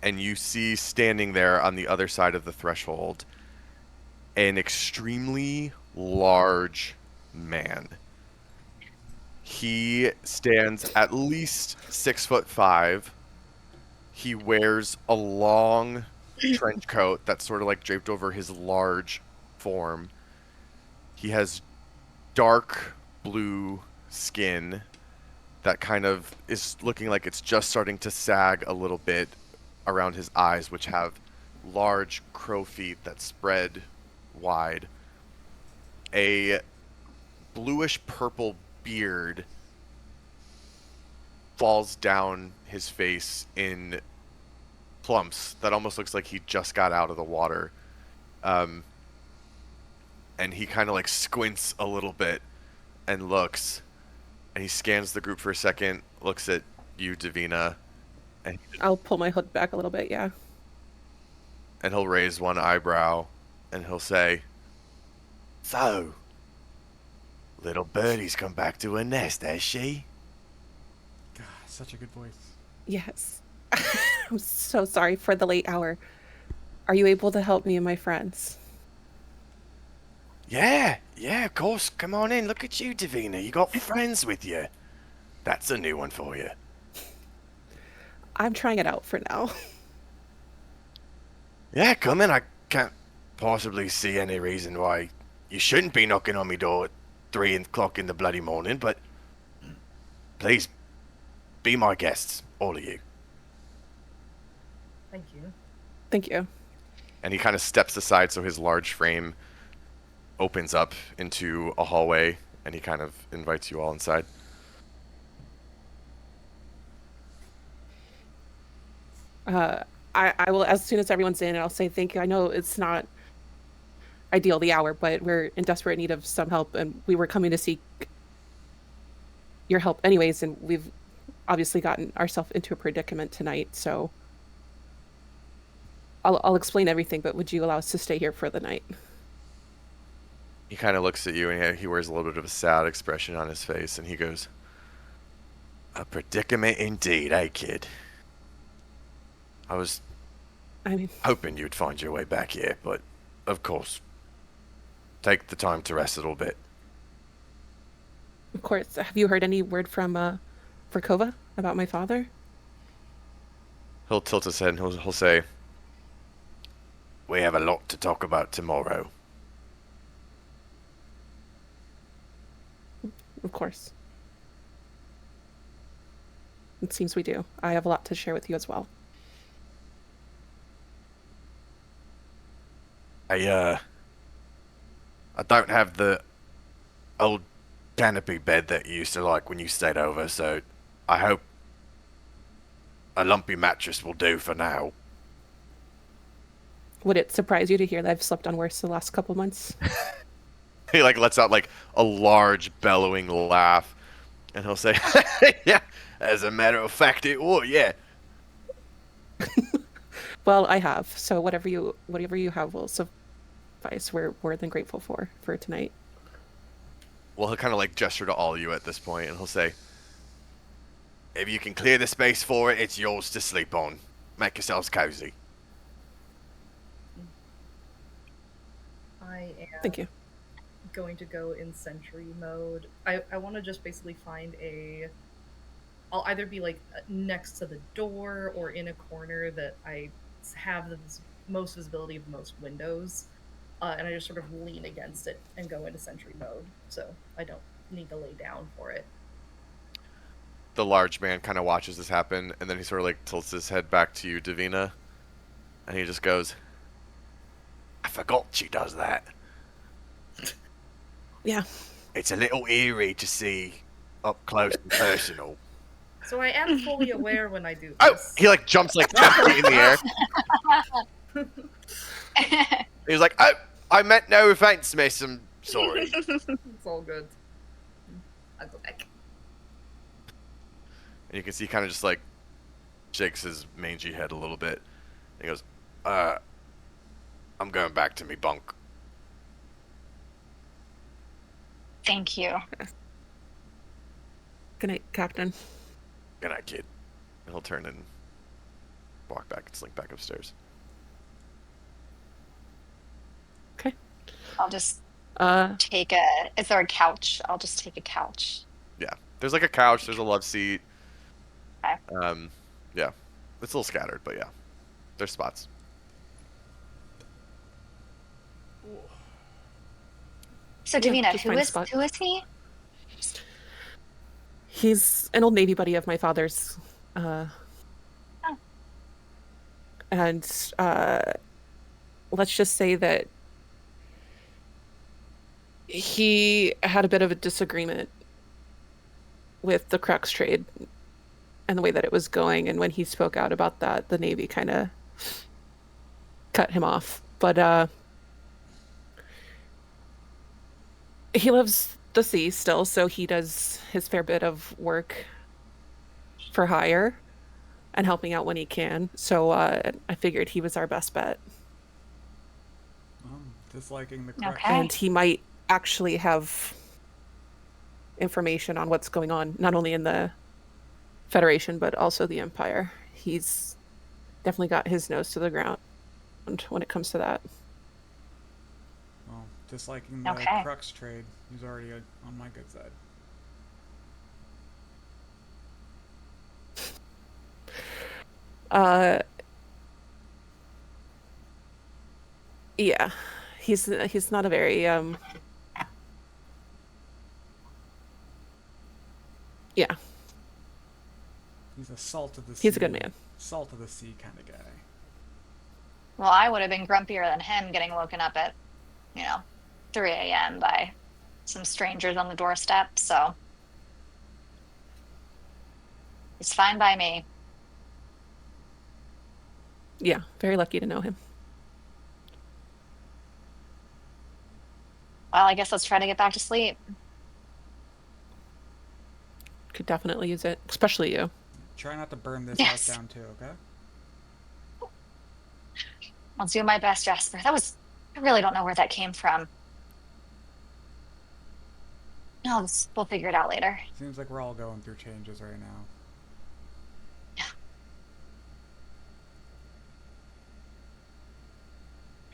And you see standing there on the other side of the threshold an extremely large man. He stands at least 6'5". He wears a long trench coat that's sort of like draped over his large form. He has dark blue skin that kind of is looking like it's just starting to sag a little bit around his eyes, which have large crow feet that spread wide. A bluish purple beard falls down his face in clumps that almost looks like he just got out of the water. And he kind of like squints a little bit and looks, and he scans the group for a second, looks at you, Davina, and I'll pull my hood back a little bit. Yeah. and he'll raise one eyebrow, and he'll say, "So, little birdie's come back to her nest, has she?" God, such a good voice. Yes. I'm so sorry for the late hour. Are you able to help me and my friends? Yeah, of course. Come on in. Look at you, Davina. You got friends with you. That's a new one for you. I'm trying it out for now. Yeah, come in. I can't possibly see any reason why you shouldn't be knocking on my door at 3 o'clock in the bloody morning, but please, be my guests, all of you. Thank you. Thank you. And he kind of steps aside so his large frame opens up into a hallway, and he kind of invites you all inside. I will, as soon as everyone's in, I'll say thank you. I know it's not ideal the hour, but we're in desperate need of some help, and we were coming to seek your help anyways, and we've obviously gotten ourselves into a predicament tonight, so I'll explain everything, but would you allow us to stay here for the night? He kind of looks at you, and he wears a little bit of a sad expression on his face, and he goes, "A predicament indeed, eh, kid? I was I mean, hoping you'd find your way back here, but of course, take the time to rest a little bit." of course. Have you heard any word from Verkova about my father? He'll tilt his head and he'll say, "We have a lot to talk about tomorrow." Of course. It seems we do. I have a lot to share with you as well. I don't have the old canopy bed that you used to like when you stayed over, so I hope a lumpy mattress will do for now. Would it surprise you to hear that I've slept on worse the last couple months? He like lets out like a large bellowing laugh, and he'll say, "Yeah, as a matter of fact, it would, yeah." Well, I have. So whatever you have will suffice. We're more than grateful for tonight. Well, he'll kind of like gesture to all of you at this point, and he'll say, "If you can clear the space for it, it's yours to sleep on. Make yourselves cozy." I am Thank you. going to go in sentry mode. I want to just basically find I'll either be like next to the door or in a corner that I have the most visibility of most windows, and I just sort of lean against it and go into sentry mode, so I don't need to lay down for it. The large man kind of watches this happen, and then he sort of like tilts his head back to you, Davina, and he just goes, "I forgot she does that. Yeah. It's a little eerie to see up close and personal." So I am fully aware when I do Oh, this. he like jumps like 10 feet in the air. He was like, "Oh, I meant no offense, miss. I'm sorry." It's all good. I'll go back. And you can see he kind of just like shakes his mangy head a little bit. And he goes, "I'm going back to me bunk." Thank you. Good night, Captain. "Good night, kid." And he'll turn and walk back and slink back upstairs. Okay. I'll just Uh, take is there a couch? I'll just take a couch. Yeah. There's like a couch, there's a love seat. Okay. Yeah. It's a little scattered, but yeah. There's spots. So Yeah, Davina, just find a spot. who is he? he's an old Navy buddy of my father's. And let's just say that he had a bit of a disagreement with the crux trade and the way that it was going. And when he spoke out about that, the Navy kind of cut him off. But he loves the sea still, so he does his fair bit of work for hire and helping out when he can. So I figured he was our best bet. Disliking the crux. Okay. And he might actually have information on what's going on, not only in the Federation, but also the Empire. He's definitely got his nose to the ground when it comes to that. Well, disliking the Okay. crux trade. He's already on my good side. Yeah, he's not a very yeah, He's a salt of the sea. he's a good man. Salt of the sea kind of guy. Well, I would have been grumpier than him getting woken up at, 3 a.m. by some strangers on the doorstep, so it's fine by me. Yeah, very lucky to know him. Well, I guess let's try to get back to sleep. Could definitely use it, especially you. Try not to burn this Yes. house down too, okay? I'll do my best, Jasper. I really don't know where that came from. We'll figure it out later. Seems like we're all going through changes right now.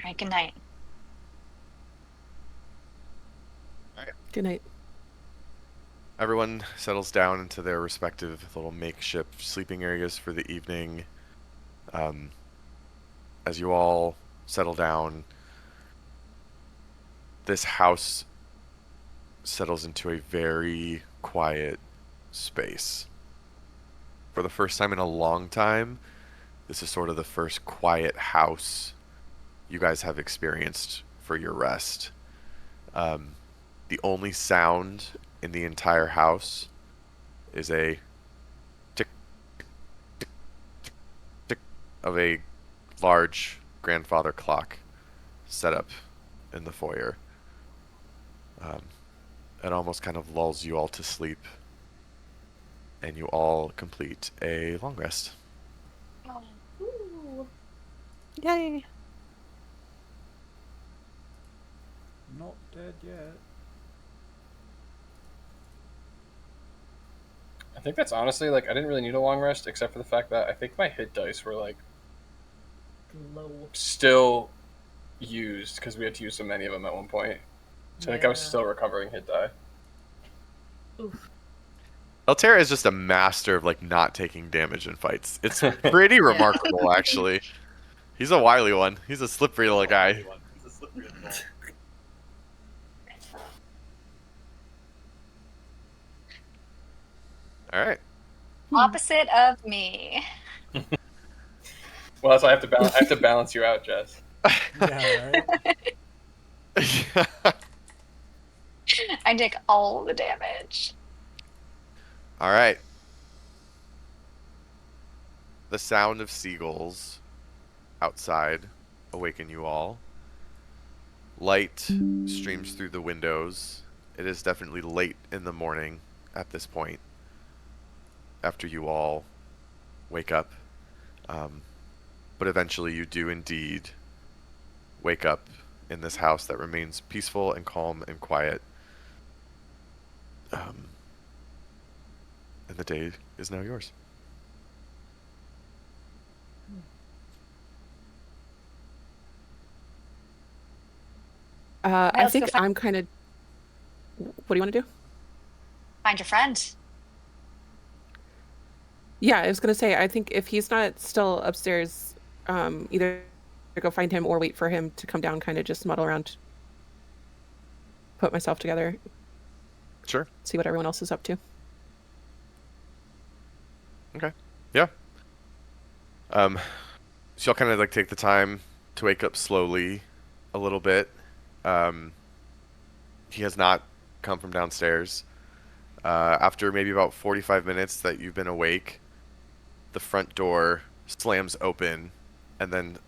All right, good night. Good night. Everyone settles down into their respective little makeshift sleeping areas for the evening. As you all settle down, this house settles into a very quiet space. For the first time in a long time, this is sort of the first quiet house you guys have experienced for your rest. The only sound in the entire house is a tick, tick, tick, tick, tick of a large grandfather clock set up in the foyer. It almost kind of lulls you all to sleep, and you all complete a long rest. Ooh. Yay! Not dead yet. I think that's honestly I didn't really need a long rest except for the fact that I think my hit dice were Low. still used because we had to use so many of them at one point. So I think I was Yeah. still recovering hit die. Oof. Altera is just a master of not taking damage in fights. It's pretty remarkable, actually. He's a wily one. He's a slippery little guy. All right. Opposite of me. Well, that's why I have to balance you out, Jess. Yeah, right? I take all the damage. All right. The sound of seagulls outside awaken you all. Light streams through the windows. It is definitely late in the morning at this point, after you all wake up. But eventually you do indeed wake up in this house that remains peaceful and calm and quiet. And the day is now yours. I let's think go find- I'm kind of. What do you want to do? Find your friend. Yeah, I was gonna say. I think if he's not still upstairs, either go find him or wait for him to come down. Kind of just muddle around, put myself together, Sure. see what everyone else is up to. Okay. Yeah. So y'all kind of take the time to wake up slowly a little bit. He has not come from downstairs. After maybe about 45 minutes that you've been awake, the front door slams open and then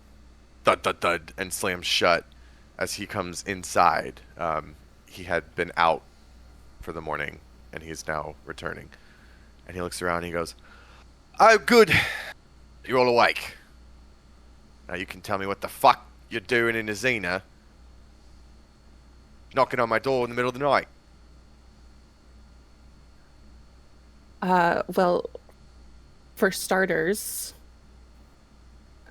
thud, thud, thud, and slams shut as he comes inside. He had been out for the morning, and he's now returning. And he looks around and he goes, "Oh, good. You're all awake. Now you can tell me what the fuck you're doing in the Xena." knocking on my door in the middle of the night? Well, for starters,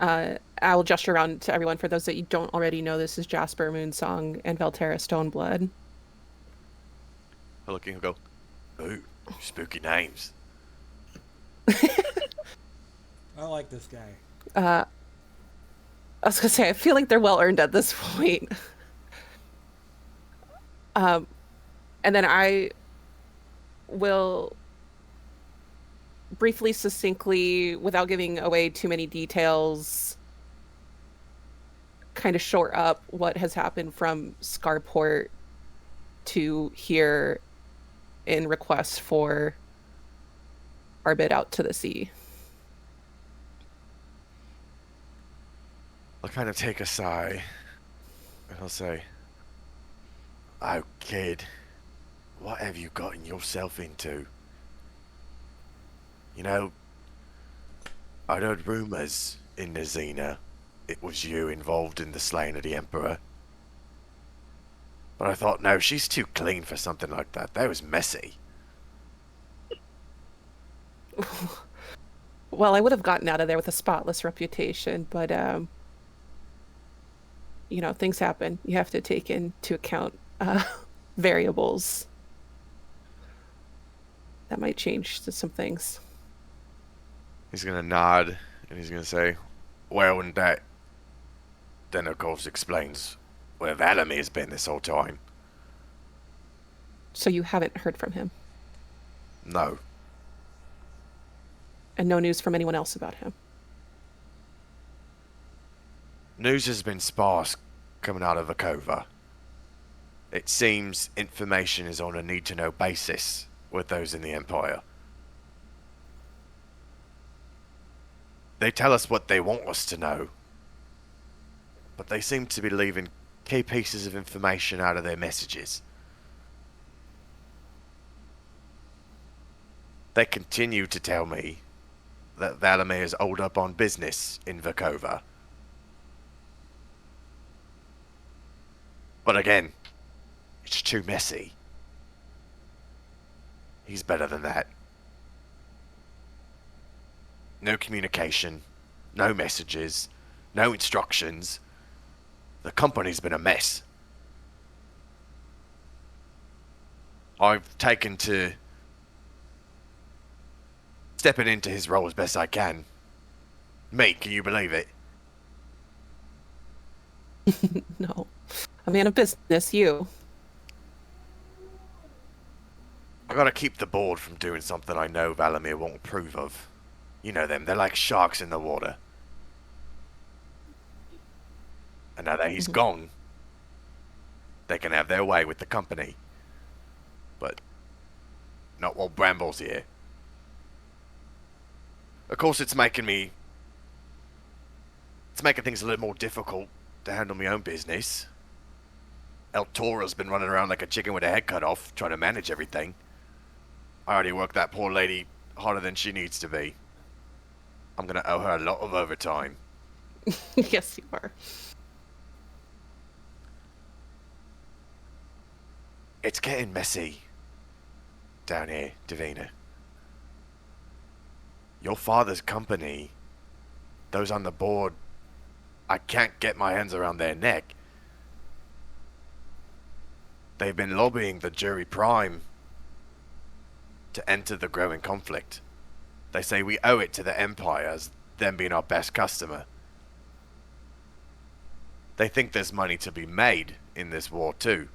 I'll gesture around to everyone. For those that you don't already know, this is Jasper Moonsong and Velterra Stoneblood. I look and go, ooh, spooky names. I like this guy. I was gonna say, I feel like they're well earned at this point. And then I will briefly, succinctly, without giving away too many details, kind of shore up what has happened from Scarport to here in request for our bid out to the sea. I'll kind of take a sigh, and I'll say, oh, kid, what have you gotten yourself into? You know, I'd heard rumors in Nazina it was you involved in the slaying of the Emperor. But I thought, no, she's too clean for something like that. That was messy. Well, I would have gotten out of there with a spotless reputation, but you know, things happen. You have to take into account variables that might change some things. He's gonna nod, and he's gonna say, well, and that then of course explains where Valamir has been this whole time. So you haven't heard from him? No. And no news from anyone else about him? News has been sparse coming out of Akova. It seems information is on a need-to-know basis with those in the Empire. They tell us what they want us to know, but they seem to be leaving key pieces of information out of their messages. They continue to tell me that Valamir is holed up on business in Vakova. But again, it's too messy. He's better than that. No communication, no messages, no instructions. The company's been a mess. I've taken to stepping into his role as best I can. Me, can you believe it? No. A man of business, you. I gotta keep the board from doing something I know Valamir won't approve of. You know them, they're like sharks in the water. And now that he's gone, they can have their way with the company. But not while Bramble's here. Of course, it's making things a little more difficult to handle my own business. El Toro's been running around like a chicken with a head cut off, trying to manage everything. I already work that poor lady harder than she needs to be. I'm gonna owe her a lot of overtime. Yes, you are. It's getting messy down here, Davina. Your father's company, those on the board, I can't get my hands around their neck. They've been lobbying the Jury Prime to enter the growing conflict. They say we owe it to the Empire as them being our best customer. They think there's money to be made in this war too.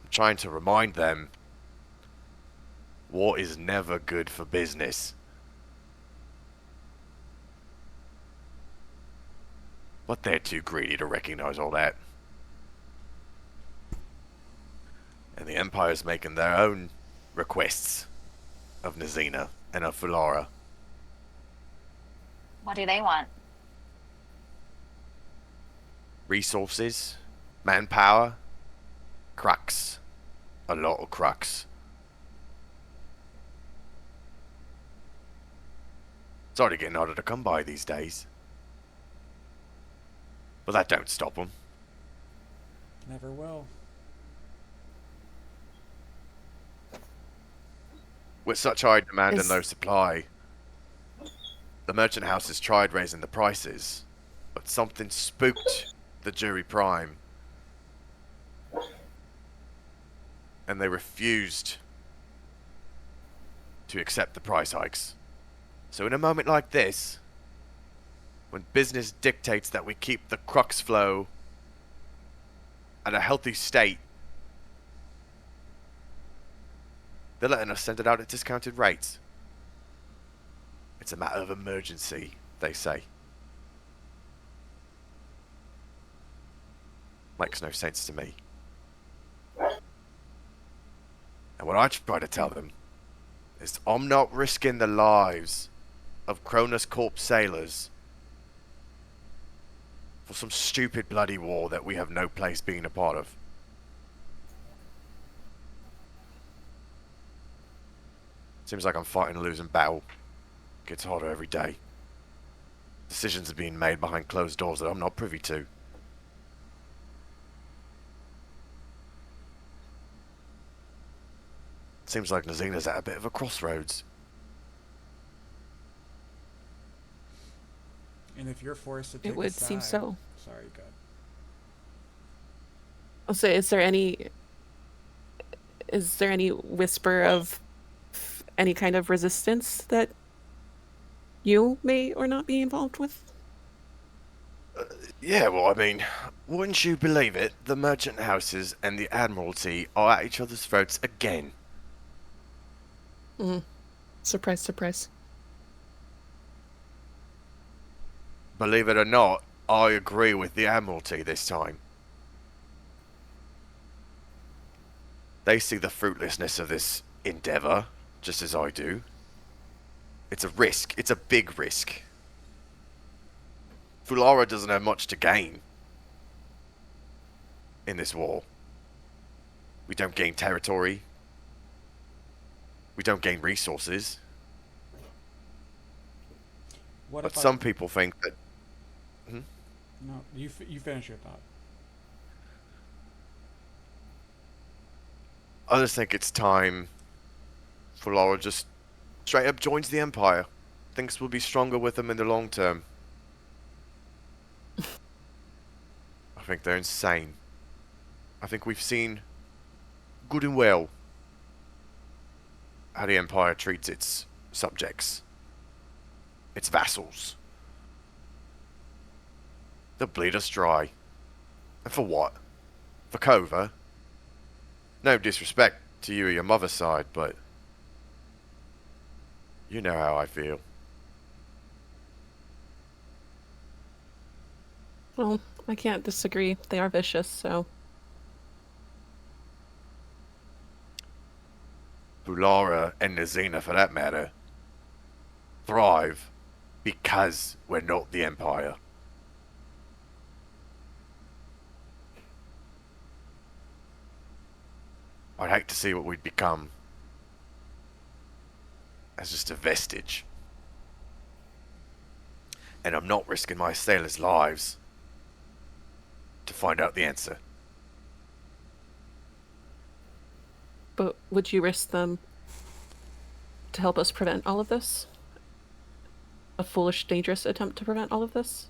I'm trying to remind them war is never good for business. But they're too greedy to recognize all that. And the Empire's making their own requests of Nazina and of Fulara. What do they want? Resources, manpower, crux. A lot of crux. It's already getting harder to come by these days. But that don't stop them. Never will. With such high demand and Is low supply, the merchant houses tried raising the prices, but something spooked the jury prime, and they refused to accept the price hikes. So in a moment like this, when business dictates that we keep the crux flow at a healthy state, they're letting us send it out at discounted rates. It's a matter of emergency, they say. Makes no sense to me. And what I try to tell them is I'm not risking the lives of Cronus Corp sailors for some stupid bloody war that we have no place being a part of. Seems like I'm fighting a losing battle. Gets harder every day. Decisions are being made behind closed doors that I'm not privy to. Seems like Nazina's at a bit of a crossroads. And if you're forced to take it would a side, seem so. Sorry, God. I'll say, is there any whisper of any kind of resistance that you may or not be involved with? Yeah, well, I mean, wouldn't you believe it? The merchant houses and the Admiralty are at each other's throats again. Surprise, surprise. Believe it or not, I agree with the Admiralty this time. They see the fruitlessness of this endeavour, just as I do. It's a risk. It's a big risk. Fulara doesn't have much to gain in this war. We don't gain territory. We don't gain resources. What But if some people think that... No, you finish your thought. I just think it's time Fulara just straight up joins the Empire. Thinks we'll be stronger with them in the long term. I think they're insane. I think we've seen good and well how the Empire treats its subjects, its vassals. They'll bleed us dry. And for what? For Kova? No disrespect to you or your mother's side, but you know how I feel. Well, I can't disagree. They are vicious, so... Fulara and Nazina, for that matter, thrive because we're not the Empire. I'd hate to see what we'd become as just a vestige. And I'm not risking my sailors' lives to find out the answer. But would you risk them to help us prevent all of this? A foolish, dangerous attempt to prevent all of this?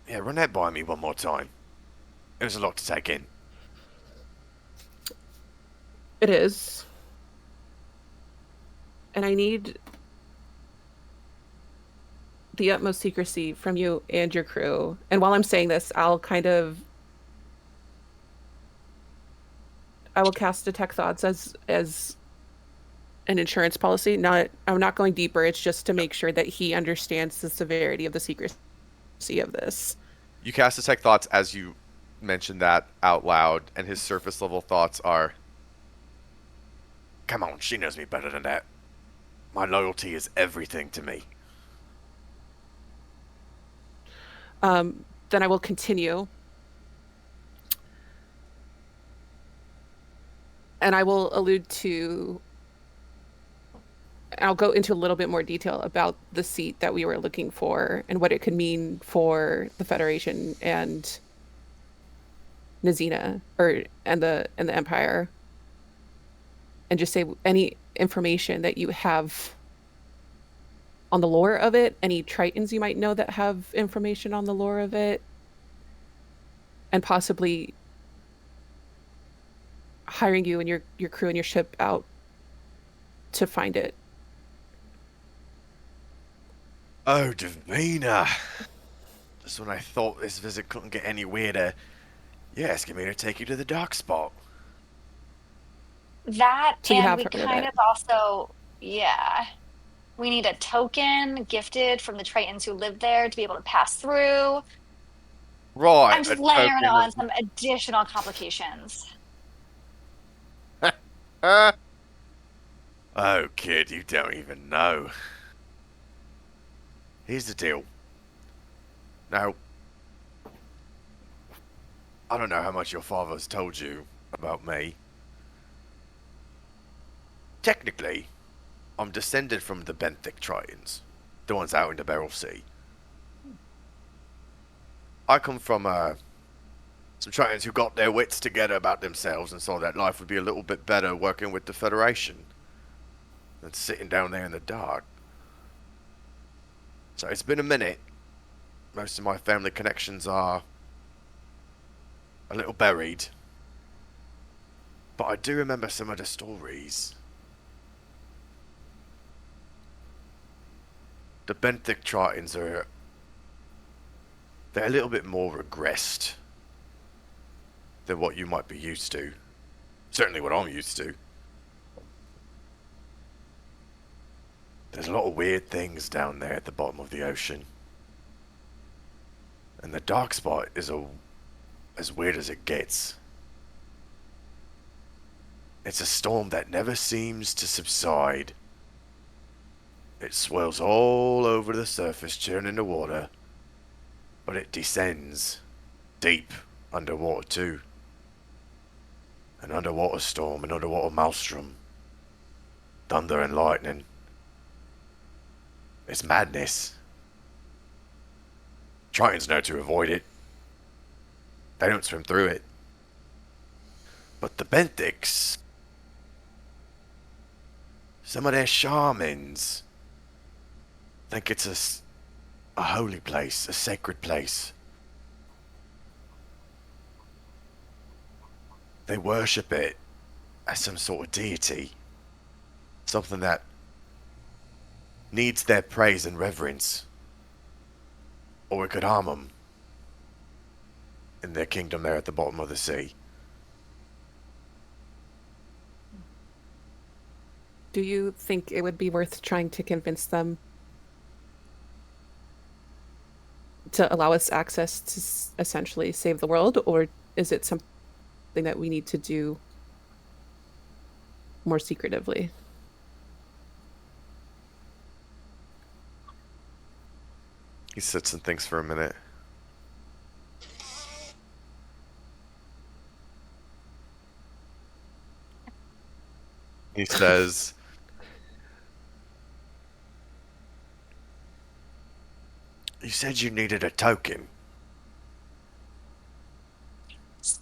Yeah, run that by me one more time. It was a lot to take in. It is. And I need the utmost secrecy from you and your crew. And while I'm saying this, I will cast detect thoughts as an insurance policy. I'm not going deeper. It's just to make sure that he understands the severity of the secrecy of this. You cast detect thoughts as you mention that out loud, and his surface level thoughts are, come on, she knows me better than that. My loyalty is everything to me. Then I will continue. And I will I'll go into a little bit more detail about the seat that we were looking for and what it could mean for the Federation and Nazina and the Empire, and just say any information that you have on the lore of it, any Tritons you might know that have information on the lore of it, and possibly hiring you and your crew and your ship out to find it. Oh, Davina. Just when I thought this visit couldn't get any weirder, you're asking me to take you to the dark spot. That, So you and have we heard of kind it. of also, yeah, we need a token gifted from the Tritons who live there to be able to pass through. Right, I'm a just layering token on some additional complications. of... Oh, kid, you don't even know. Here's the deal. Now, I don't know how much your father's told you about me. Technically, I'm descended from the benthic Tritons, the ones out in the Beryl Sea. I come from some Tritons who got their wits together about themselves and saw that life would be a little bit better working with the Federation than sitting down there in the dark. So it's been a minute. Most of my family connections are a little buried. But I do remember some of the stories. The benthic Tritons they're a little bit more regressed than what you might be used to. Certainly what I'm used to. There's a lot of weird things down there at the bottom of the ocean. And the dark spot is as weird as it gets. It's a storm that never seems to subside. It swirls all over the surface, churning the water, but it descends deep underwater too. An underwater storm, an underwater maelstrom, thunder and lightning. It's madness. Tritons know to avoid it. They don't swim through it. But the benthics, some of their shamans, think it's a holy place, a sacred place. They worship it as some sort of deity. Something that needs their praise and reverence, or it could harm them in their kingdom there at the bottom of the sea. Do you think it would be worth trying to convince them to allow us access to essentially save the world, or is it something that we need to do more secretively? He sits and thinks for a minute. He says, "You said you needed a token." That's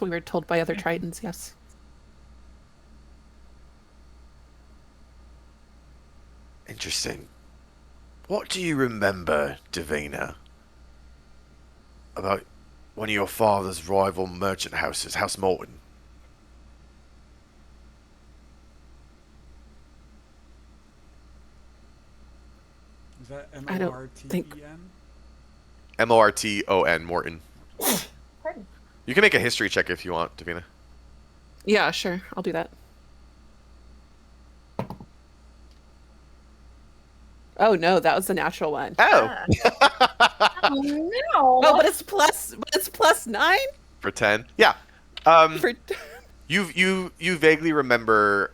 what we were told by other Tritons, yes. Interesting. What do you remember, Davina, about one of your father's rival merchant houses, House Morton? Is that I don't think- Morten? Morton, Morton. Pardon. You can make a history check if you want, Davina. Yeah, sure. I'll do that. Oh no, that was the natural one. Oh! Oh no! Oh, but it's plus 9 For 10? Yeah. for You vaguely remember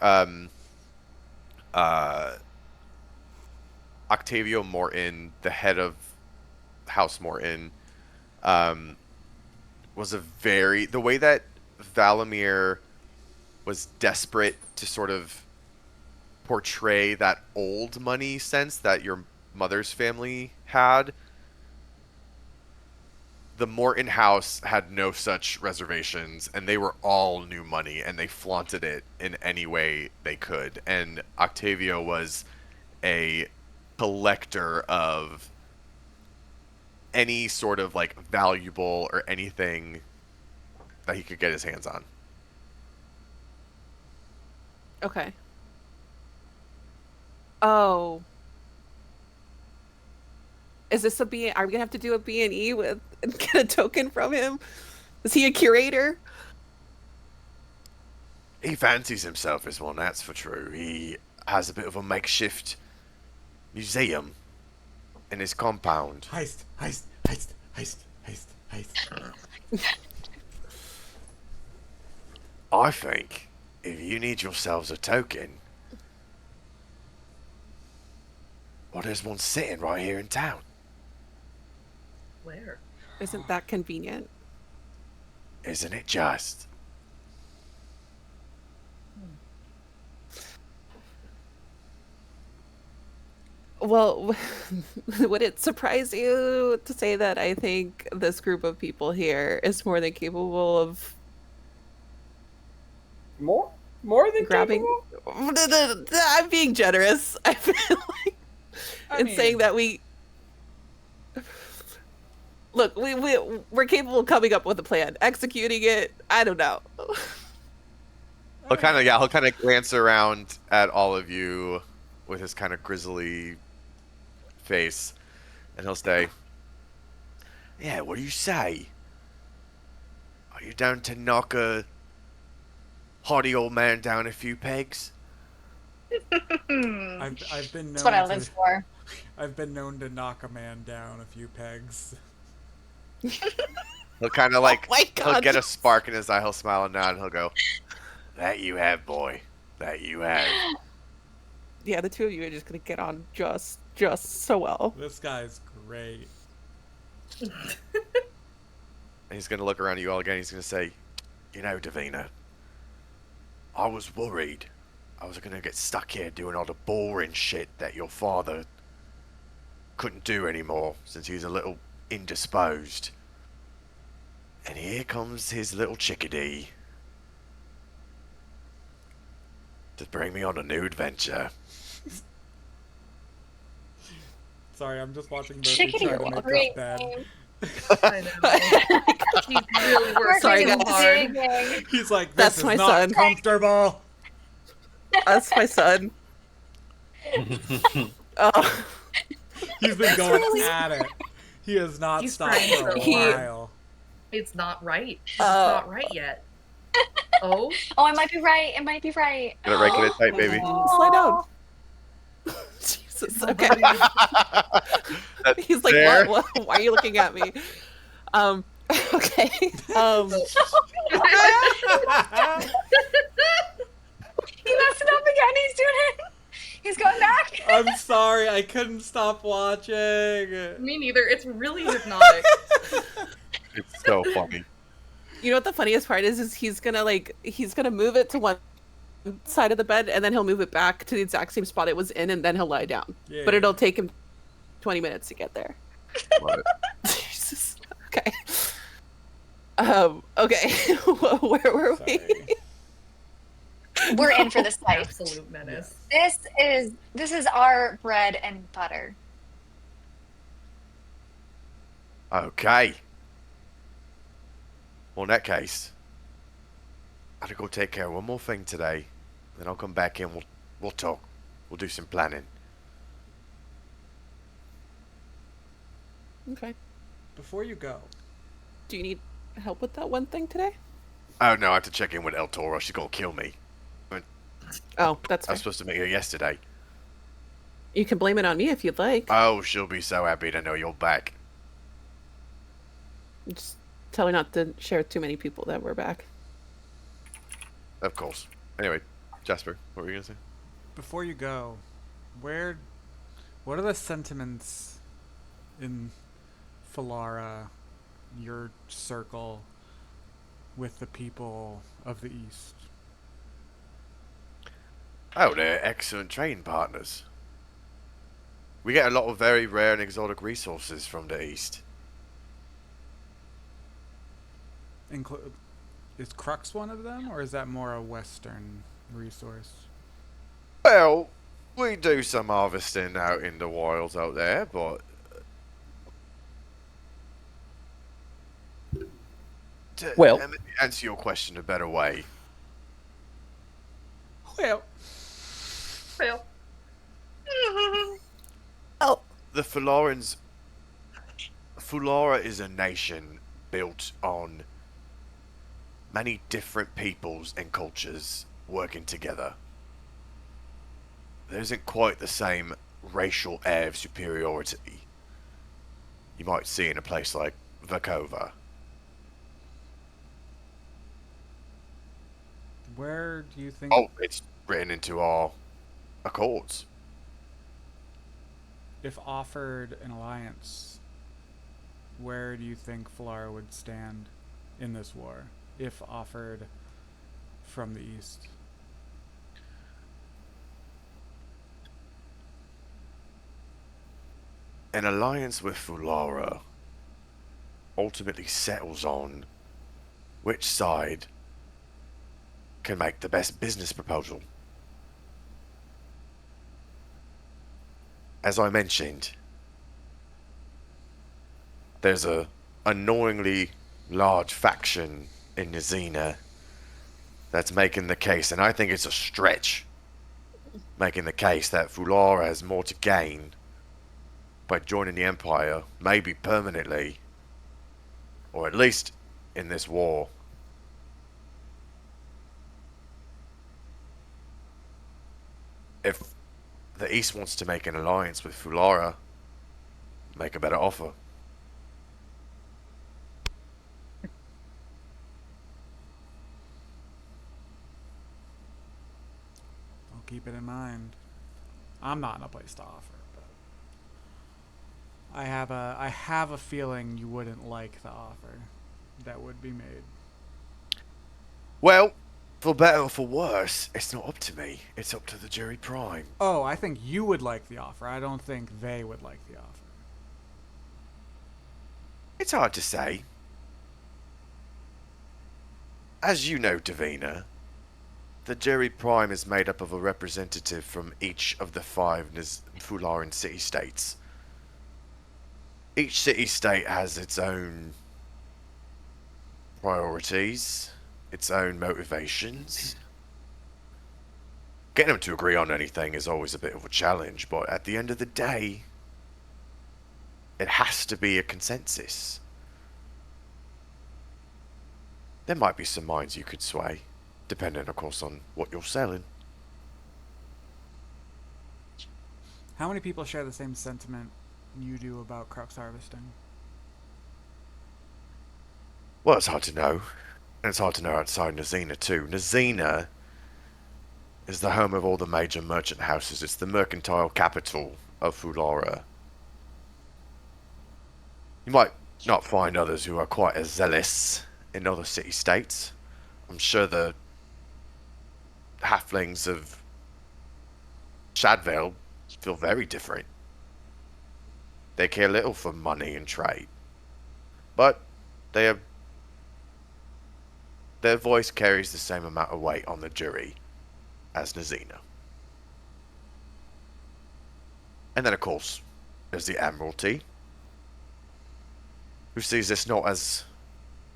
Octavio Morton, the head of House Morton, was the way that Zholymr was desperate to sort of portray that old money sense that your mother's family had. the Morton house had no such reservations, and they were all new money, and they flaunted it in any way they could. And Octavio was a collector of any sort of like valuable or anything that he could get his hands on. Okay. Oh. Is this a B? Are we gonna have to do a B&E with and get a token from him? Is he a curator? He fancies himself as one, that's for true. He has a bit of a makeshift museum in his compound. Heist, heist, heist, heist, heist, heist. I think if you need yourselves a token, well, there's one sitting right here in town. Where? Isn't that convenient? Isn't it just? Well, would it surprise you to say that I think this group of people here is more than capable of More than grabbing? capable? I'm being generous. I feel like in saying that we look, we're capable of coming up with a plan, executing it. I don't know. He'll kind of glance around at all of you with his kind of grizzly face, and he'll say, "Yeah, what do you say? Are you down to knock a hardy old man down a few pegs?" I've been That's what I known live to for. I've been known to knock a man down a few pegs. He'll kind of like Oh my he'll God. get a spark in his eye. He'll smile and nod. And he'll go, "That you have, boy. That you have." Yeah, the two of you are just gonna get on just so well. This guy's great. And he's gonna look around at you all again. He's gonna say, "You know, Davina, I was worried I was gonna get stuck here doing all the boring shit that your father couldn't do anymore since he's a little indisposed. And here comes his little chickadee to bring me on a new adventure." Sorry, I'm just watching Murphy Chickadee try to make great this bed. name. I know. He's really working Sorry, so guys. hard. Digging. He's like, this That's is my not son. comfortable. That's my son. Oh, He's been going at it. He has not He's stopped trying for a so hard. while. It's not right. It's Oh. not right yet. Oh, Oh, I might be right. It might be right. Get it right, get it tight, baby. slow down. Jesus. Okay. That's He's like, fair. what? Why are you looking at me? Okay. He messed it up again. He's doing it. He's going back. I'm sorry, I couldn't stop watching. me neither. It's really hypnotic. It's so funny. You know what the funniest part is he's gonna move it to one side of the bed and then he'll move it back to the exact same spot it was in and then he'll lie down. Yeah, But yeah. it'll take him 20 minutes to get there. Love it. Jesus. Okay. Okay. Where were we? Sorry. We're in for this fight. Absolute menace. This is our bread and butter. Okay. Well, in that case, I gotta go take care of one more thing today. Then I'll come back in. We'll talk. We'll do some planning. Okay. Before you go, Do you need help with that one thing today? Oh no, I have to check in with El Toro. She's gonna kill me. Oh, that's I fine. was supposed to meet her yesterday. You can blame it on me if you'd like. Oh, she'll be so happy to know you're back. Just tell her not to share with too many people that we're back. Of course. Anyway, Jasper, what were you gonna say? before you go, what are the sentiments in Falara, your circle, with the people of the East? Oh, they're excellent trading partners. We get a lot of very rare and exotic resources from the East. include? Is Crux one of them, or is that more a Western resource? Well, we do some harvesting out in the wilds out there, but to Well, answer your question a better way, Well, Fail. Oh, the Fulorans. Fulara is a nation built on many different peoples and cultures working together. There isn't quite the same racial air of superiority you might see in a place like Vakova. where do you think? Oh, it's written into our accords. If offered an alliance, where do you think Falara would stand in this war? If offered from the east. An alliance with Fulara ultimately settles on which side can make the best business proposal. As I mentioned, there's a annoyingly large faction in Nizina that's making the case, and I think it's a stretch, making the case that Fulara has more to gain by joining the Empire, maybe permanently, or at least in this war. If the East wants to make an alliance with Fulara, make a better offer. I'll keep it in mind. I'm not in a place to offer, but I have a feeling you wouldn't like the offer that would be made. Well, for better or for worse, it's not up to me. It's up to the jury prime. Oh, I think you would like the offer. I don't think they would like the offer. It's hard to say. As you know, Davina, the jury prime is made up of a representative from each of the five Fularan city-states. Each city-state has its own priorities, its own motivations. Getting them to agree on anything is always a bit of a challenge, but at the end of the day, it has to be a consensus. There might be some minds you could sway, depending, of course, on what you're selling. How many people share the same sentiment you do about crux harvesting? Well, it's hard to know. And it's hard to know outside Nazina, too. Nazina is the home of all the major merchant houses. It's the mercantile capital of Fulara. You might not find others who are quite as zealous in other city-states. I'm sure the halflings of Shadvale feel very different. They care little for money and trade. But they have, their voice carries the same amount of weight on the jury as Nazina. And then, of course, there's the Admiralty, who sees this not as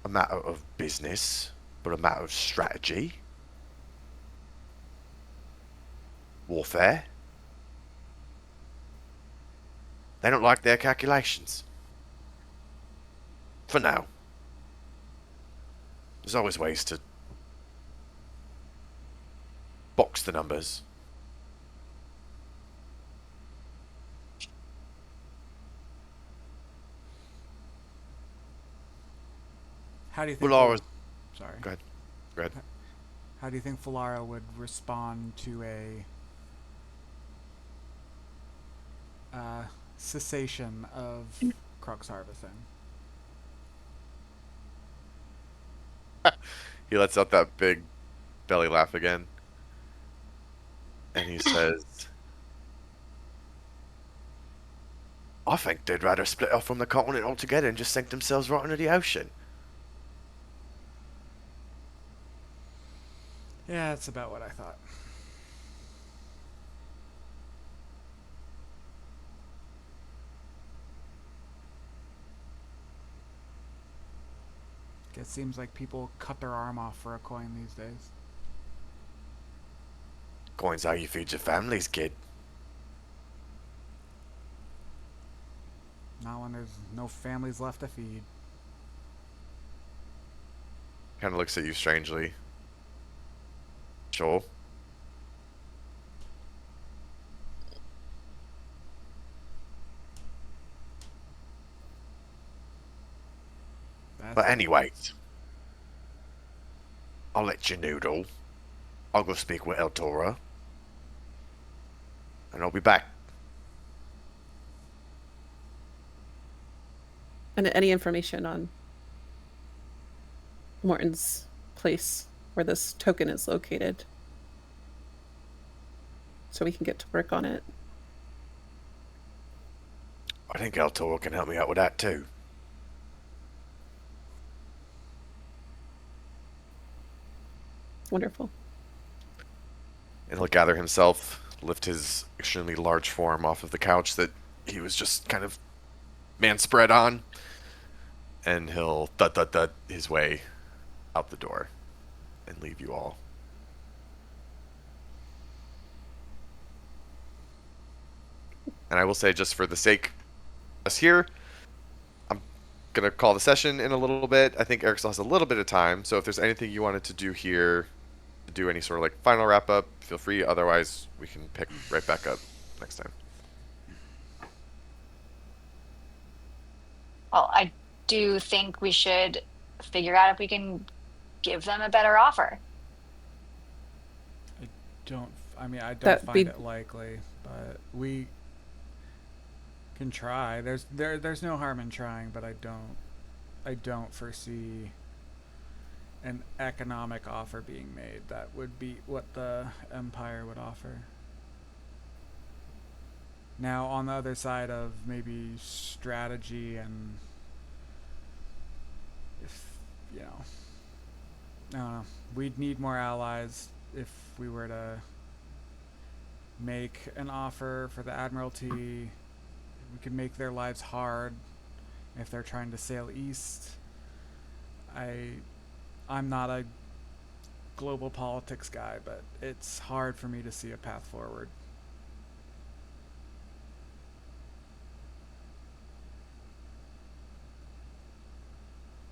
a matter of business, but a matter of strategy, warfare. They don't like their calculations. For now. There's always ways to box the numbers. How do you think? Fulara's... Sorry. Go ahead. Go ahead. How do you think Falara would respond to a cessation of crux harvesting? He lets out that big belly laugh again. And he says, I think they'd rather split off from the continent altogether and just sink themselves right into the ocean. Yeah, that's about what I thought. It seems like people cut their arm off for a coin these days. Coin's how you feed your families, kid. Not when there's no families left to feed. Kind of looks at you strangely. Sure. But anyways, I'll let you noodle. I'll go speak with El Toro. And I'll be back. And any information on Morton's place where this token is located, so we can get to work on it. I think El Toro can help me out with that too. Wonderful. And he'll gather himself, lift his extremely large form off of the couch that he was just kind of man spread on, and he'll thud his way out the door and leave you all. And I will say, just for the sake of us here, I'm gonna call the session in a little bit. I think Eric still has a little bit of time, so if there's anything you wanted to do here, to do any sort of like final wrap up, feel free. Otherwise, we can pick right back up next time. Well, I do think we should figure out if we can give them a better offer. I don't That'd find be- it likely, but we can try. There's no harm in trying, but I don't foresee an economic offer being made that would be what the Empire would offer. Now, on the other side of maybe strategy and, if, I don't know, we'd need more allies if we were to make an offer for the Admiralty. We could make their lives hard if they're trying to sail east. I'm not a global politics guy, but it's hard for me to see a path forward.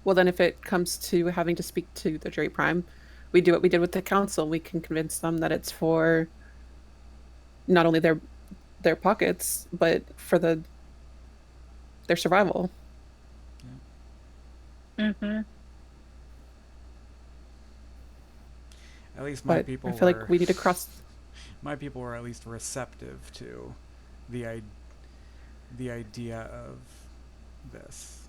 Well, then if it comes to having to speak to the Jury Prime, we do what we did with the council. We can convince them that it's for not only their pockets, but for their survival. Mm-hmm. At least my But people I feel were, like we need to cross. my people were at least receptive to the idea of this.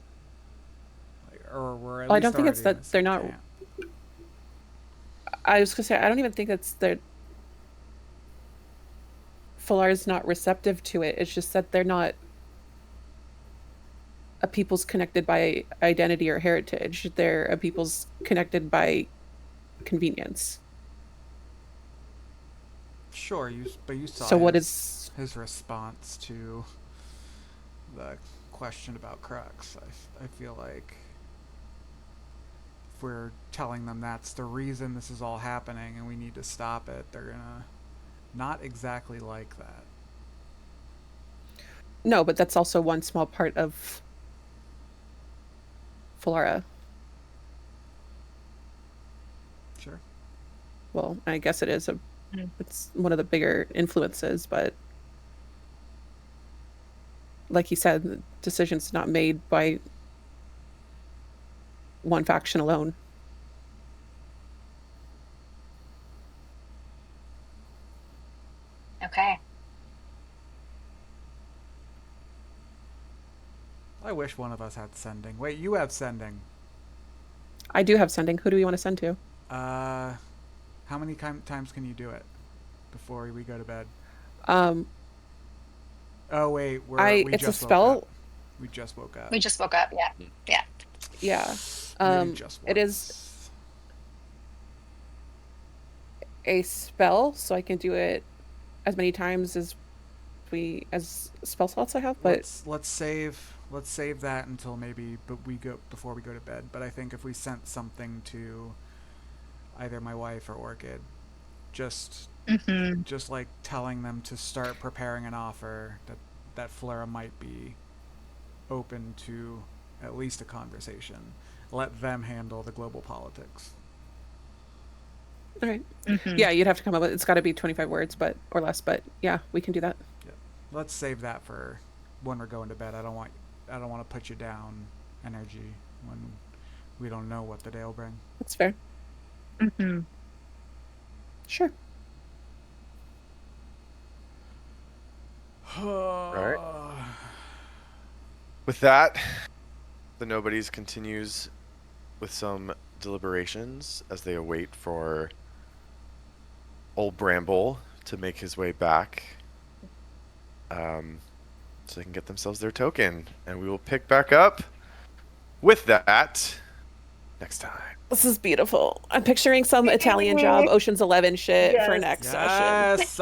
Or were at Well, I least don't think it's already in that this they're not. camp. I was gonna say I don't even think that's that. Fular is not receptive to it. It's just that they're not a people's connected by identity or heritage. They're a people's connected by convenience. Sure, but you saw So what his, is his response to the question about Crux. I feel like if we're telling them that's the reason this is all happening and we need to stop it, they're gonna not exactly like that. no, but that's also one small part of Fulara. Sure. Well, I guess it is Mm. it's one of the bigger influences, but like he said, the decision's not made by one faction alone. Okay. I wish one of us had sending. Wait, you have sending. I do have sending. Who do we want to send to? How many times can you do it before we go to bed? Oh wait, we it's a just spell. woke up. We just woke up. We just woke up. Yeah. Yeah. Yeah. Maybe just It is. once. a spell, so I can do it as many times as spell slots I have. But let's save that until maybe before we go to bed. But I think if we sent something to either my wife or Orchid, just like telling them to start preparing an offer that Flora might be open to at least a conversation. Let them handle the global politics. all right, yeah, you'd have to come up with. It's got to be 25 words, or less. But yeah, we can do that. Yeah. Let's save that for when we're going to bed. I don't want to put you down energy when we don't know what the day will bring. That's fair. Sure. Right. With that, the Nobodies continues with some deliberations as they await for old Bramble to make his way back, so they can get themselves their token. And we will pick back up with that next time. This is beautiful. I'm picturing some Italian job, Ocean's 11 shit for Yes. next session. Yes.